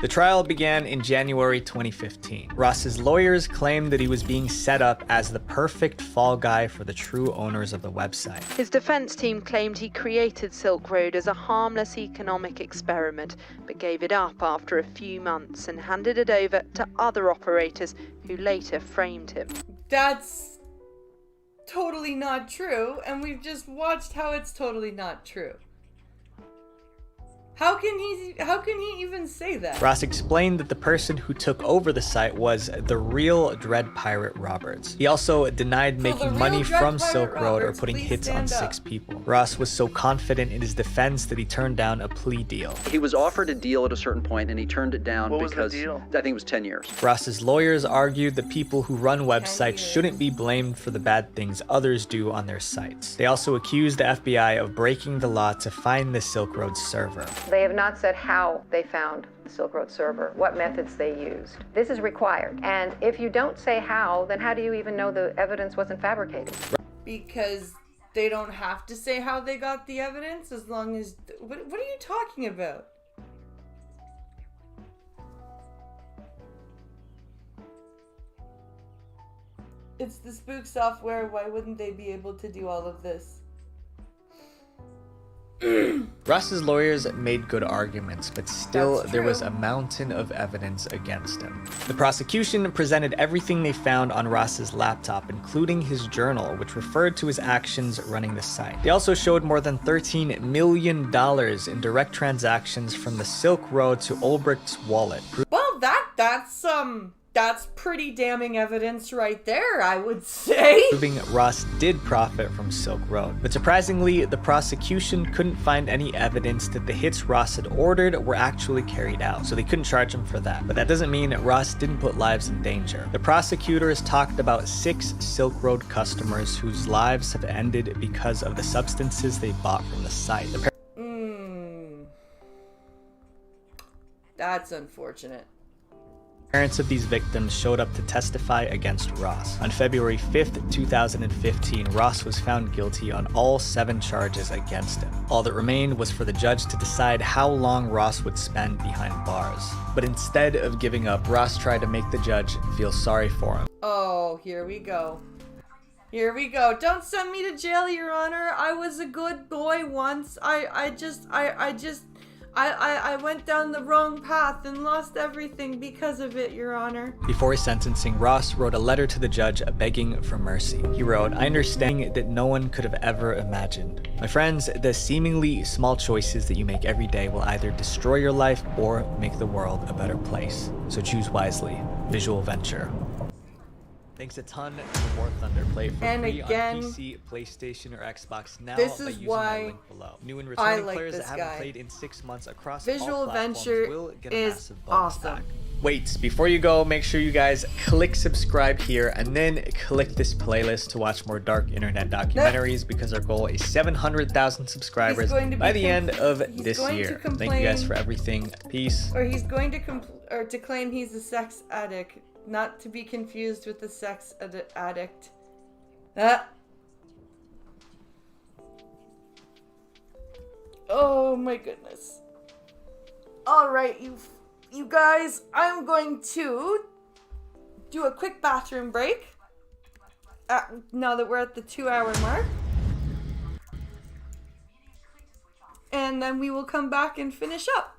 [SPEAKER 23] The trial began in January 2015. Ross's lawyers claimed that he was being set up as the perfect fall guy for the true owners of the website.
[SPEAKER 13] His defense team claimed he created Silk Road as a harmless economic experiment, but gave it up after a few months and handed it over to other operators who later framed him.
[SPEAKER 1] That's totally not true, and we've just watched how it's totally not true. How can he even say that?
[SPEAKER 23] Ross explained that the person who took over the site was the real Dread Pirate Roberts. He also denied making money from Silk Road or putting hits on 6 people. Ross was so confident in his defense that he turned down a plea deal.
[SPEAKER 26] He was offered a deal at a certain point and he turned it down
[SPEAKER 24] What was the
[SPEAKER 26] because
[SPEAKER 24] deal?
[SPEAKER 26] I think it was 10 years.
[SPEAKER 23] Ross's lawyers argued that people who run websites shouldn't be blamed for the bad things others do on their sites. They also accused the FBI of breaking the law to find the Silk Road server.
[SPEAKER 19] They have not said how they found the Silk Road server, what methods they used. This is required. And if you don't say how, then how do you even know the evidence wasn't fabricated?
[SPEAKER 1] Because they don't have to say how they got the evidence as long as... What are you talking about? It's the spook software. Why wouldn't they be able to do all of this?
[SPEAKER 23] Ross's lawyers made good arguments, but still there was a mountain of evidence against him. The prosecution presented everything they found on Ross's laptop, including his journal, which referred to his actions running the site. They also showed more than $13 million in direct transactions from the Silk Road to Ulbricht's wallet.
[SPEAKER 1] Well, that's pretty damning evidence right there, I would say.
[SPEAKER 23] Proving Ross did profit from Silk Road. But surprisingly, the prosecution couldn't find any evidence that the hits Ross had ordered were actually carried out, so they couldn't charge him for that. But that doesn't mean Ross didn't put lives in danger. The prosecutors talked about 6 Silk Road customers whose lives have ended because of the substances they bought from the site.
[SPEAKER 1] That's unfortunate.
[SPEAKER 23] Parents of these victims showed up to testify against Ross. On February 5th, 2015, Ross was found guilty on all 7 charges against him. All that remained was for the judge to decide how long Ross would spend behind bars. But instead of giving up, Ross tried to make the judge feel sorry for him.
[SPEAKER 1] Oh, here we go. Here we go. Don't send me to jail, Your Honor. I was a good boy once. I went down the wrong path and lost everything because of it, Your Honor.
[SPEAKER 23] Before his sentencing, Ross wrote a letter to the judge begging for mercy. He wrote, "I understand that no one could have ever imagined. My friends, the seemingly small choices that you make every day will either destroy your life or make the world a better place. So choose wisely. Visual Venture." Thanks a ton to War Thunder. Play it for free on PC, PlayStation, or Xbox now
[SPEAKER 1] this
[SPEAKER 23] by
[SPEAKER 1] is
[SPEAKER 23] using
[SPEAKER 1] why
[SPEAKER 23] the link below. New and returning
[SPEAKER 1] like
[SPEAKER 23] players that
[SPEAKER 1] this
[SPEAKER 23] haven't
[SPEAKER 1] guy.
[SPEAKER 23] played in 6 months across
[SPEAKER 1] Visual
[SPEAKER 23] all platforms
[SPEAKER 1] Venture
[SPEAKER 23] will get a
[SPEAKER 1] is
[SPEAKER 23] massive bonus
[SPEAKER 1] awesome.
[SPEAKER 23] pack. Wait, before you go, make sure you guys click subscribe here and then click this playlist to watch more dark internet documentaries because our goal is 700,000 subscribers by the end of this year. Thank you guys for everything. Peace.
[SPEAKER 1] Or he's going to claim he's a sex addict, not to be confused with the sex addict. Oh my goodness. All right, you guys, I'm going to do a quick bathroom break. Now that we're at the 2-hour mark. And then we will come back and finish up.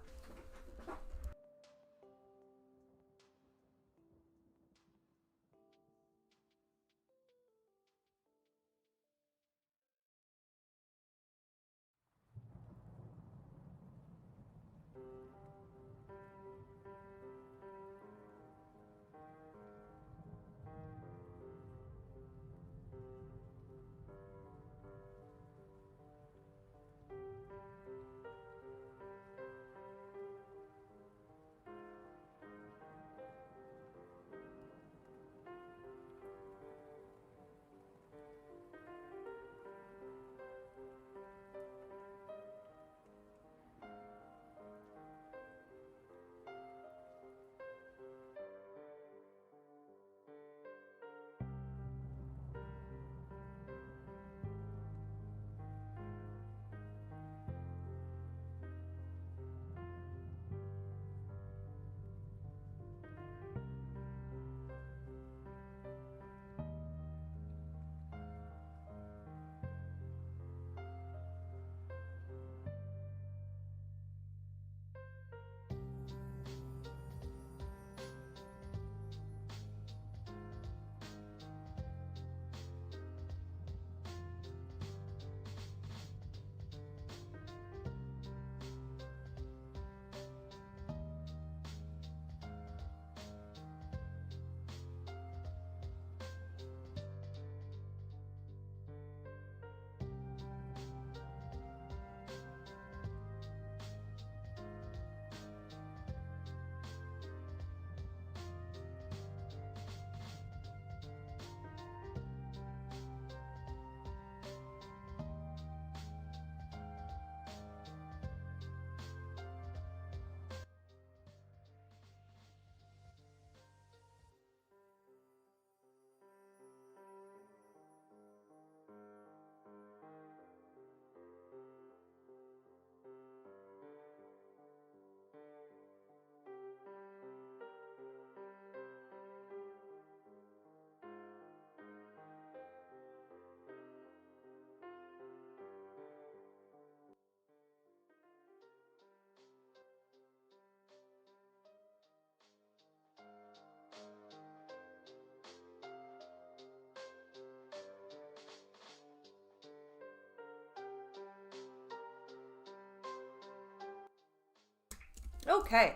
[SPEAKER 1] Okay.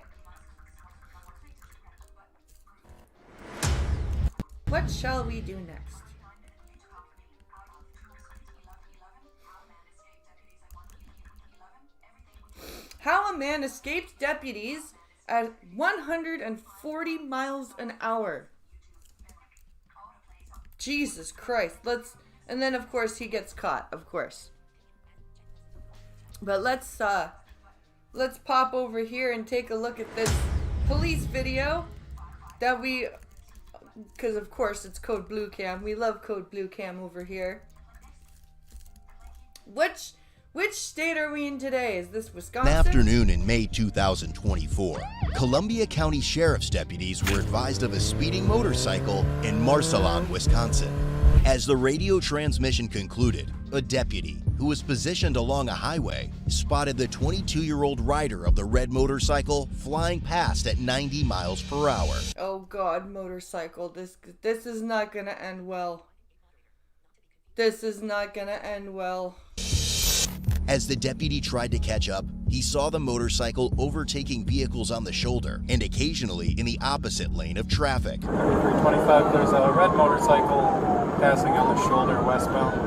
[SPEAKER 1] What shall we do next? How a man escaped deputies at 140 miles an hour. Jesus Christ. And then of course he gets caught, of course. But let's pop over here and take a look at this police video that because of course it's Code Blue Cam. We love Code Blue Cam over here. Which state are we in today? Is this Wisconsin?
[SPEAKER 6] An afternoon in May 2024, Columbia County Sheriff's deputies were advised of a speeding motorcycle in Marcelon, Wisconsin. As the radio transmission concluded, a deputy who was positioned along a highway spotted the 22-year-old rider of the red motorcycle flying past at 90 miles per hour.
[SPEAKER 1] Oh God, motorcycle. This is not gonna end well. This is not gonna end well.
[SPEAKER 6] As the deputy tried to catch up, he saw the motorcycle overtaking vehicles on the shoulder and occasionally in the opposite lane of traffic.
[SPEAKER 20] 325, there's a red motorcycle passing on the shoulder westbound,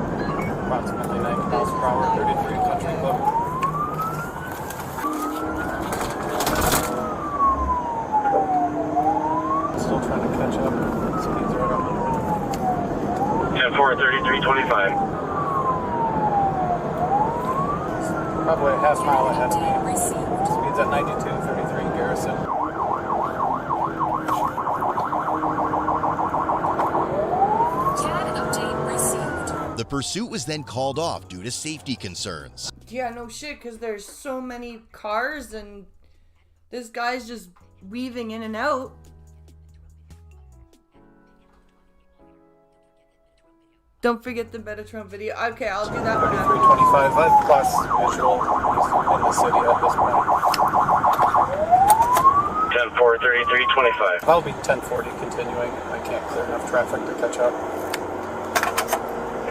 [SPEAKER 20] approximately 90 miles per hour, 33 Country Club. Still trying to catch up. Speeds right up.
[SPEAKER 14] 10-4, 3325.
[SPEAKER 20] Probably a half mile ahead of me. Speeds at 92, 33 Garrison.
[SPEAKER 6] The pursuit was then called off due to safety concerns.
[SPEAKER 1] Yeah, no shit, because there's so many cars and this guy's just weaving in and out. Don't forget the Metatron video. Okay, I'll do that one after.
[SPEAKER 20] 325 plus visual in the city at this point.
[SPEAKER 14] 10-4, 3325.
[SPEAKER 20] That'll be 1040 continuing. I can't clear enough traffic to catch up.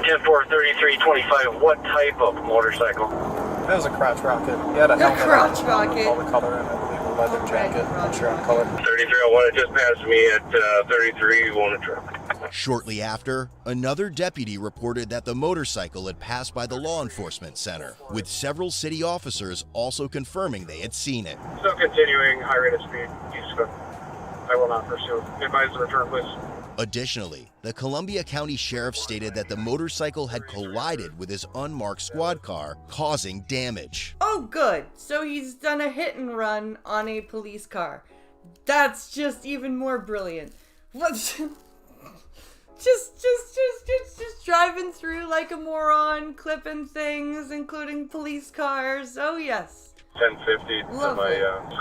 [SPEAKER 14] 10-4, 3325. What type of motorcycle?
[SPEAKER 20] It was a crotch rocket. He had a helmet
[SPEAKER 1] crotch
[SPEAKER 20] on,
[SPEAKER 1] rocket.
[SPEAKER 20] All the color in it. I believe a leather jacket. Not sure on color.
[SPEAKER 14] 3301, it just passed me at 3301 traffic.
[SPEAKER 6] Shortly after, another deputy reported that the motorcycle had passed by the law enforcement center, with several city officers also confirming they had seen it.
[SPEAKER 14] Still continuing, high rate of speed. I will not pursue. Advise the return, please.
[SPEAKER 6] Additionally, the Columbia County Sheriff stated that the motorcycle had collided with his unmarked squad car, causing damage.
[SPEAKER 1] Oh, good. So he's done a hit and run on a police car. That's just even more brilliant. What's just driving through like a moron, clipping things, including police cars. Oh yes.
[SPEAKER 14] 1050 to my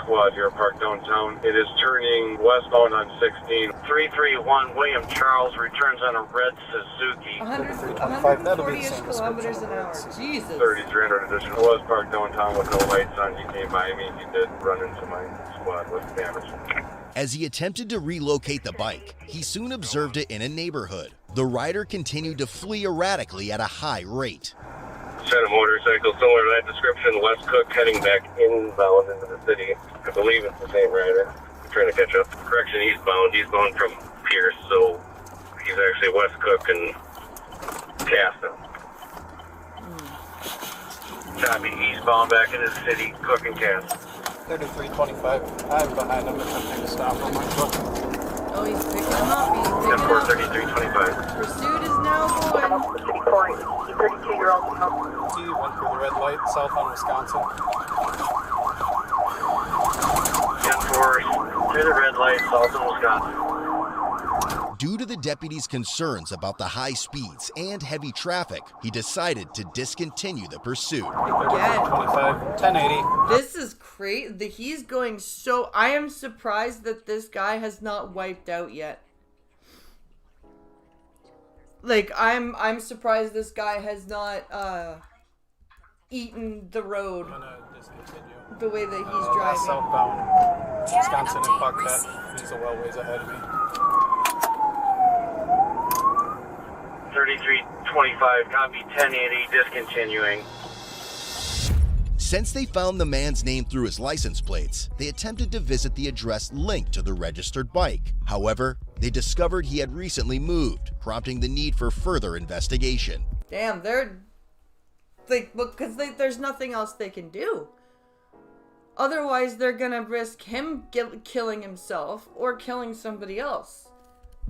[SPEAKER 14] squad here parked downtown. It is turning westbound on 16. 331 William Charles returns on a red Suzuki.
[SPEAKER 1] 140-ish kilometers an hour. Jesus.
[SPEAKER 14] 3300 edition. I was parked downtown with no lights on. He came by me. He did run into my squad with damage.
[SPEAKER 6] As he attempted to relocate the bike, he soon observed it in a neighborhood. The rider continued to flee erratically at a high rate.
[SPEAKER 14] Set of motorcycle similar to that description, West Cook heading back inbound into the city. I believe it's the same rider. I'm trying to catch up. Correction, eastbound from Pierce, so he's actually West Cook and Caston. Copy, eastbound back into the city, Cook and Caston.
[SPEAKER 20] 3325. I'm behind him. Attempting to stop on my foot.
[SPEAKER 1] Oh, he's picking him up. He's picking
[SPEAKER 14] 10-4, 3325.
[SPEAKER 1] Pursuit is now going.
[SPEAKER 14] 32-year-old.
[SPEAKER 20] He went through the red light, south on Wisconsin.
[SPEAKER 14] 10-4, through the red light, south on Wisconsin.
[SPEAKER 6] Due to the deputy's concerns about the high speeds and heavy traffic, he decided to discontinue the pursuit.
[SPEAKER 1] Again.
[SPEAKER 20] 25, 1080.
[SPEAKER 1] This is crazy. He's going so... I am surprised that this guy has not wiped out yet. Like, I'm surprised this guy has not, eaten the road the way that he's driving.
[SPEAKER 20] Southbound, Wisconsin and Buckhead. He's a well ways ahead of me.
[SPEAKER 14] 3325, copy 1080, discontinuing.
[SPEAKER 6] Since they found the man's name through his license plates, they attempted to visit the address linked to the registered bike. However, they discovered he had recently moved, prompting the need for further investigation.
[SPEAKER 1] Damn, they're like, because there's nothing else they can do. Otherwise, they're gonna risk him killing himself or killing somebody else.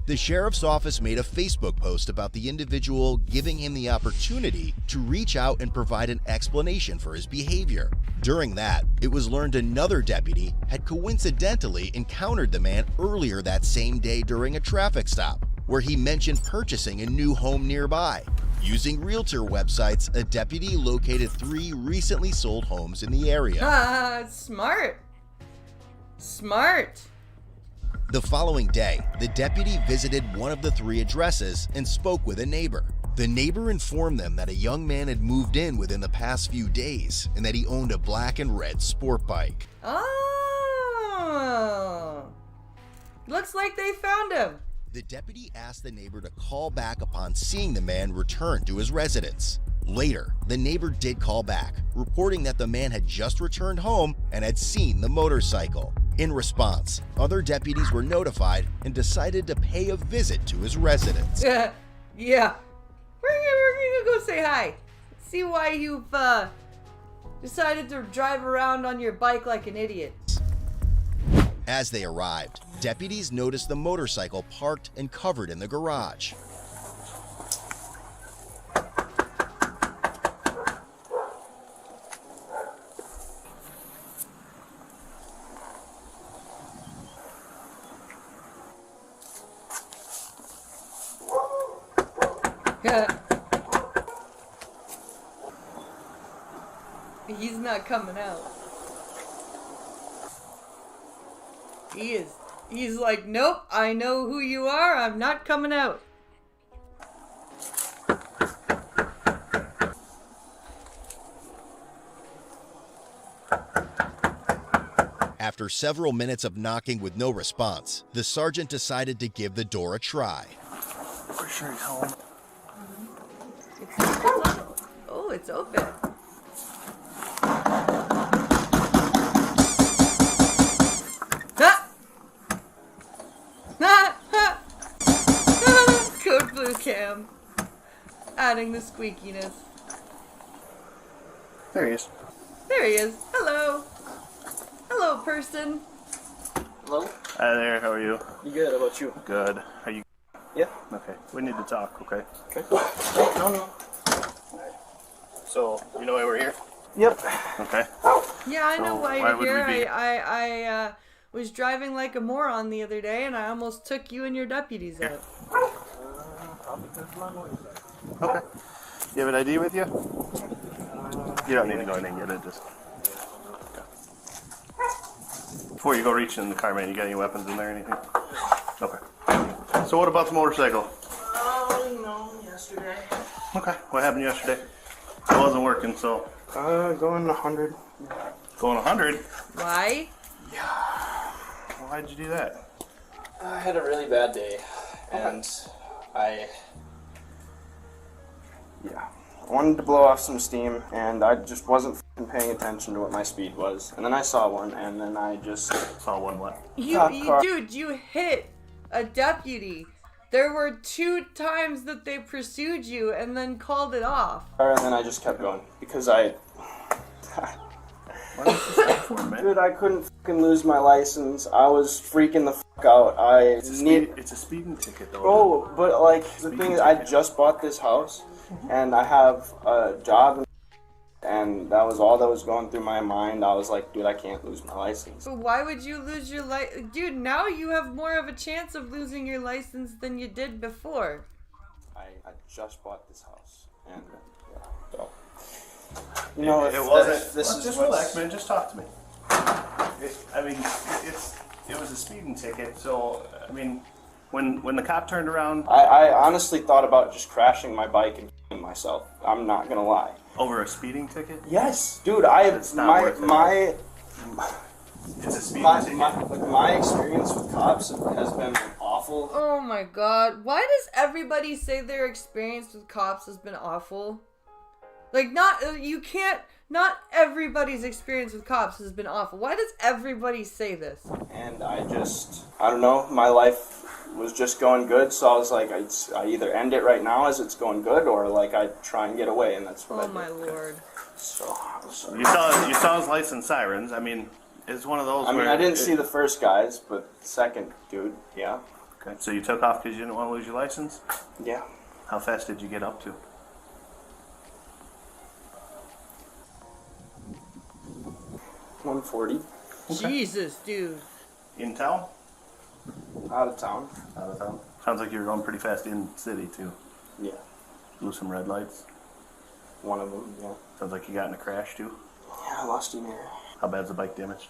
[SPEAKER 6] The sheriff's office made a Facebook post about the individual, giving him the opportunity to reach out and provide an explanation for his behavior. During that, it was learned another deputy had coincidentally encountered the man earlier that same day during a traffic stop, where he mentioned purchasing a new home nearby. Using realtor websites, a deputy located 3 recently sold homes in the area.
[SPEAKER 1] Smart. Smart.
[SPEAKER 6] The following day, the deputy visited one of the 3 addresses and spoke with a neighbor. The neighbor informed them that a young man had moved in within the past few days and that he owned a black and red sport bike.
[SPEAKER 1] Oh. Looks like they found him.
[SPEAKER 6] The deputy asked the neighbor to call back upon seeing the man return to his residence. Later, the neighbor did call back, reporting that the man had just returned home and had seen the motorcycle. In response, other deputies were notified and decided to pay a visit to his residence.
[SPEAKER 1] Yeah. We're gonna go say hi. See why you've decided to drive around on your bike like an idiot.
[SPEAKER 6] As they arrived, deputies noticed the motorcycle parked and covered in the garage.
[SPEAKER 1] He's not coming out. He's like, nope, I know who you are, I'm not coming out.
[SPEAKER 6] After several minutes of knocking with no response, the sergeant decided to give the door a try.
[SPEAKER 10] We're sure he's home.
[SPEAKER 1] Oh, it's open. Code blue cam. Adding the squeakiness.
[SPEAKER 10] There he is.
[SPEAKER 1] There he is. Hello. Hello, person.
[SPEAKER 4] Hello?
[SPEAKER 10] Hi there, how are you?
[SPEAKER 4] You good? How about you?
[SPEAKER 10] Good. Are you?
[SPEAKER 4] Yeah.
[SPEAKER 10] Okay, we need to talk, okay?
[SPEAKER 4] Okay. No.
[SPEAKER 10] So, you know why we're here?
[SPEAKER 4] Yep.
[SPEAKER 10] Okay.
[SPEAKER 1] Yeah, I know
[SPEAKER 10] So
[SPEAKER 1] why
[SPEAKER 10] why
[SPEAKER 1] you're
[SPEAKER 10] would
[SPEAKER 1] here.
[SPEAKER 10] we be-
[SPEAKER 1] I was driving like a moron the other day, and I almost took you and your deputies out.
[SPEAKER 10] Okay. You have an ID with you? You don't need to go in and get it, just... Before you go reaching in the car, man, you got any weapons in there or anything? Okay. So what about the motorcycle?
[SPEAKER 4] Yesterday.
[SPEAKER 10] Okay. What happened yesterday? It wasn't working, so...
[SPEAKER 4] Going 100.
[SPEAKER 10] Going 100?
[SPEAKER 1] Why?
[SPEAKER 10] Why'd you do that?
[SPEAKER 4] I had a really bad day, and I wanted to blow off some steam, and I just wasn't paying attention to what my speed was. And then I saw one, and then I just...
[SPEAKER 10] Saw one what?
[SPEAKER 1] Dude, you hit a deputy. There were 2 times that they pursued you and then called it off.
[SPEAKER 4] And then I just kept going, because I...
[SPEAKER 10] What is this stuff for, man?
[SPEAKER 4] Dude, I couldn't fucking lose my license. I was freaking the fuck out.
[SPEAKER 10] It's a speeding ticket, though.
[SPEAKER 4] Oh, but like, the thing is, I just bought this house, and I have a job, and that was all that was going through my mind. I was like, dude, I can't lose my license.
[SPEAKER 1] But why would you lose your license? Dude, now you have more of a chance of losing your license than you did before.
[SPEAKER 4] I just bought this house, and so... You know,
[SPEAKER 10] it wasn't.
[SPEAKER 4] Just
[SPEAKER 10] relax, man. Just talk to me. It was a speeding ticket. So I mean, when the cop turned around,
[SPEAKER 4] I honestly thought about just crashing my bike and killing myself. I'm not gonna lie.
[SPEAKER 10] Over a speeding ticket?
[SPEAKER 4] Yes, dude.
[SPEAKER 10] It's a speeding ticket.
[SPEAKER 4] My experience with cops has been awful.
[SPEAKER 1] Oh my god. Why does everybody say their experience with cops has been awful? Like, you can't Not everybody's experience with cops has been awful. Why does everybody say this?
[SPEAKER 4] And I don't know, my life was just going good, so I was like, I either end it right now as it's going good, or like I try and get away, and that's what I did.
[SPEAKER 1] Oh my lord.
[SPEAKER 4] So,
[SPEAKER 5] You saw his lights and sirens. I mean, it's one of those.
[SPEAKER 4] I mean,
[SPEAKER 5] where
[SPEAKER 4] I didn't see the first guys, but the second dude, yeah.
[SPEAKER 5] Okay. So you took off because you didn't want to lose your license?
[SPEAKER 4] Yeah.
[SPEAKER 5] How fast did you get up to?
[SPEAKER 4] $140.
[SPEAKER 1] Jesus, dude.
[SPEAKER 5] In town?
[SPEAKER 4] Out of town.
[SPEAKER 5] Out of town. Sounds like you were going pretty fast in the city too.
[SPEAKER 4] Yeah.
[SPEAKER 5] Blew some red lights.
[SPEAKER 4] One of them, yeah.
[SPEAKER 5] Sounds like you got in a crash too.
[SPEAKER 4] Yeah, I lost a mirror.
[SPEAKER 5] How bad's the bike damaged?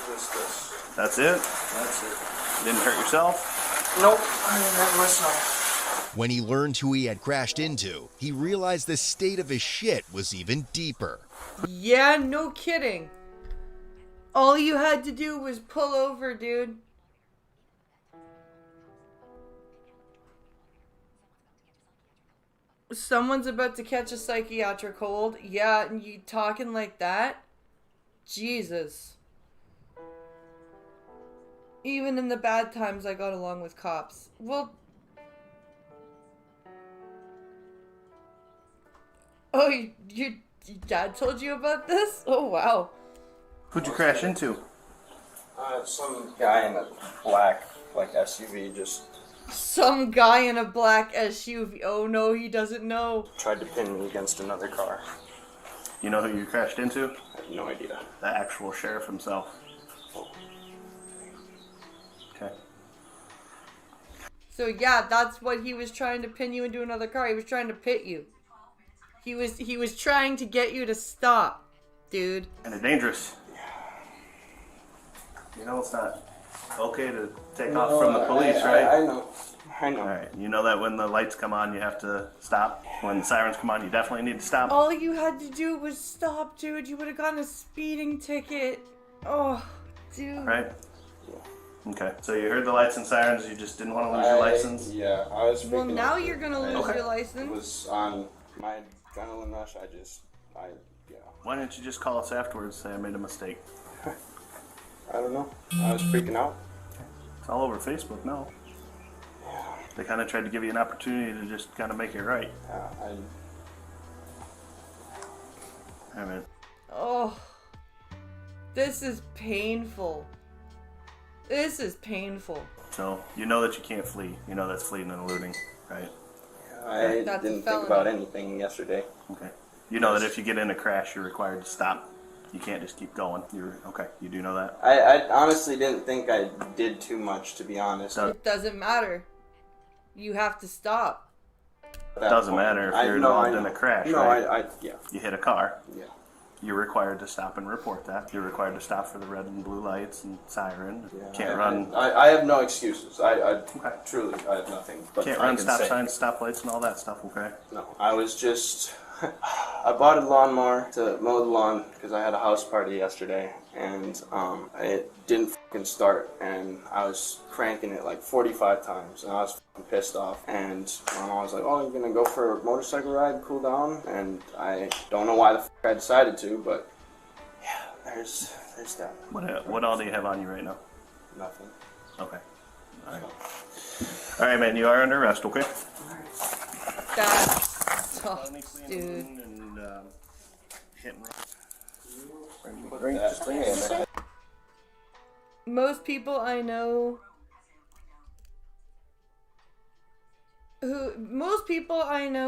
[SPEAKER 4] Just this.
[SPEAKER 5] That's it?
[SPEAKER 4] That's it.
[SPEAKER 5] Didn't hurt yourself?
[SPEAKER 4] Nope, I didn't hurt myself.
[SPEAKER 6] When he learned who he had crashed into, he realized the state of his shit was even deeper.
[SPEAKER 1] Yeah, no kidding. All you had to do was pull over, dude. Someone's about to catch a psychiatric hold. Yeah, and you talking like that? Jesus. Even in the bad times, I got along with cops. Well... Oh, your dad told you about this? Oh, wow.
[SPEAKER 5] Who'd you crash into?
[SPEAKER 4] Some guy in a black, SUV just...
[SPEAKER 1] Some guy in a black SUV. Oh, no, he doesn't know.
[SPEAKER 4] Tried to pin me against another car.
[SPEAKER 5] You know who you crashed into?
[SPEAKER 4] I have no idea.
[SPEAKER 5] The actual sheriff himself. Okay.
[SPEAKER 1] So, yeah, that's what he was trying to pin you into another car. He was trying to pit you. He was trying to get you to stop, dude.
[SPEAKER 5] And it's dangerous. You know it's not okay to take off from the police, right?
[SPEAKER 4] I know.
[SPEAKER 5] All right. You know that when the lights come on, you have to stop. When the sirens come on, you definitely need to stop.
[SPEAKER 1] All you had to do was stop, dude. You would have gotten a speeding ticket. Oh, dude.
[SPEAKER 5] Right? Okay. So you heard the lights and sirens. You just didn't want to lose your license?
[SPEAKER 4] Yeah, I was freaking
[SPEAKER 1] Well, now
[SPEAKER 4] out.
[SPEAKER 1] you're going to lose your license.
[SPEAKER 4] It was on my adrenaline rush. Yeah.
[SPEAKER 5] Why didn't you just call us afterwards and say I made a mistake?
[SPEAKER 4] I don't know. I was freaking out.
[SPEAKER 5] It's all over Facebook now.
[SPEAKER 4] Yeah.
[SPEAKER 5] They kind of tried to give you an opportunity to just kind of make it right.
[SPEAKER 4] Yeah,
[SPEAKER 5] I mean.
[SPEAKER 1] Oh, this is painful. This is painful.
[SPEAKER 5] So, you know that you can't flee. You know that's fleeing and eluding, right?
[SPEAKER 4] I didn't think about anything yesterday.
[SPEAKER 5] Okay. You know that if you get in a crash, you're required to stop. You can't just keep going. Okay, you do know that?
[SPEAKER 4] I honestly didn't think I did too much, to be honest.
[SPEAKER 1] It doesn't matter. You have to stop.
[SPEAKER 5] It doesn't matter if you're involved in a crash,
[SPEAKER 4] no,
[SPEAKER 5] right?
[SPEAKER 4] Yeah.
[SPEAKER 5] You hit a car.
[SPEAKER 4] Yeah.
[SPEAKER 5] You're required to stop and report that. You're required to stop for the red and blue lights and siren.
[SPEAKER 4] Yeah,
[SPEAKER 5] Can't run.
[SPEAKER 4] I have no excuses. Truly, I have nothing. But
[SPEAKER 5] Can't run stop signs, stop lights, and all that stuff, okay?
[SPEAKER 4] No, I was just... I bought a lawnmower to mow the lawn because I had a house party yesterday, and it didn't fucking start, and I was cranking it like 45 times, and I was fucking pissed off, and my mom was like, oh, you're gonna go for a motorcycle ride, cool down, and I don't know why the fuck I decided to, but yeah, there's that.
[SPEAKER 5] What all do you have on you right now?
[SPEAKER 4] Nothing.
[SPEAKER 5] Okay. All right. All right, man, you are under arrest, okay?
[SPEAKER 1] That's tough, dude.
[SPEAKER 5] And, hit and run.
[SPEAKER 1] Most people I know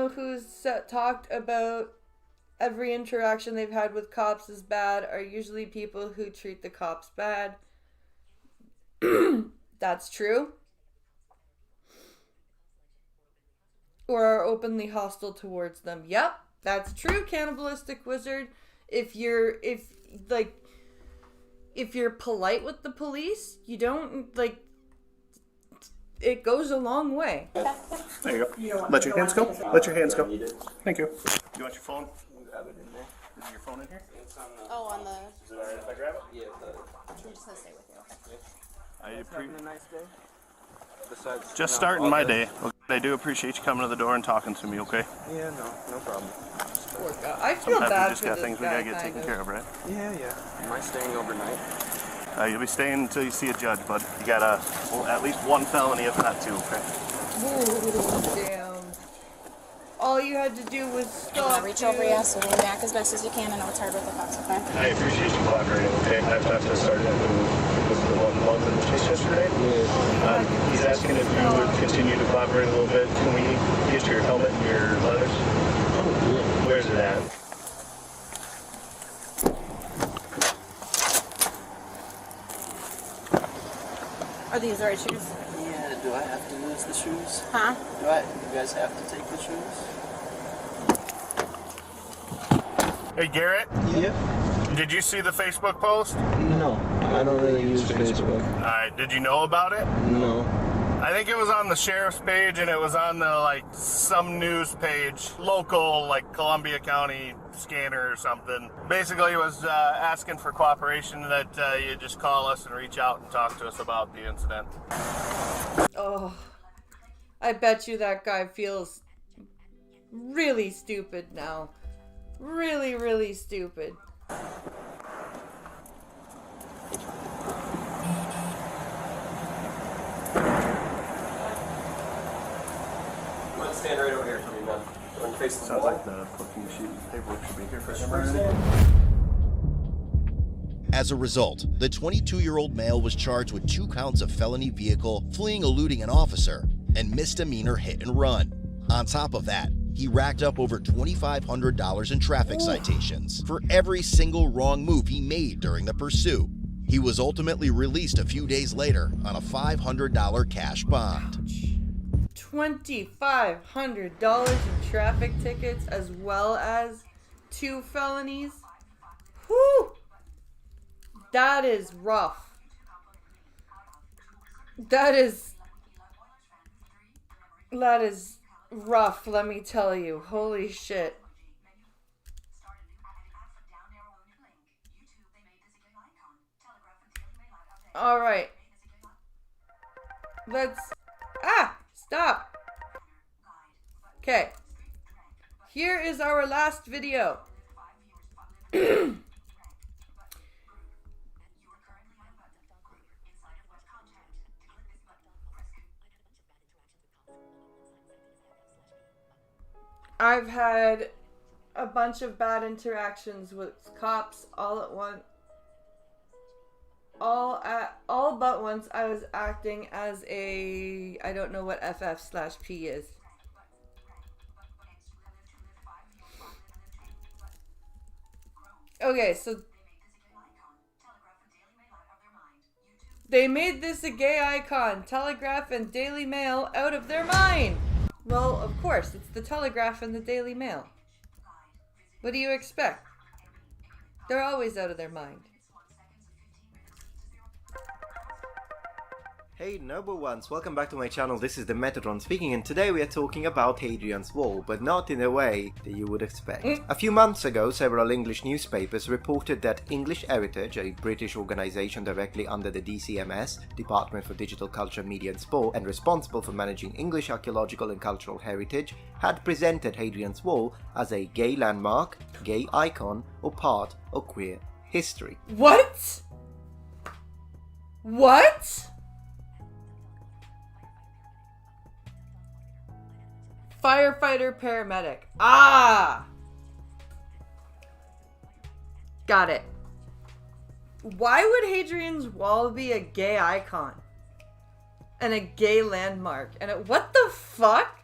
[SPEAKER 1] who's talked about every interaction they've had with cops is bad are usually people who treat the cops bad. That's true. Or are openly hostile towards them. Yep, that's true, Cannibalistic Wizard. If you're polite with the police, you don't, it goes a long way.
[SPEAKER 5] There you go. Let your hands go. Let your hands go. Thank you. You want your phone? Is your phone in here?
[SPEAKER 15] Oh, on the...
[SPEAKER 5] Is it alright if I grab it?
[SPEAKER 15] Yeah, I'm just gonna stay with you.
[SPEAKER 5] I appreciate
[SPEAKER 4] a nice day.
[SPEAKER 5] Just starting my day. I do appreciate you coming to the door and talking to me, okay?
[SPEAKER 4] Yeah, no problem.
[SPEAKER 1] Poor guy. I feel
[SPEAKER 5] Sometimes
[SPEAKER 1] bad
[SPEAKER 5] we just
[SPEAKER 1] for
[SPEAKER 5] got
[SPEAKER 1] this
[SPEAKER 5] things we
[SPEAKER 1] guy,
[SPEAKER 5] gotta get
[SPEAKER 1] kind
[SPEAKER 5] taken
[SPEAKER 1] of.
[SPEAKER 5] care of, right?
[SPEAKER 4] Yeah. Am I staying overnight?
[SPEAKER 5] You'll be staying until you see a judge, bud. You got at least one felony, if not two, okay?
[SPEAKER 1] Ooh, damn. All you had to do was stop.
[SPEAKER 15] Reach over, yes, and lean back as best as you can. I know it's hard with the cups, okay?
[SPEAKER 14] I appreciate you collaborating, okay? I've talked to Sergeant who was the one involved in the chase yesterday. He's asking if you would continue to collaborate a little bit. Can we get your helmet and your leathers? Where's it at?
[SPEAKER 15] Are these the right shoes?
[SPEAKER 4] Yeah, do I have to use the shoes?
[SPEAKER 15] Huh?
[SPEAKER 4] Do you guys have to take the shoes?
[SPEAKER 5] Hey, Garrett?
[SPEAKER 4] Yeah?
[SPEAKER 5] Did you see the Facebook post?
[SPEAKER 4] No, I don't really use Facebook.
[SPEAKER 5] Alright, did you know about it?
[SPEAKER 4] No.
[SPEAKER 5] I think it was on the sheriff's page and it was on the, some news page, local, Columbia County scanner or something. Basically, it was asking for cooperation that you just call us and reach out and talk to us about the incident.
[SPEAKER 1] Oh, I bet you that guy feels really stupid now. Really, really stupid.
[SPEAKER 4] Stand right over here for me, man. When face the
[SPEAKER 5] Sounds
[SPEAKER 4] wall.
[SPEAKER 5] like the booking sheet and paperwork should be here for somebody.
[SPEAKER 6] As a result, the 22-year-old male was charged with 2 counts of felony vehicle, fleeing eluding an officer, and misdemeanor hit and run. On top of that, he racked up over $2,500 in traffic citations for every single wrong move he made during the pursuit. He was ultimately released a few days later on a $500 cash bond.
[SPEAKER 1] $2,500 in traffic tickets as well as 2 felonies. Whew! That is rough. That is rough, let me tell you. Holy shit. Alright. Stop. Okay. Here is our last video. I've had a bunch of bad interactions with cops all at once. All but once I was acting as a, I don't know what FF/P is. Okay, so they made this a gay icon, Telegraph and Daily Mail out of their mind. Well, of course, it's the Telegraph and the Daily Mail. What do you expect? They're always out of their mind.
[SPEAKER 7] Hey noble ones, welcome back to my channel. This is the Metatron speaking, and today we are talking about Hadrian's Wall, but not in a way that you would expect. A few months ago, several English newspapers reported that English Heritage, a British organisation directly under the DCMS, Department for Digital Culture, Media and Sport, and responsible for managing English archaeological and cultural heritage, had presented Hadrian's Wall as a gay landmark, gay icon, or part of queer history.
[SPEAKER 1] What? What? Firefighter, paramedic. Ah! Got it. Why would Hadrian's Wall be a gay icon? And a gay landmark? And what the fuck?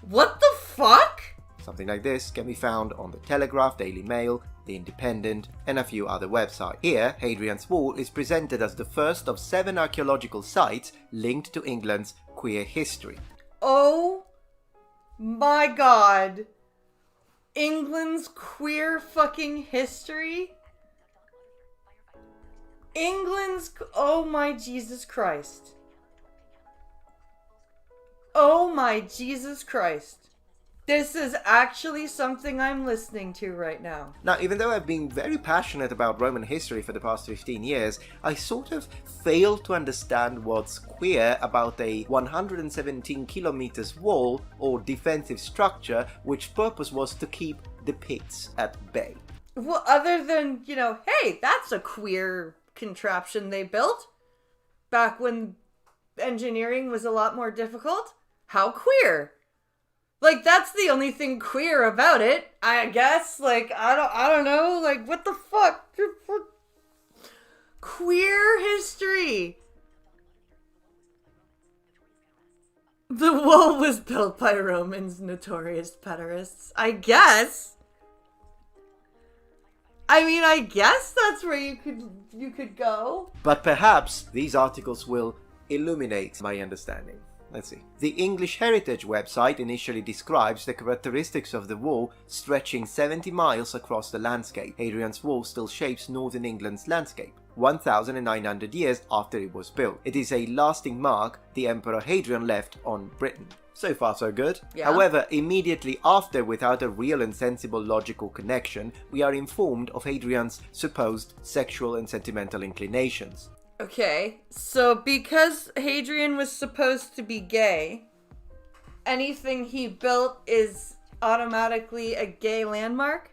[SPEAKER 1] What the fuck?
[SPEAKER 7] Something like this can be found on the Telegraph, Daily Mail, The Independent, and a few other websites. Here, Hadrian's Wall is presented as the first of 7 archaeological sites linked to England's queer history.
[SPEAKER 1] Oh my god. England's queer fucking history? Oh my Jesus Christ. Oh my Jesus Christ. This is actually something I'm listening to right now.
[SPEAKER 7] Now, even though I've been very passionate about Roman history for the past 15 years, I sort of fail to understand what's queer about a 117 kilometers wall or defensive structure which purpose was to keep the Picts at bay.
[SPEAKER 1] Well, other than, hey, that's a queer contraption they built back when engineering was a lot more difficult. How queer? Like, that's the only thing queer about it, I guess. Like, I don't know. Like, what the fuck? Queer history. The wall was built by Romans, notorious pederasts. I guess. I mean, I guess that's where you could go.
[SPEAKER 7] But perhaps these articles will illuminate my understanding. Let's see. The English Heritage website initially describes the characteristics of the wall stretching 70 miles across the landscape. Hadrian's Wall still shapes northern England's landscape, 1,900 years after it was built. It is a lasting mark the Emperor Hadrian left on Britain. So far so good.
[SPEAKER 1] Yeah.
[SPEAKER 7] However, immediately after, without a real and sensible logical connection, we are informed of Hadrian's supposed sexual and sentimental inclinations.
[SPEAKER 1] Okay, so because Hadrian was supposed to be gay, anything he built is automatically a gay landmark?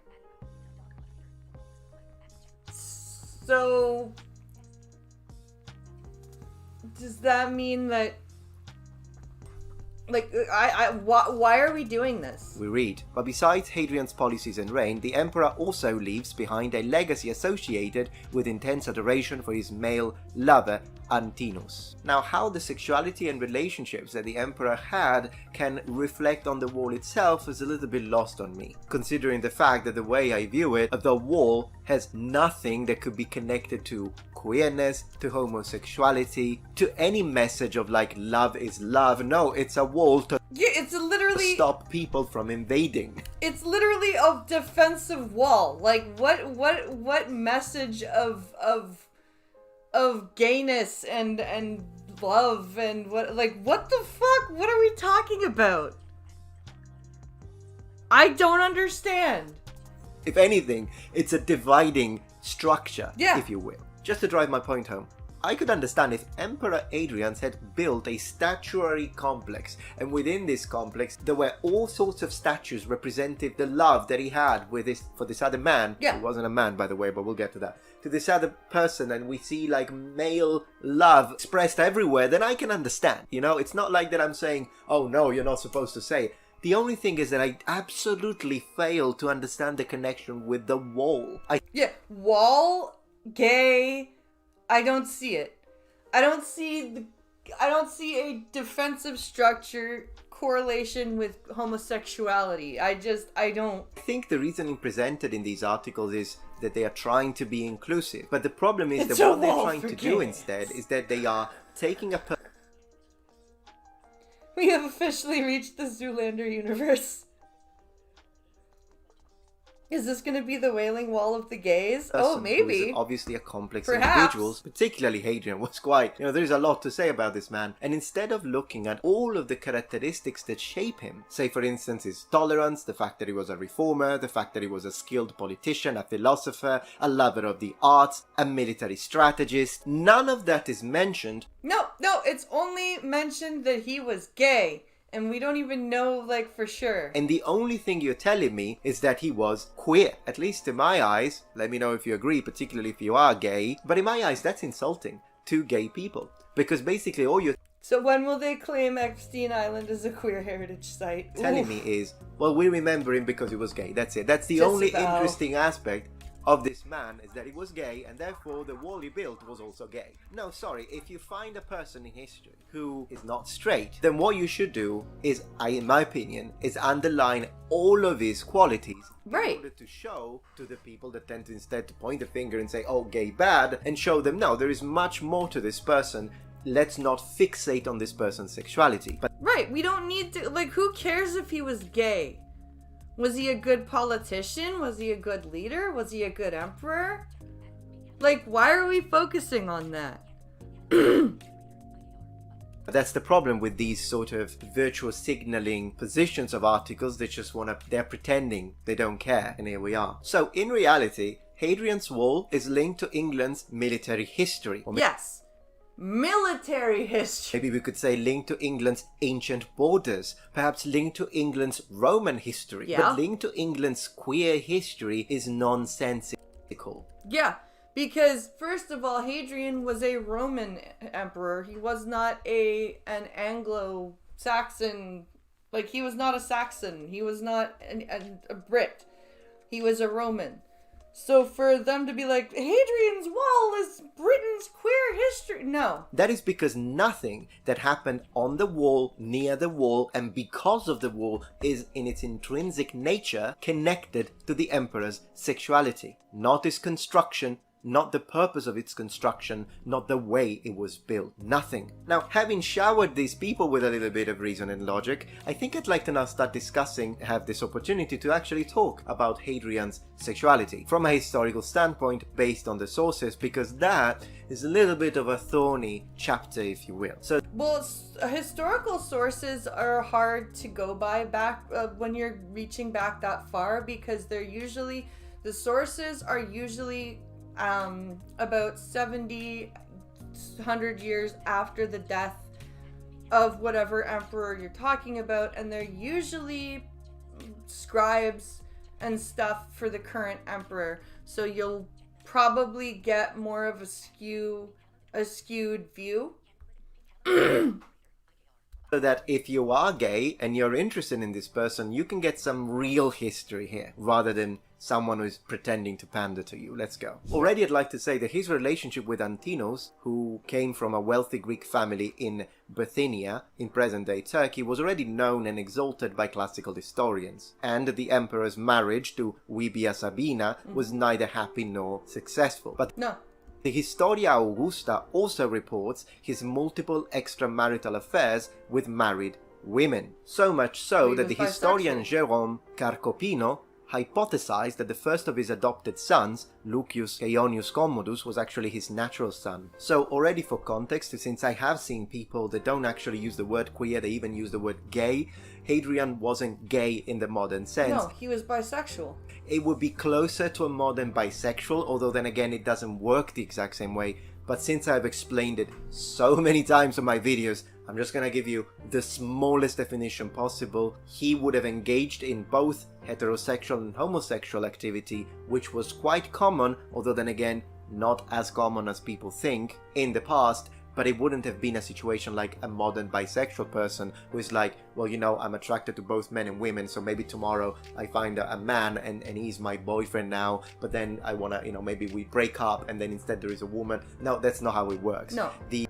[SPEAKER 1] So, does that mean that, like, why are we doing this?
[SPEAKER 7] We read, but besides Hadrian's policies and reign, the emperor also leaves behind a legacy associated with intense adoration for his male lover, Antinous. Now, how the sexuality and relationships that the emperor had can reflect on the wall itself is a little bit lost on me, considering the fact that the way I view it, the wall has nothing that could be connected to queerness, to homosexuality, to any message of like love is love. No, it's a wall to
[SPEAKER 1] it's literally
[SPEAKER 7] stop people from invading.
[SPEAKER 1] It's literally a defensive wall. Like what message of gayness and love and what the fuck? What are we talking about? I don't understand.
[SPEAKER 7] If anything, it's a dividing structure,
[SPEAKER 1] yeah,
[SPEAKER 7] if you will. Just to drive my point home, I could understand if Emperor Hadrian had built a statuary complex, and within this complex there were all sorts of statues representing the love that he had for this other man.
[SPEAKER 1] Yeah.
[SPEAKER 7] He wasn't a man, by the way, but we'll get to that. To this other person, and we see like male love expressed everywhere, then I can understand. You know, it's not like that I'm saying, oh no, you're not supposed to say it. The only thing is that I absolutely fail to understand the connection with the wall.
[SPEAKER 1] Wall, gay, I don't see it. I don't see a defensive structure correlation with homosexuality. I don't.
[SPEAKER 7] I think the reasoning presented in these articles is that they are trying to be inclusive. But the problem is that what they're trying to do instead is that they are taking a...
[SPEAKER 1] We have officially reached the Zoolander universe. Is this going to be the Wailing Wall of the gays? Oh, maybe.
[SPEAKER 7] Obviously a complex
[SPEAKER 1] Perhaps.
[SPEAKER 7] Individuals, particularly Hadrian, was quite... there's a lot to say about this man. And instead of looking at all of the characteristics that shape him, say for instance his tolerance, the fact that he was a reformer, the fact that he was a skilled politician, a philosopher, a lover of the arts, a military strategist, none of that is mentioned.
[SPEAKER 1] No, it's only mentioned that he was gay. And we don't even know, like, for sure.
[SPEAKER 7] And the only thing you're telling me is that he was queer. At least in my eyes. Let me know if you agree, particularly if you are gay. But in my eyes, that's insulting to gay people. Because basically all you're...
[SPEAKER 1] So when will they claim Epstein Island as a queer heritage site?
[SPEAKER 7] telling me is, well, we remember him because he was gay. That's it. That's the only interesting aspect of this man, is that he was gay, and therefore the wall he built was also gay. No, sorry, if you find a person in history who is not straight, then what you should do is, in my opinion, is underline all of his qualities in order to show to the people that tend to instead to point the finger and say, oh, gay bad, and show them, no, there is much more to this person. Let's not fixate on this person's sexuality. But
[SPEAKER 1] right, we don't need to, like, who cares if he was gay? Was he a good politician? Was he a good leader? Was he a good emperor? Like, why are we focusing on that?
[SPEAKER 7] That's the problem with these sort of virtual signaling positions of articles. They're pretending they don't care, and here we are. So in reality, Hadrian's Wall is linked to England's military history.
[SPEAKER 1] Yes. Military history.
[SPEAKER 7] Maybe we could say linked to England's ancient borders, perhaps linked to England's Roman history.
[SPEAKER 1] Yeah.
[SPEAKER 7] But linked to England's queer history is nonsensical.
[SPEAKER 1] Yeah, because first of all, Hadrian was a Roman emperor. He was not an Anglo-Saxon, like he was not a Saxon. He was not a Brit. He was a Roman. So for them to be like, Hadrian's Wall is Britain's queer history, no.
[SPEAKER 7] That is because nothing that happened on the wall, near the wall, and because of the wall is in its intrinsic nature connected to the emperor's sexuality. Not his construction, not the purpose of its construction, not the way it was built. Nothing. Now, having showered these people with a little bit of reason and logic, I think I'd like to now start have this opportunity to actually talk about Hadrian's sexuality from a historical standpoint based on the sources, because that is a little bit of a thorny chapter, if you will. So,
[SPEAKER 1] well, historical sources are hard to go by back when you're reaching back that far, because the sources are usually about 70, 100 years after the death of whatever emperor you're talking about, and they're usually scribes and stuff for the current emperor. So you'll probably get more of a skewed view.
[SPEAKER 7] So that if you are gay and you're interested in this person, you can get some real history here, rather than someone who's pretending to pander to you. Let's go. Already I'd like to say that his relationship with Antinos, who came from a wealthy Greek family in Bithynia, in present-day Turkey, was already known and exalted by classical historians. And the emperor's marriage to Vibia Sabina was neither happy nor successful. But
[SPEAKER 1] no.
[SPEAKER 7] The Historia Augusta also reports his multiple extramarital affairs with married women. So much so that the historian Jerome Carcopino hypothesized that the first of his adopted sons, Lucius Caionius Commodus, was actually his natural son. So already for context, since I have seen people that don't actually use the word queer, they even use the word gay, Hadrian wasn't gay in the modern sense.
[SPEAKER 1] No, he was bisexual.
[SPEAKER 7] It would be closer to a modern bisexual, although then again it doesn't work the exact same way. But since I've explained it so many times in my videos, I'm just gonna give you the smallest definition possible. He would have engaged in both heterosexual and homosexual activity, which was quite common, although then again not as common as people think in the past. But it wouldn't have been a situation like a modern bisexual person who is like, well, you know, I'm attracted to both men and women, so maybe tomorrow I find a man and he's my boyfriend now, but then I want to, you know, maybe we break up and then instead there is a woman. No, that's not how it works.
[SPEAKER 1] No.
[SPEAKER 7] The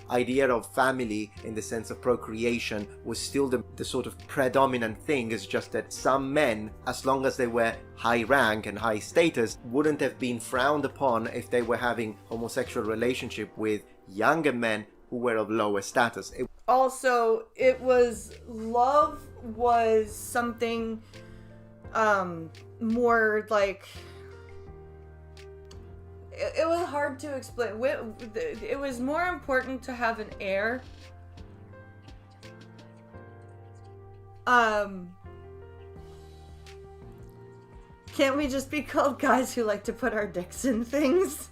[SPEAKER 7] idea of family in the sense of procreation was still the sort of predominant thing. It's just that some men, as long as they were high rank and high status, wouldn't have been frowned upon if they were having homosexual relationship with younger men who were of lower status.
[SPEAKER 1] Also, love was something more like, it was hard to explain. It was more important to have an heir. Can't we just be called guys who like to put our dicks in things?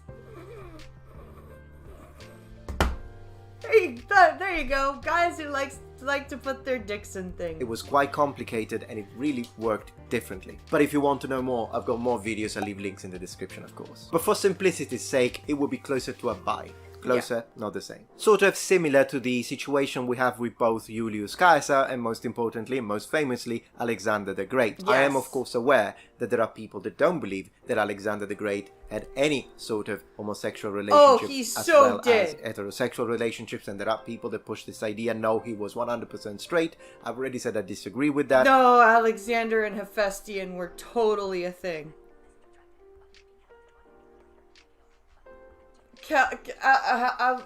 [SPEAKER 1] There you go. Guys who like to put their dicks in things.
[SPEAKER 7] It was quite complicated and it really worked differently. But if you want to know more, I've got more videos. I'll leave links in the description, of course. But for simplicity's sake, it would be closer to a bi. Closer, yeah. Not the same. Sort of similar to the situation we have with both Julius Caesar and most importantly, and most famously, Alexander the Great. Yes. I am of course aware that there are people that don't believe that Alexander the Great had any sort of homosexual relationship as well as heterosexual relationships, and there are people that push this idea. No, he was 100% straight. I've already said I disagree with that.
[SPEAKER 1] No, Alexander and Hephaestion were totally a thing.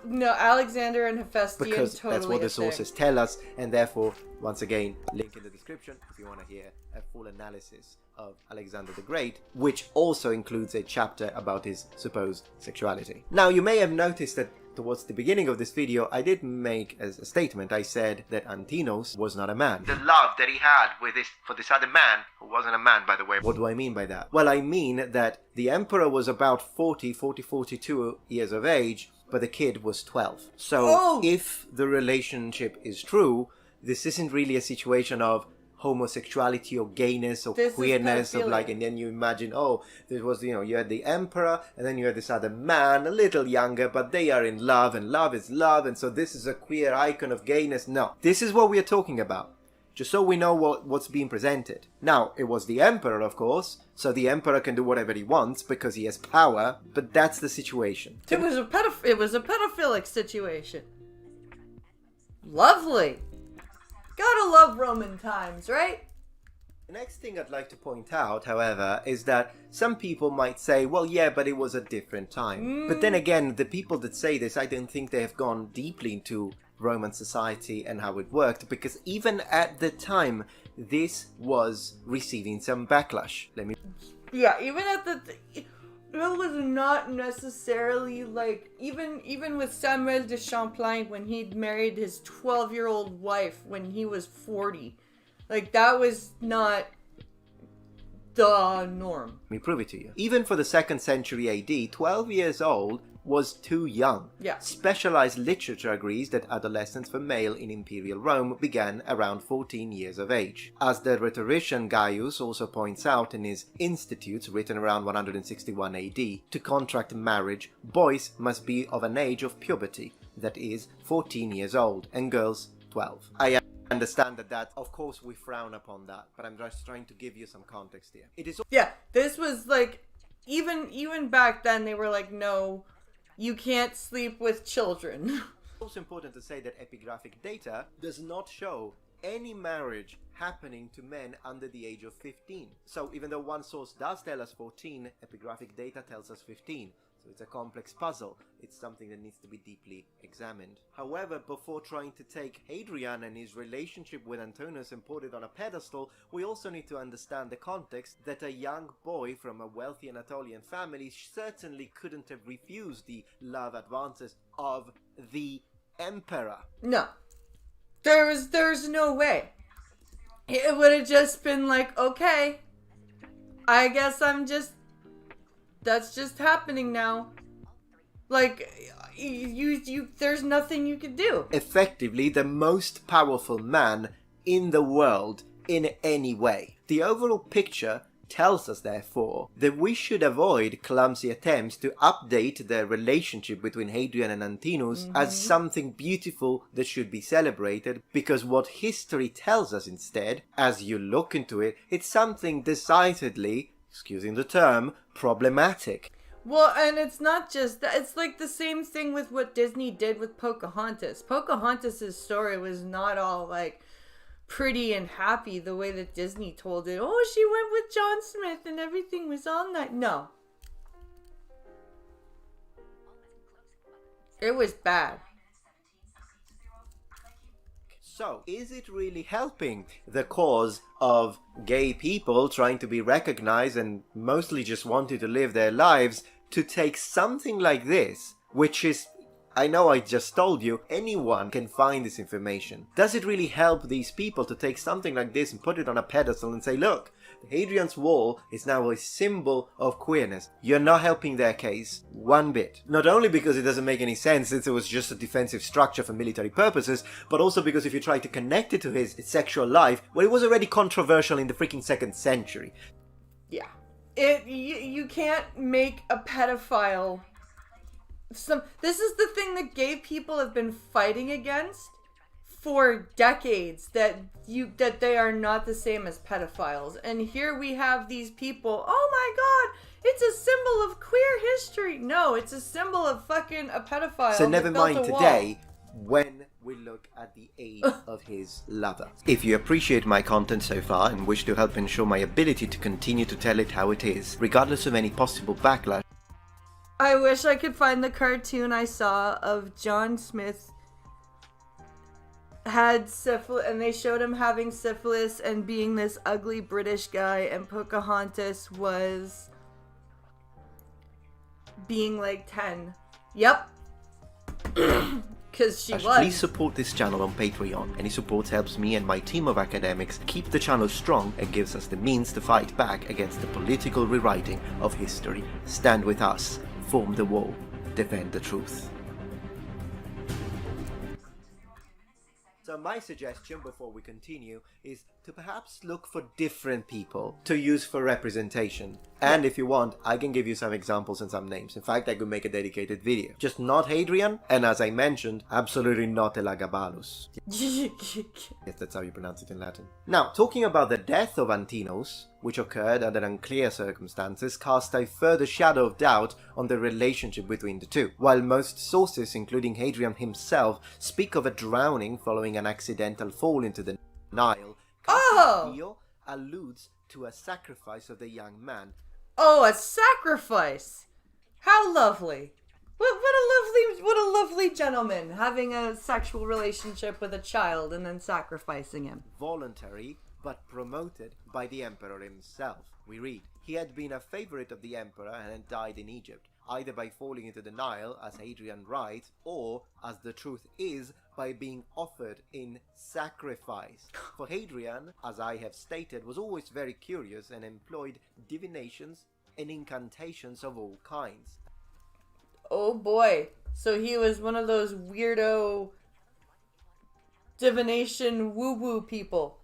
[SPEAKER 1] No, Alexander and Hephaestion
[SPEAKER 7] because
[SPEAKER 1] totally
[SPEAKER 7] that's what the
[SPEAKER 1] thing.
[SPEAKER 7] sources tell us, and therefore, once again, link in the description if you want to hear a full analysis of Alexander the Great, which also includes a chapter about his supposed sexuality. Now, you may have noticed that towards the beginning of this video, I did make a statement. I said that Antinos was not a man. The love that he had for this other man, who wasn't a man, by the way. What do I mean by that? Well, I mean that the emperor was about 42 years of age, but the kid was 12. So if the relationship is true, this isn't really a situation of homosexuality or gayness or queerness of like, and then you imagine, oh, there was, you know, you had the emperor and then you had this other man, a little younger, but they are in love and love is love, and so this is a queer icon of gayness. No, this is what we are talking about, just so we know what's being presented. Now, it was the emperor, of course, so the emperor can do whatever he wants because he has power, but that's the situation.
[SPEAKER 1] It was a pedophilic situation. Lovely. Gotta love Roman times, right?
[SPEAKER 7] The next thing I'd like to point out, however, is that some people might say, well, yeah, but it was a different time. But then again, the people that say this, I don't think they have gone deeply into Roman society and how it worked, because even at the time, this was receiving some backlash.
[SPEAKER 1] Yeah, even at the... It was not necessarily like, even with Samuel de Champlain when he'd married his 12-year-old wife when he was 40. Like, that was not the norm.
[SPEAKER 7] Let me prove it to you. Even for the 2nd century AD, 12 years old was too young.
[SPEAKER 1] Yeah.
[SPEAKER 7] Specialized literature agrees that adolescence for male in Imperial Rome began around 14 years of age. As the rhetorician Gaius also points out in his Institutes, written around 161 AD, to contract marriage, boys must be of an age of puberty, that is, 14 years old, and girls 12. I understand that, of course, we frown upon that, but I'm just trying to give you some context here. It is...
[SPEAKER 1] Yeah, this was like, even back then, they were like, no, you can't sleep with children.
[SPEAKER 7] It's also important to say that epigraphic data does not show any marriage happening to men under the age of 15. So even though one source does tell us 14, epigraphic data tells us 15. So it's a complex puzzle. It's something that needs to be deeply examined. However, before trying to take Hadrian and his relationship with Antonius and put it on a pedestal, we also need to understand the context that a young boy from a wealthy Anatolian family certainly couldn't have refused the love advances of the emperor.
[SPEAKER 1] No. There's no way. It would have just been like, okay, I guess that's just happening now. Like, there's nothing you could do.
[SPEAKER 7] Effectively, the most powerful man in the world in any way. The overall picture tells us, therefore, that we should avoid clumsy attempts to update the relationship between Hadrian and Antinous as something beautiful that should be celebrated, because what history tells us instead, as you look into it, it's something decidedly, excusing the term, problematic.
[SPEAKER 1] Well, and it's not just that. It's like the same thing with what Disney did with Pocahontas. Pocahontas' story was not all like pretty and happy the way that Disney told it. Oh, she went with John Smith and everything was all nice. No. It was bad.
[SPEAKER 7] So, is it really helping the cause of gay people trying to be recognized and mostly just wanting to live their lives to take something like this, which is, I know I just told you, anyone can find this information. Does it really help these people to take something like this and put it on a pedestal and say, look, Hadrian's Wall is now a symbol of queerness? You're not helping their case one bit. Not only because it doesn't make any sense since it was just a defensive structure for military purposes, but also because if you try to connect it to his sexual life, well, it was already controversial in the freaking 2nd century.
[SPEAKER 1] Yeah. You can't make a pedophile... This is the thing that gay people have been fighting against for decades, that they are not the same as pedophiles. And here we have these people, oh my god, it's a symbol of queer history. No, it's a symbol of fucking a pedophile.
[SPEAKER 7] So never mind today when we look at the age of his lover. If you appreciate my content so far and wish to help ensure my ability to continue to tell it how it is, regardless of any possible backlash,
[SPEAKER 1] I wish I could find the cartoon I saw of John Smith had syphilis, and they showed him having syphilis and being this ugly British guy, and Pocahontas was being like 10. Yep. Because she was.
[SPEAKER 7] Please support this channel on Patreon. Any support helps me and my team of academics keep the channel strong and gives us the means to fight back against the political rewriting of history. Stand with us, form the wall, defend the truth. So my suggestion before we continue is to perhaps look for different people to use for representation. And if you want, I can give you some examples and some names. In fact, I could make a dedicated video. Just not Hadrian, and as I mentioned, absolutely not Elagabalus. Yes, that's how you pronounce it in Latin. Now, talking about the death of Antinos, which occurred under unclear circumstances, cast a further shadow of doubt on the relationship between the two. While most sources, including Hadrian himself, speak of a drowning following an accidental fall into the Nile, Castillo alludes to a sacrifice of the young man.
[SPEAKER 1] Oh, a sacrifice! How lovely! What a lovely gentleman, having a sexual relationship with a child and then sacrificing him.
[SPEAKER 7] Voluntary, but promoted by the emperor himself. We read, he had been a favorite of the emperor and had died in Egypt, either by falling into the Nile, as Hadrian writes, or, as the truth is, by being offered in sacrifice. For Hadrian, as I have stated, was always very curious and employed divinations and incantations of all kinds.
[SPEAKER 1] Oh boy. So he was one of those weirdo divination woo-woo people.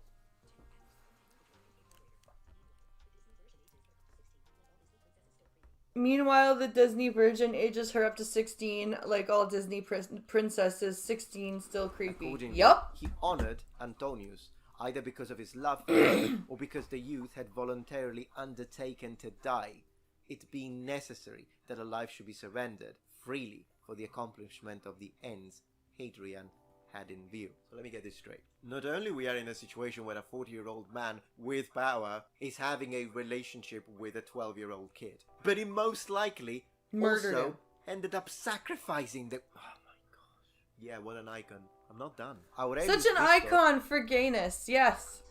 [SPEAKER 1] Meanwhile, the Disney virgin ages her up to 16, like all Disney princesses. 16 still creepy. Yup.
[SPEAKER 7] He honored Antonius, either because of his love for him or because the youth had voluntarily undertaken to die, it being necessary that a life should be surrendered freely for the accomplishment of the ends Hadrian had in view. So let me get this straight. Not only we are in a situation where a 40-year-old man with power is having a relationship with a 12-year-old kid, but he most likely
[SPEAKER 1] murdered
[SPEAKER 7] also
[SPEAKER 1] him.
[SPEAKER 7] Ended up sacrificing the... Oh my gosh. Yeah, what an icon. I'm not done.
[SPEAKER 1] Such an icon for gayness, yes.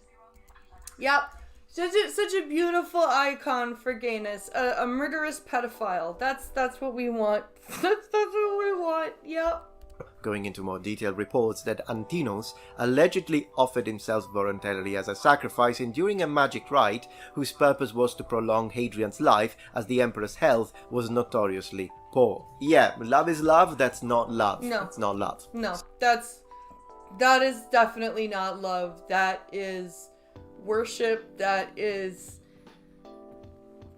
[SPEAKER 1] Yep. Such a beautiful icon for gayness. A murderous pedophile. That's what we want. That's what we want. Yep.
[SPEAKER 7] Going into more detailed reports that Antinos allegedly offered himself voluntarily as a sacrifice during a magic rite whose purpose was to prolong Hadrian's life as the emperor's health was notoriously poor. Yeah, love is love, that's not love.
[SPEAKER 1] No.
[SPEAKER 7] It's not love.
[SPEAKER 1] No, that is definitely not love. That is worship. That is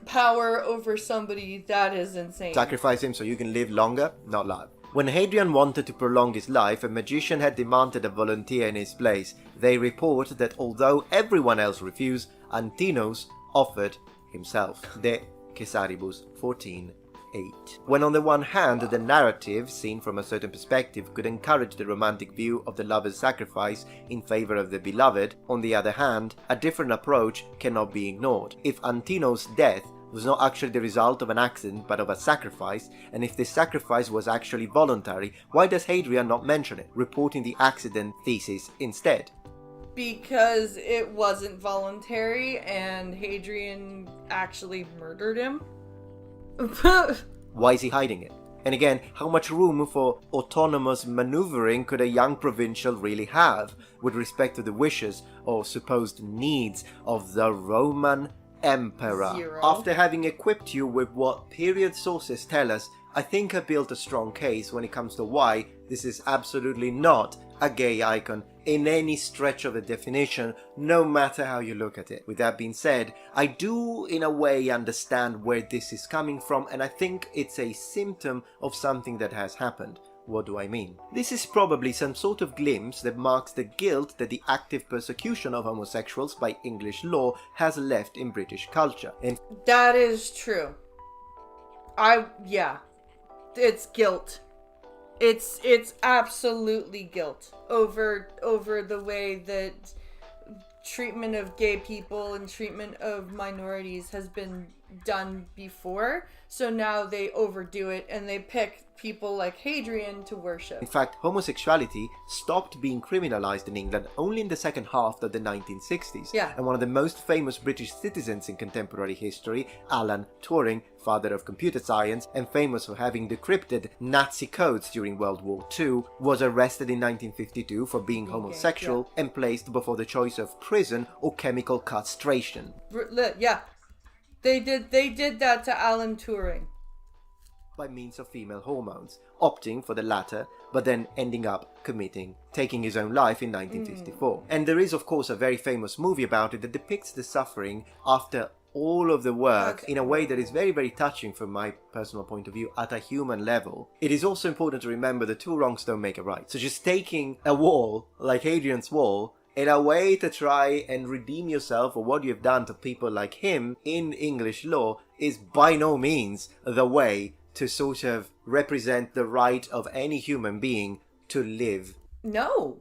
[SPEAKER 1] power over somebody. That is insane.
[SPEAKER 7] Sacrifice him so you can live longer? Not love. When Hadrian wanted to prolong his life, a magician had demanded a volunteer in his place. They report that although everyone else refused, Antinos offered himself. De Caesaribus 14:8. When on the one hand, the narrative, seen from a certain perspective, could encourage the romantic view of the lover's sacrifice in favor of the beloved, on the other hand, a different approach cannot be ignored. If Antinos' death was not actually the result of an accident but of a sacrifice, and if this sacrifice was actually voluntary, why does Hadrian not mention it, reporting the accident thesis instead?
[SPEAKER 1] Because it wasn't voluntary and Hadrian actually murdered him.
[SPEAKER 7] Why is he hiding it? And again, how much room for autonomous maneuvering could a young provincial really have with respect to the wishes or supposed needs of the Roman Emperor?
[SPEAKER 1] Zero.
[SPEAKER 7] After having equipped you with what period sources tell us, I think I built a strong case when it comes to why this is absolutely not a gay icon in any stretch of the definition, no matter how you look at it. With that being said, I do in a way understand where this is coming from, and I think it's a symptom of something that has happened. What do I mean? This is probably some sort of glimpse that marks the guilt that the active persecution of homosexuals by English law has left in British culture. And
[SPEAKER 1] that is true. Yeah. It's guilt. It's absolutely guilt over the way that treatment of gay people and treatment of minorities has been done before. So now they overdo it and they pick people like Hadrian to worship.
[SPEAKER 7] In fact, homosexuality stopped being criminalized in England only in the second half of the 1960s.
[SPEAKER 1] Yeah.
[SPEAKER 7] And one of the most famous British citizens in contemporary history, Alan Turing, father of computer science and famous for having decrypted Nazi codes during World War II, was arrested in 1952 for being homosexual and placed before the choice of prison or chemical castration.
[SPEAKER 1] Yeah. They did that to Alan Turing.
[SPEAKER 7] By means of female hormones, opting for the latter, but then ending up taking his own life in 1954. And there is, of course, a very famous movie about it that depicts the suffering after all of the work in a way that is very, very touching from my personal point of view at a human level. It is also important to remember that two wrongs don't make a right. So just taking a wall, like Hadrian's Wall, in a way to try and redeem yourself for what you've done to people like him in English law is by no means the way to sort of represent the right of any human being to live.
[SPEAKER 1] No.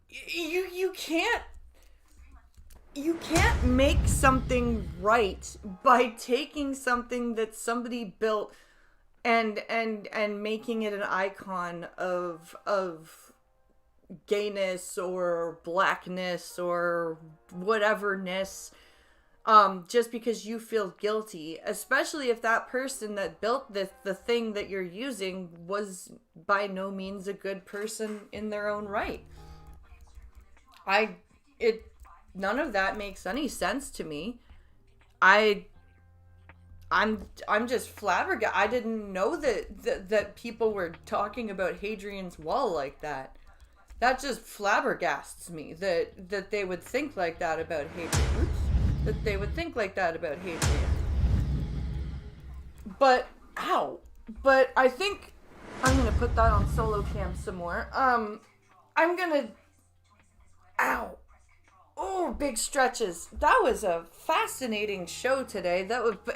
[SPEAKER 1] You can't make something right by taking something that somebody built and making it an icon of gayness or blackness or whateverness, just because you feel guilty, especially if that person that built the thing that you're using was by no means a good person in their own right. None of that makes any sense to me. I'm just flabbergasted. I didn't know that people were talking about Hadrian's Wall like that. That just flabbergasts me that they would think like that about Hadrian. That they would think like that about Hadrian. But I think I'm gonna put that on solo cam some more. Oh, big stretches. That was a fascinating show today.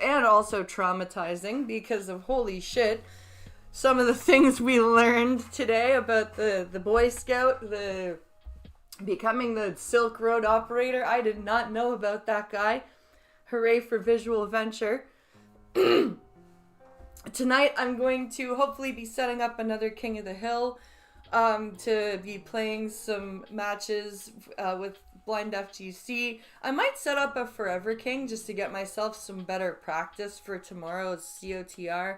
[SPEAKER 1] And also traumatizing because of holy shit. Some of the things we learned today about the Boy Scout, becoming the Silk Road operator. I did not know about that guy. Hooray for visual venture. Tonight I'm going to hopefully be setting up another King of the Hill, to be playing some matches with Blind FGC. I might set up a Forever King just to get myself some better practice for tomorrow's COTR.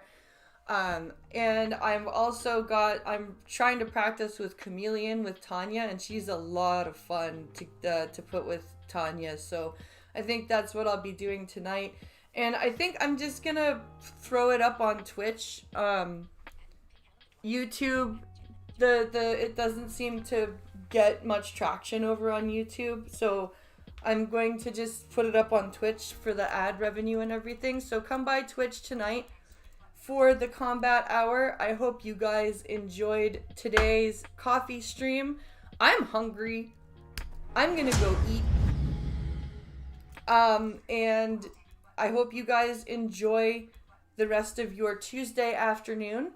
[SPEAKER 1] And I'm trying to practice with Chameleon with Tanya, and she's a lot of fun to put with Tanya. So I think that's what I'll be doing tonight. And I think I'm just gonna throw it up on Twitch. YouTube, it doesn't seem to get much traction over on YouTube, so I'm going to just put it up on Twitch for the ad revenue and everything. So come by Twitch tonight for the Combat Hour. I hope you guys enjoyed today's coffee stream. I'm hungry. I'm gonna go eat. And I hope you guys enjoy the rest of your Tuesday afternoon.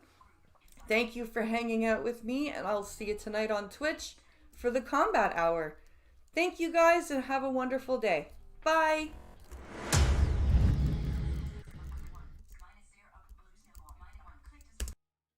[SPEAKER 1] Thank you for hanging out with me, and I'll see you tonight on Twitch for the Combat Hour. Thank you guys, and have a wonderful day. Bye!